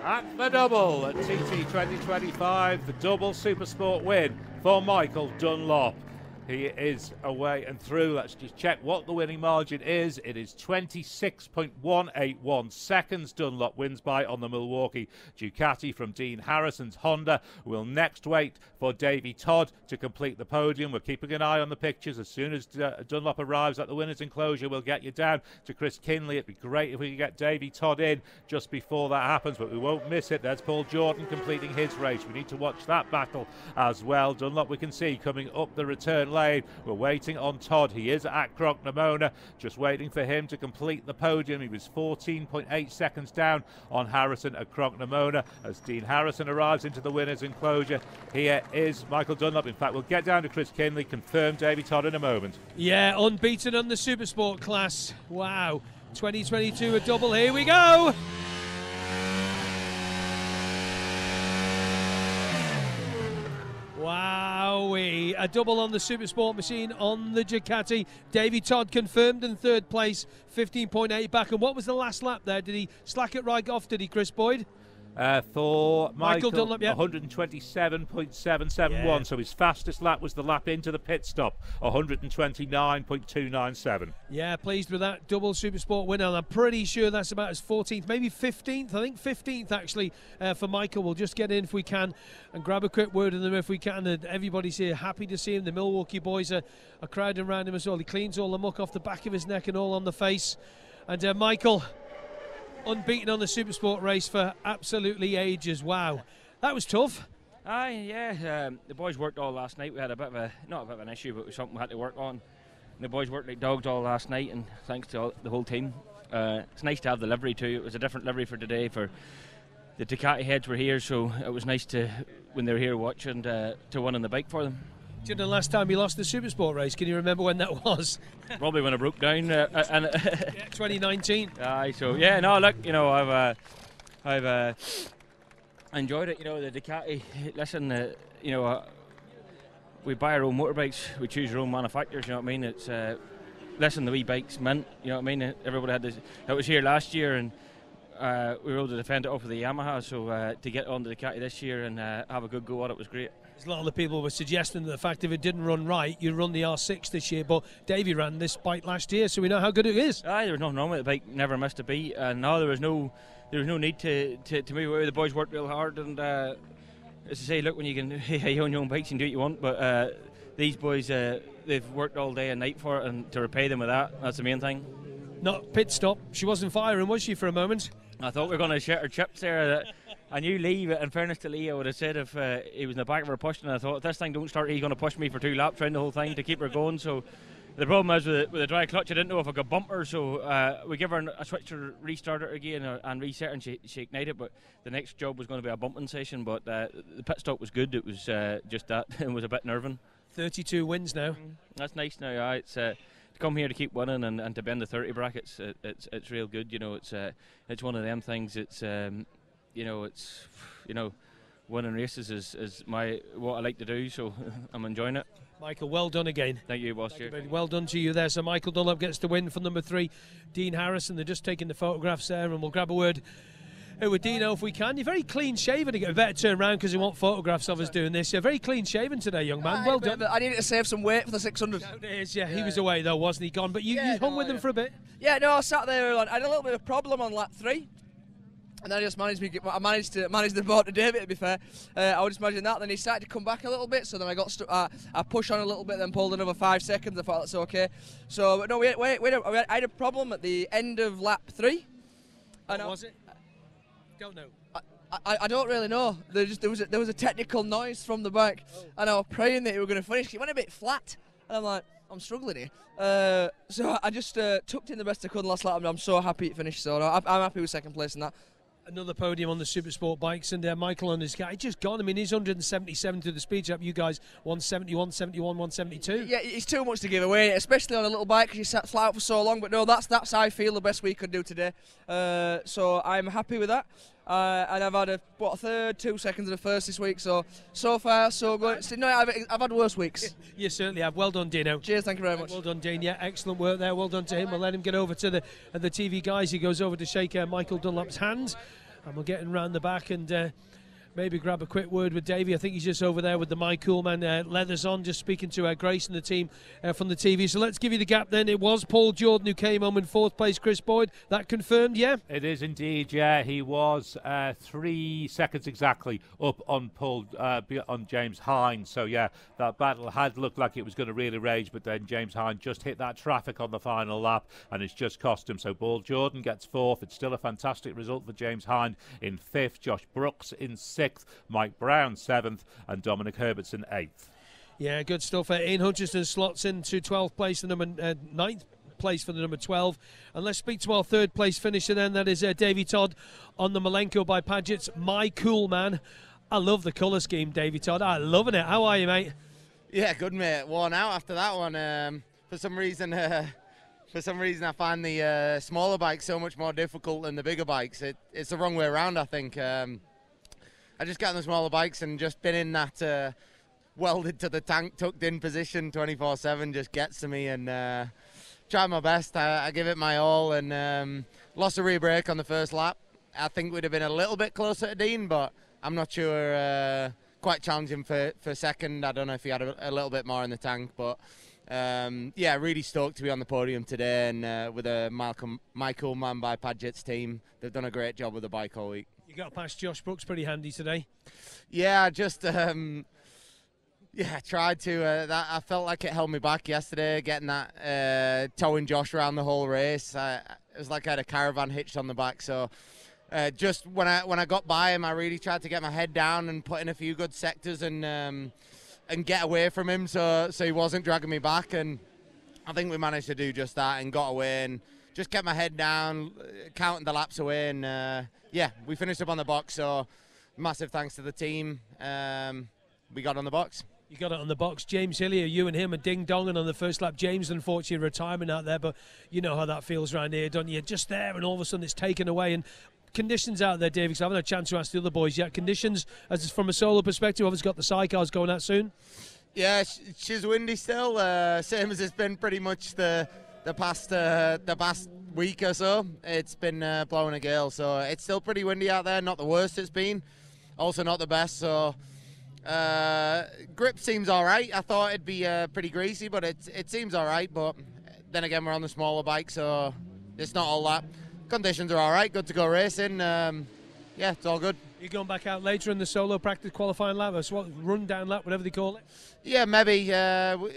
[SPEAKER 1] at the double at TT 2025, the double Supersport win for Michael Dunlop. He is away and through. Let's just check what the winning margin is. It is 26.181 seconds. Dunlop wins by on the Milwaukee Ducati from Dean Harrison's Honda. We'll next wait for Davy Todd to complete the podium. We're keeping an eye on the pictures. As soon as Dunlop arrives at the winner's enclosure, we'll get you down to Chris Kinley. It'd be great if we could get Davy Todd in just before that happens, but we won't miss it. There's Paul Jordan completing his race. We need to watch that battle as well. Dunlop, we can see, coming up the return lane. We're waiting on Todd. He is at Crocknamona, just waiting for him to complete the podium. He was 14.8 seconds down on Harrison at Crocknamona. As Dean Harrison arrives into the winner's enclosure, here is Michael Dunlop. In fact, we'll get down to Chris Kinley, confirm Davy Todd in a moment.
[SPEAKER 2] Yeah, unbeaten on the Supersport class. Wow. 2022, a double. Here we go. Wowee, a double on the Supersport machine on the Ducati. Davy Todd confirmed in third place, 15.8 back. And what was the last lap there? Did he slack it right off, did he, Chris Boyd?
[SPEAKER 1] For Michael
[SPEAKER 2] Dunlop, yeah.
[SPEAKER 1] 127.771, so his fastest lap was the lap into the pit stop, 129.297.
[SPEAKER 2] Yeah, pleased with that double Supersport winner. And I'm pretty sure that's about his 14th, maybe 15th. I think 15th actually for Michael. We'll just get in if we can and grab a quick word of them if we can. And everybody's here happy to see him. The Milwaukee boys are crowding around him as well. He cleans all the muck off the back of his neck and all on the face. And Michael, unbeaten on the Supersport race for absolutely ages. Wow, that was tough.
[SPEAKER 15] Yeah, the boys worked all last night. We had a bit of a, not a bit of an issue, but it was something we had to work on. And the boys worked like dogs all last night, and thanks to the whole team. It's nice to have the livery too. It was a different livery for today. For the Ducati heads were here, so it was nice to, when they were here watching, to win on the bike for them.
[SPEAKER 2] Do you know the last time you lost the Supersport race? Can you remember when that was?
[SPEAKER 15] Probably when I broke down.
[SPEAKER 2] Yeah, 2019.
[SPEAKER 15] So yeah, no, look, you know, I've enjoyed it. You know, the Ducati. Listen, you know, we buy our own motorbikes. We choose our own manufacturers. You know what I mean? It's listen, the wee bikes mint. You know what I mean? Everybody had this. It was here last year, and we were able to defend it off of the Yamaha. So to get on the Ducati this year and have a good go at it was great.
[SPEAKER 2] A lot of the people were suggesting that the fact if it didn't run right, you'd run the R6 this year, but Davey ran this bike last year, so we know how good it is.
[SPEAKER 15] There was nothing wrong with it. The bike never missed a beat, and no, there was no need to move away. The boys worked real hard, and as I say, look, when you can own your own bikes, you can do what you want, but these boys, they've worked all day and night for it, and to repay them with that's the main thing.
[SPEAKER 2] Not pit stop. She wasn't firing, was she, for a moment?
[SPEAKER 15] I thought we were going to shit our chips there. I knew Lee, in fairness to Lee, I would have said if he was in the back of her pushing, I thought if this thing don't start, he's going to push me for 2 laps around the whole thing to keep her going. So the problem is with the dry clutch, I didn't know if I could bump her, so we give her a switch to restart it again and reset, and she ignited. But the next job was going to be a bumping session, but the pit stop was good. It was just that it was a bit nerving.
[SPEAKER 2] 32 wins now.
[SPEAKER 15] That's nice now. It's to come here to keep winning and to bend the 30 brackets. It's real good. You know, it's one of them things. It's winning races is what I like to do, so I'm enjoying it.
[SPEAKER 2] Michael, well done again.
[SPEAKER 15] Thank you, boss.
[SPEAKER 2] Well done to you there. So Michael Dunlop gets the win for number 3, Dean Harrison. They're just taking the photographs there, and we'll grab a word with Dino if we can. You're very clean shaven. We better turn around because we want photographs of us doing this. You're very clean shaven today, young man. Well done.
[SPEAKER 16] I needed to save some weight for the 600.
[SPEAKER 2] It is, yeah. He was away though, wasn't he? Gone, but you hung with him for a bit.
[SPEAKER 16] Yeah, no, I sat there. I had a little bit of a problem on lap 3. And then I just managed to manage the board to David, to be fair. I would just imagine that. Then he started to come back a little bit, so then I got I pushed on a little bit, then pulled another 5 seconds. I thought that's okay. So, but no, I had a problem at the end of lap 3.
[SPEAKER 2] What was it? Don't know.
[SPEAKER 16] I don't really know. There was a technical noise from the back, and I was praying that he were going to finish. He went a bit flat, and I'm like, I'm struggling here. So I just tucked in the best I could last lap, and I'm so happy it finished. So I'm happy with second place in that.
[SPEAKER 2] Another podium on the Supersport bikes, and Michael on his guy just gone. I mean, he's 177 to the speed up. You guys 170, 171, 172.
[SPEAKER 16] Yeah, it's too much to give away, especially on a little bike because you sat flat out for so long. But no, that's how I feel the best we could do today. So I'm happy with that. And I've had a third, 2 seconds of the first this week. So far so good. No, I've had worse weeks.
[SPEAKER 2] You certainly have. Well done, Dino.
[SPEAKER 16] Cheers, thank you very much.
[SPEAKER 2] Well done, Dean. Yeah, excellent work there. Well done to him. We'll let him get over to the TV guys. He goes over to shake Michael Dunlop's hand, and we're getting round the back and maybe grab a quick word with Davey. I think he's just over there with the My Cool Man leathers on, just speaking to Grace and the team from the TV. So let's give you the gap then. It was Paul Jordan who came home in 4th place. Chris Boyd, that confirmed, yeah?
[SPEAKER 1] It is indeed, yeah. He was 3 seconds exactly up on on James Hine. So yeah, that battle had looked like it was going to really rage, but then James Hine just hit that traffic on the final lap, and it's just cost him. So Paul Jordan gets 4th. It's still a fantastic result for James Hine in 5th. Josh Brooks in 6th. Mike Brown 7th, and Dominic Herbertson 8th.
[SPEAKER 2] Yeah, good stuff. Ian Hutchinson slots into 12th place, the number 9th place for the number 12. And let's speak to our 3rd place finisher then. That is Davey Todd on the Malenko by Paget's My Cool Man. I love the colour scheme, Davey Todd. I'm loving it. How are you, mate?
[SPEAKER 17] Yeah, good, mate. Worn out after that one. For some reason, I find the smaller bikes so much more difficult than the bigger bikes. It's the wrong way around, I think. I just got on the smaller bikes and just been in that welded to the tank, tucked in position 24/7 just gets to me, and try my best. I give it my all, and lost a rear brake on the first lap. I think we'd have been a little bit closer to Dean, but I'm not sure. Quite challenging for second. I don't know if he had a little bit more in the tank, but yeah, really stoked to be on the podium today, and with a My Cool Man by Paget's team. They've done a great job with the bike all week.
[SPEAKER 2] You got past Josh Brooks pretty handy today.
[SPEAKER 17] Yeah, just tried to. That I felt like it held me back yesterday, getting that towing Josh around the whole race. It was like I had a caravan hitched on the back. So just when I got by him, I really tried to get my head down and put in a few good sectors and get away from him, so he wasn't dragging me back. And I think we managed to do just that and got away and just kept my head down, counting the laps away, and yeah, we finished up on the box. So massive thanks to the team. We got on the box.
[SPEAKER 2] You got it on the box. James Hillier, you and him are ding-donging on the first lap. James, unfortunately, retirement out there, but you know how that feels around here, don't you? Just there, and all of a sudden it's taken away. And conditions out there, David, because I haven't had a chance to ask the other boys yet. Conditions, as from a solo perspective, obviously got the sidecars going out soon. Yeah,
[SPEAKER 17] she's windy still, same as it's been pretty much the past week or so. It's been blowing a gale, so it's still pretty windy out there. Not the worst it's been, also not the best. So grip seems all right. I thought it'd be pretty greasy, but it seems all right. But then again, we're on the smaller bike, so it's not all that. Conditions are all right. Good to go racing. Yeah, it's all good.
[SPEAKER 2] You going back out later in the solo practice qualifying lap, or run down lap, whatever they call it?
[SPEAKER 17] Yeah, maybe.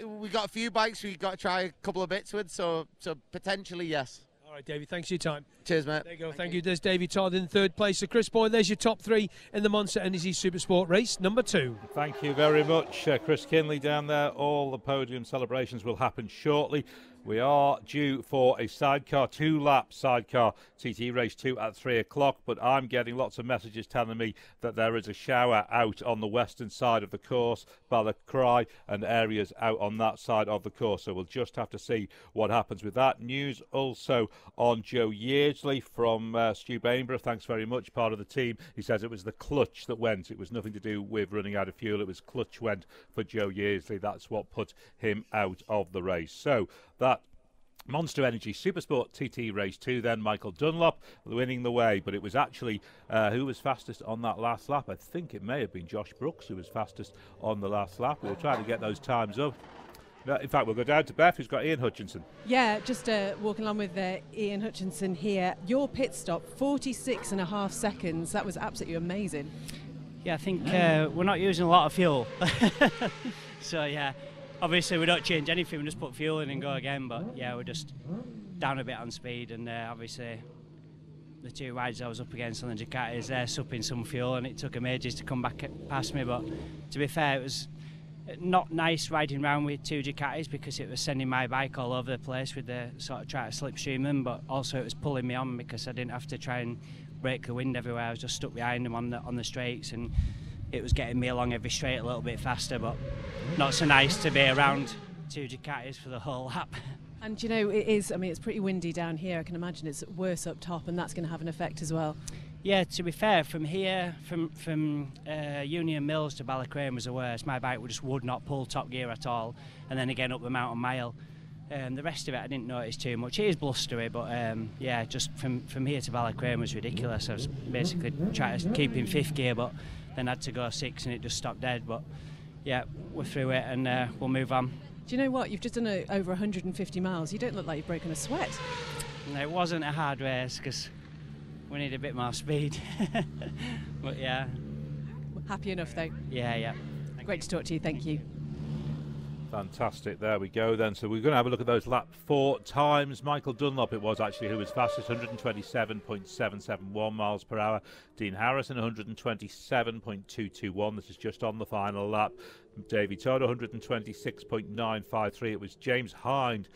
[SPEAKER 17] We got a few bikes we got to try a couple of bits with, so potentially yes.
[SPEAKER 2] All right, Davey, thanks for your time.
[SPEAKER 17] Cheers, mate.
[SPEAKER 2] There you go. Thank you. There's Davey Todd in 3rd place. So, Chris Boyd, there's your top 3 in the Monster Energy Supersport race number 2.
[SPEAKER 1] Thank you very much, Chris Kinley down there. All the podium celebrations will happen shortly. We are due for a sidecar, 2-lap sidecar TT race 2 at 3 o'clock, but I'm getting lots of messages telling me that there is a shower out on the western side of the course, Balacry and areas out on that side of the course, so we'll just have to see what happens with that. News also on Joe Yeardsley from Stu Bainborough. Thanks very much, part of the team. He says it was the clutch that went. It was nothing to do with running out of fuel. It was clutch went for Joe Yeardsley. That's what put him out of the race. So that Monster Energy Supersport TT Race 2 then, Michael Dunlop winning the way, but it was actually who was fastest on that last lap? I think it may have been Josh Brooks who was fastest on the last lap. We were trying to get those times up. In fact, we'll go down to Beth, who's got Ian Hutchinson.
[SPEAKER 4] Yeah, just walking along with Ian Hutchinson here. Your pit stop, 46.5 seconds. That was absolutely amazing.
[SPEAKER 18] Yeah, I think we're not using a lot of fuel. So, yeah. Obviously, we don't change anything, we just put fuel in and go again, but yeah, we're just down a bit on speed, and obviously the 2 rides I was up against on the Ducatis, they're supping some fuel, and it took them ages to come back past me, but to be fair, it was not nice riding around with 2 Ducatis because it was sending my bike all over the place with the sort of trying to slipstream them, but also it was pulling me on because I didn't have to try and break the wind everywhere. I was just stuck behind them on the straights, and it was getting me along every straight a little bit faster, but not so nice to be around 2 Ducatis for the whole lap.
[SPEAKER 4] And you know, it is, I mean, it's pretty windy down here. I can imagine it's worse up top, and that's going to have an effect as well.
[SPEAKER 18] Yeah, to be fair, from here, from Union Mills to Balacrane was the worst. My bike just would not pull top gear at all, and then again up the mountain mile. The rest of it I didn't notice too much. It is blustery, but yeah, just from here to Balacrane was ridiculous. I was basically trying to keep in 5th gear, but then had to go 6 and it just stopped dead. But yeah, we're through it and we'll move on.
[SPEAKER 4] Do you know what? You've just done over 150 miles. You don't look like you've broken a sweat.
[SPEAKER 18] No, it wasn't a hard race because we need a bit more speed. But yeah.
[SPEAKER 4] Happy enough though?
[SPEAKER 18] Yeah.
[SPEAKER 4] Great to talk to you, thank you.
[SPEAKER 1] Fantastic, there we go then. So we're going to have a look at those lap 4 times. Michael Dunlop it was actually who was fastest, 127.771 miles per hour. Dean Harrison 127.221, this is just on the final lap. Davy Todd 126.953. It was James Hind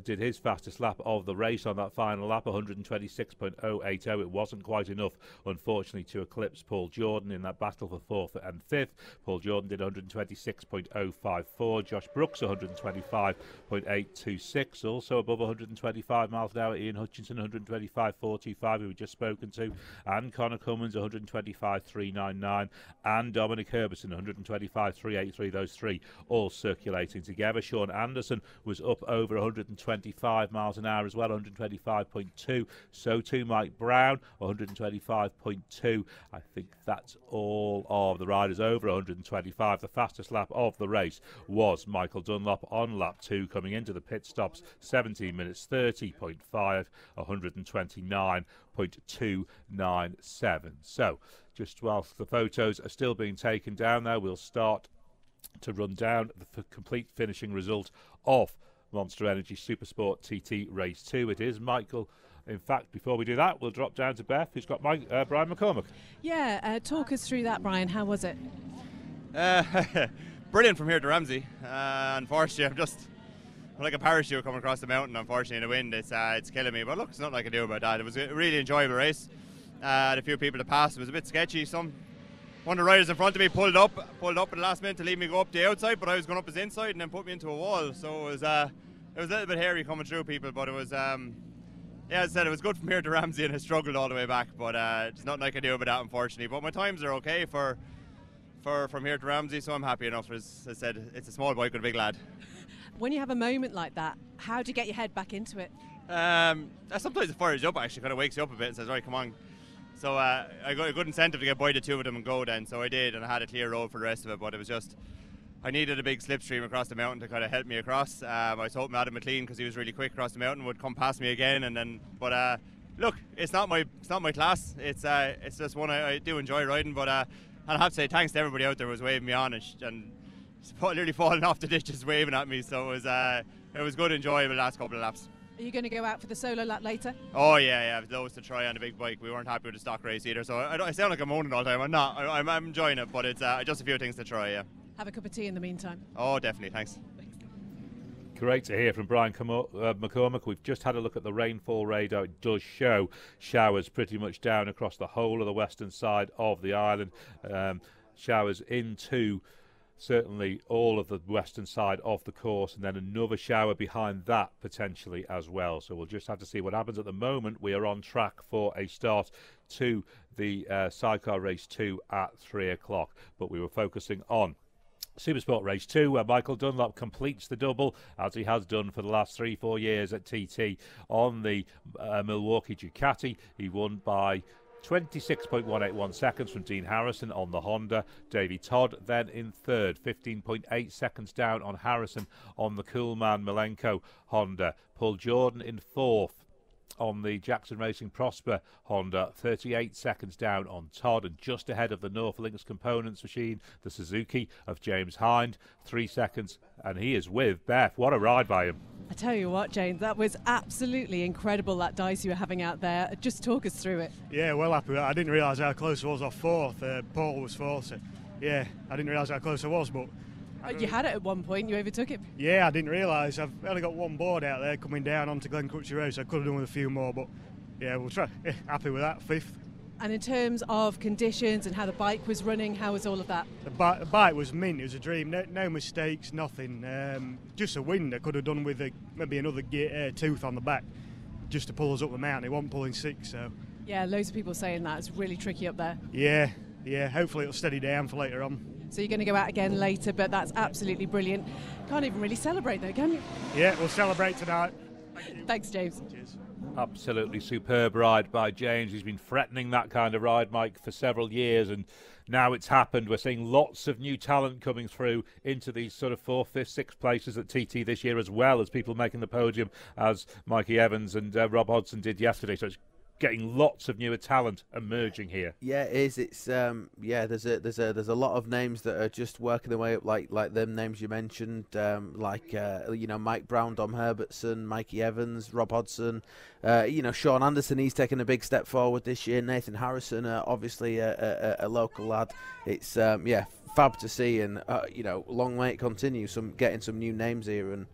[SPEAKER 1] did his fastest lap of the race on that final lap, 126.080. It wasn't quite enough, unfortunately, to eclipse Paul Jordan in that battle for 4th and 5th. Paul Jordan did 126.054. Josh Brooks 125.826, also above 125 miles an hour. Ian Hutchinson 125.425, who we just spoken to, and Connor Cummins 125.399, and Dominic Herberson 125.383. Those three all circulating together. Sean Anderson was up over 125 miles an hour as well, 125.2. So too Mike Brown, 125.2. I think that's all of the riders over 125. The fastest lap of the race was Michael Dunlop on lap 2, coming into the pit stops 17 minutes 30.5, 129.297. So just whilst the photos are still being taken down there, we'll start to run down the complete finishing result of Monster Energy Supersport TT Race 2. It is Michael. In fact, before we do that, we'll drop down to Beth, who's got Brian McCormick.
[SPEAKER 4] Yeah, talk us through that, Brian. How was it?
[SPEAKER 19] Brilliant from here to Ramsey. Unfortunately, I'm like a parachute coming across the mountain. Unfortunately, in the wind, it's killing me. But look, it's nothing I can do about that. It was a really enjoyable race. Had a few people to pass. It was a bit sketchy. One of the riders in front of me pulled up at the last minute to leave me go up the outside, but I was going up his inside and then put me into a wall. So it was a little bit hairy coming through people, but it was as I said, it was good from here to Ramsey, and I struggled all the way back. But there's nothing I can do about that, unfortunately. But my times are okay for from here to Ramsey, so I'm happy enough. As I said, it's a small bike with a big lad.
[SPEAKER 4] When you have a moment like that, how do you get your head back into it?
[SPEAKER 19] Sometimes it fires you up, actually, kind of wakes you up a bit and says, right, come on. So I got a good incentive to get by the two of them and go then, so I did, and I had a clear road for the rest of it, but it was just, I needed a big slipstream across the mountain to kind of help me across. I was hoping Adam McLean, because he was really quick across the mountain, would come past me again, and then, but look, it's not my class, it's just one I do enjoy riding, but and I have to say thanks to everybody out there who was waving me on, and nearly falling off the ditch just waving at me, so it was good, enjoyable last couple of laps.
[SPEAKER 4] Are you going to go out for the solo lap later?
[SPEAKER 19] Oh yeah, loads to try on a big bike. We weren't happy with the stock race either, so I sound like I'm moaning all the time. I'm not. I'm enjoying it, but it's just a few things to try. Yeah.
[SPEAKER 4] Have a cup of tea in the meantime.
[SPEAKER 19] Oh, definitely. Thanks.
[SPEAKER 1] Great to hear from Brian McCormick. We've just had a look at the rainfall radar. It does show showers pretty much down across the whole of the western side of the island. Showers into certainly all of the western side of the course, and then another shower behind that potentially as well. So we'll just have to see what happens. At the moment, we are on track for a start to the Sidecar Race 2 at 3 o'clock, but we were focusing on Supersport Race 2, where Michael Dunlop completes the double, as he has done for the last 3-4 years at TT on the Milwaukee Ducati. He won by 26.181 seconds from Dean Harrison on the Honda. Davy Todd then in third, 15.8 seconds down on Harrison on the Coolman Malenko Honda. Paul Jordan in fourth on the Jackson Racing Prosper Honda, 38 seconds down on Todd, and just ahead of the North Links Components machine, the Suzuki of James Hind, 3 seconds, and he is with Beth. What a ride by him.
[SPEAKER 4] I tell you what, James, that was absolutely incredible, that dice you were having out there. Just talk us through it.
[SPEAKER 20] Yeah, well happy with that. I didn't realise how close I was off fourth. Paul was fourth, so yeah, I didn't realise how close I was, but...
[SPEAKER 4] You had it at one point, you overtook it.
[SPEAKER 20] Yeah, I didn't realise. I've only got one board out there coming down onto Glen Crutchy Road, so I could have done with a few more, but yeah, we'll try. Yeah, happy with that, fifth.
[SPEAKER 4] And in terms of conditions and how the bike was running, how was all of that?
[SPEAKER 20] The bike was mint, it was a dream, no mistakes, nothing. Just a wind I could have done with maybe another tooth on the back just to pull us up the mountain. It wasn't pulling 6, so...
[SPEAKER 4] Yeah, loads of people saying that. It's really tricky up there.
[SPEAKER 20] Yeah, hopefully it'll steady down for later on.
[SPEAKER 4] So you're going to go out again later, but that's absolutely brilliant. Can't even really celebrate though, can you?
[SPEAKER 20] Yeah, we'll celebrate tonight.
[SPEAKER 4] Thanks, James.
[SPEAKER 20] Cheers.
[SPEAKER 1] Absolutely superb ride by James. He's been threatening that kind of ride, Mike, for several years, and now it's happened. We're seeing lots of new talent coming through into these sort of 4th, 5th, 6th places at TT this year, as well as people making the podium, as Mikey Evans and Rob Hodgson did yesterday. So it's getting lots of newer talent emerging here.
[SPEAKER 8] Yeah, it is. It's there's a lot of names that are just working their way up, like them names you mentioned, Mike Brown, Dom Herbertson, Mikey Evans, Rob Hodgson, Sean Anderson. He's taken a big step forward this year. Nathan Harrison, obviously a local lad. It's fab to see, and long may it continue. Getting some new names here, and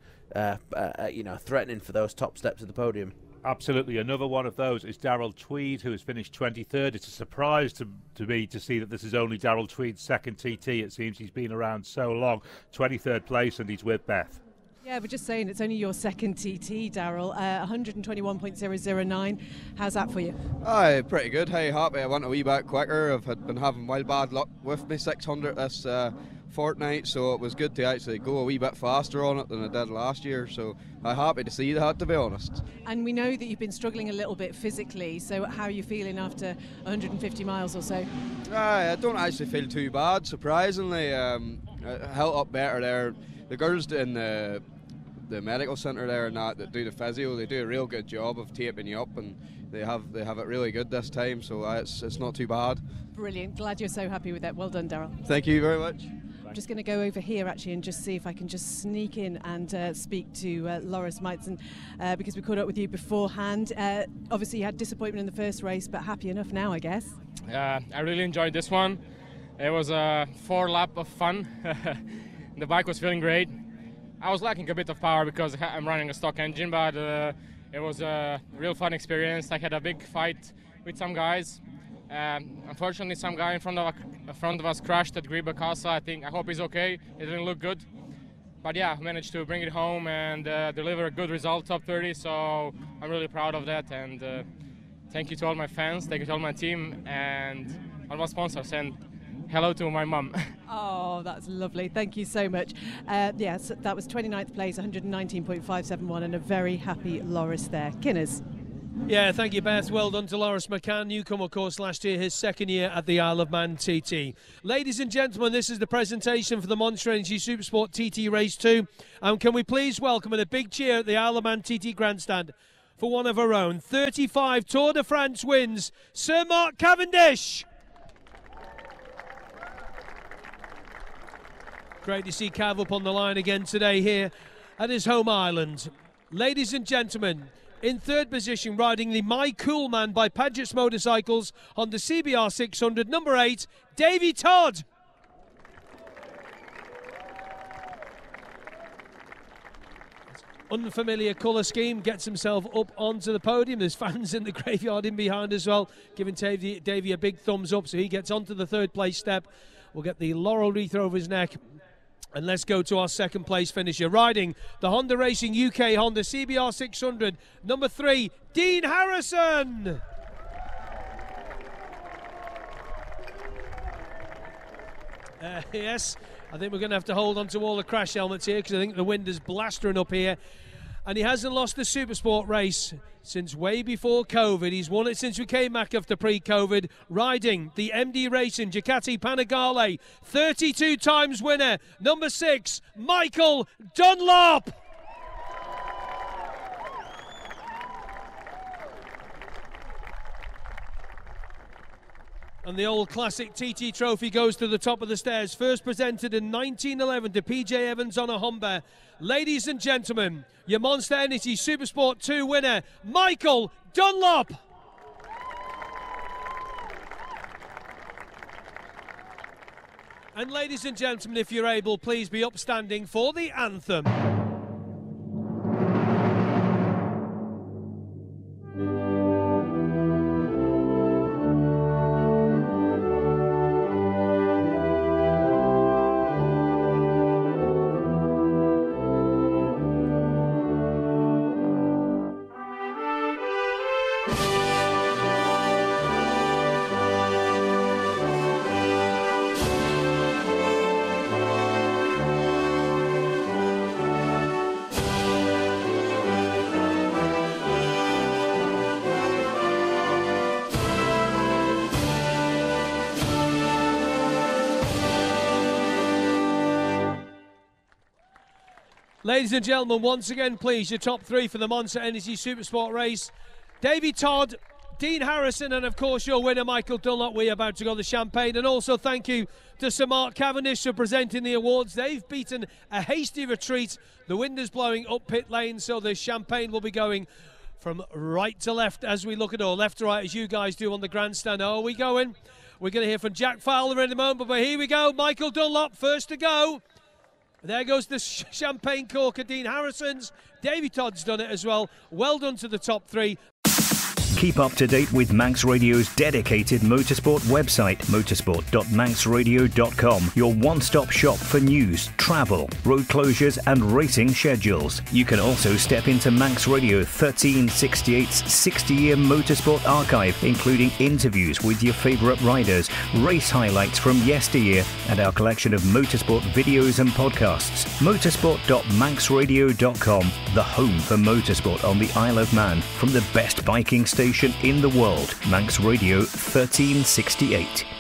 [SPEAKER 8] threatening for those top steps of the podium.
[SPEAKER 1] Absolutely. Another one of those is Darrell Tweed, who has finished 23rd. It's a surprise to me to see that this is only Darrell Tweed's second TT. It seems he's been around so long. 23rd place, and he's with Beth.
[SPEAKER 4] Yeah, we're just saying it's only your second TT, Darrell. 121.009. How's that for you?
[SPEAKER 21] Aye, pretty good. Hey, happy I went a wee bit quicker. I've been having wild bad luck with my 600 this fortnight, so it was good to actually go a wee bit faster on it than I did last year, so I'm happy to see that, to be honest.
[SPEAKER 4] And we know that you've been struggling a little bit physically, so how are you feeling after 150 miles or so?
[SPEAKER 21] I don't actually feel too bad, surprisingly. I held up better there. The girls in the medical centre there and that do the physio, they do a real good job of taping you up, and they have it really good this time, so it's not too bad.
[SPEAKER 4] Brilliant. Glad you're so happy with that. Well done, Darrell.
[SPEAKER 21] Thank you very much.
[SPEAKER 4] I'm just going to go over here actually and just see if I can just sneak in and speak to Loris Meitzen, because we caught up with you beforehand. Obviously you had disappointment in the first race, but happy enough now, I guess.
[SPEAKER 5] I really enjoyed this one. It was a 4 lap of fun. The bike was feeling great. I was lacking a bit of power because I'm running a stock engine, but it was a real fun experience. I had a big fight with some guys. Unfortunately, some guy in front of us crashed at Griba Casa. I hope he's okay. It didn't look good, but yeah, I managed to bring it home and deliver a good result, top 30. So I'm really proud of that. And thank you to all my fans, thank you to all my team, and all my sponsors. And hello to my mum.
[SPEAKER 4] Oh, that's lovely. Thank you so much. Yes, that was 29th place, 119.571, and a very happy Loris there. Kinners.
[SPEAKER 2] Yeah, thank you, Beth. Well done to Loris McCann, newcomer, of course, last year, his second year at the Isle of Man TT. Ladies and gentlemen, this is the presentation for the Monster Energy Supersport TT Race 2. And can we please welcome in a big cheer at the Isle of Man TT Grandstand for one of our own, 35 Tour de France wins, Sir Mark Cavendish. Great to see Cav up on the line again today here at his home island. Ladies and gentlemen, in third position, riding the My Cool Man by Padgett's Motorcycles on the CBR 600, number 8, Davy Todd. Unfamiliar colour scheme, gets himself up onto the podium. There's fans in the graveyard in behind as well, giving Davy a big thumbs up, so he gets onto the third place step. We'll get the laurel wreath over his neck. And let's go to our second place finisher, riding the Honda Racing UK Honda CBR 600, number 3, Dean Harrison. Yes, I think we're going to have to hold on to all the crash helmets here because I think the wind is blastering up here. And he hasn't lost the Supersport race since way before COVID. He's won it since we came back after pre-COVID, riding the MD Racing Ducati Panigale, 32 times winner, number 6, Michael Dunlop. And the old classic TT trophy goes to the top of the stairs, first presented in 1911 to PJ Evans on a Humber. Ladies and gentlemen, your Monster Energy Supersport 2 winner, Michael Dunlop. And ladies and gentlemen, if you're able, please be upstanding for the anthem. Ladies and gentlemen, once again, please, your top three for the Monster Energy Supersport race. Davey Todd, Dean Harrison, and of course your winner, Michael Dunlop. We're about to go to champagne. And also thank you to Sir Mark Cavendish for presenting the awards. They've beaten a hasty retreat. The wind is blowing up pit lane, so the champagne will be going from right to left as we look at all, left to right as you guys do on the grandstand. Oh, are we going? We're going to hear from Jack Fowler in a moment, but here we go. Michael Dunlop, first to go. There goes the champagne corker, Dean Harrison's. Davey Todd's done it as well. Well done to the top three.
[SPEAKER 3] Keep up to date with Manx Radio's dedicated motorsport website, motorsport.manxradio.com, your one-stop shop for news, travel, road closures and racing schedules. You can also step into Manx Radio 1368's 60-year motorsport archive, including interviews with your favourite riders, race highlights from yesteryear, and our collection of motorsport videos and podcasts. motorsport.manxradio.com, the home for motorsport on the Isle of Man, from the best biking station in the world, Manx Radio 1368.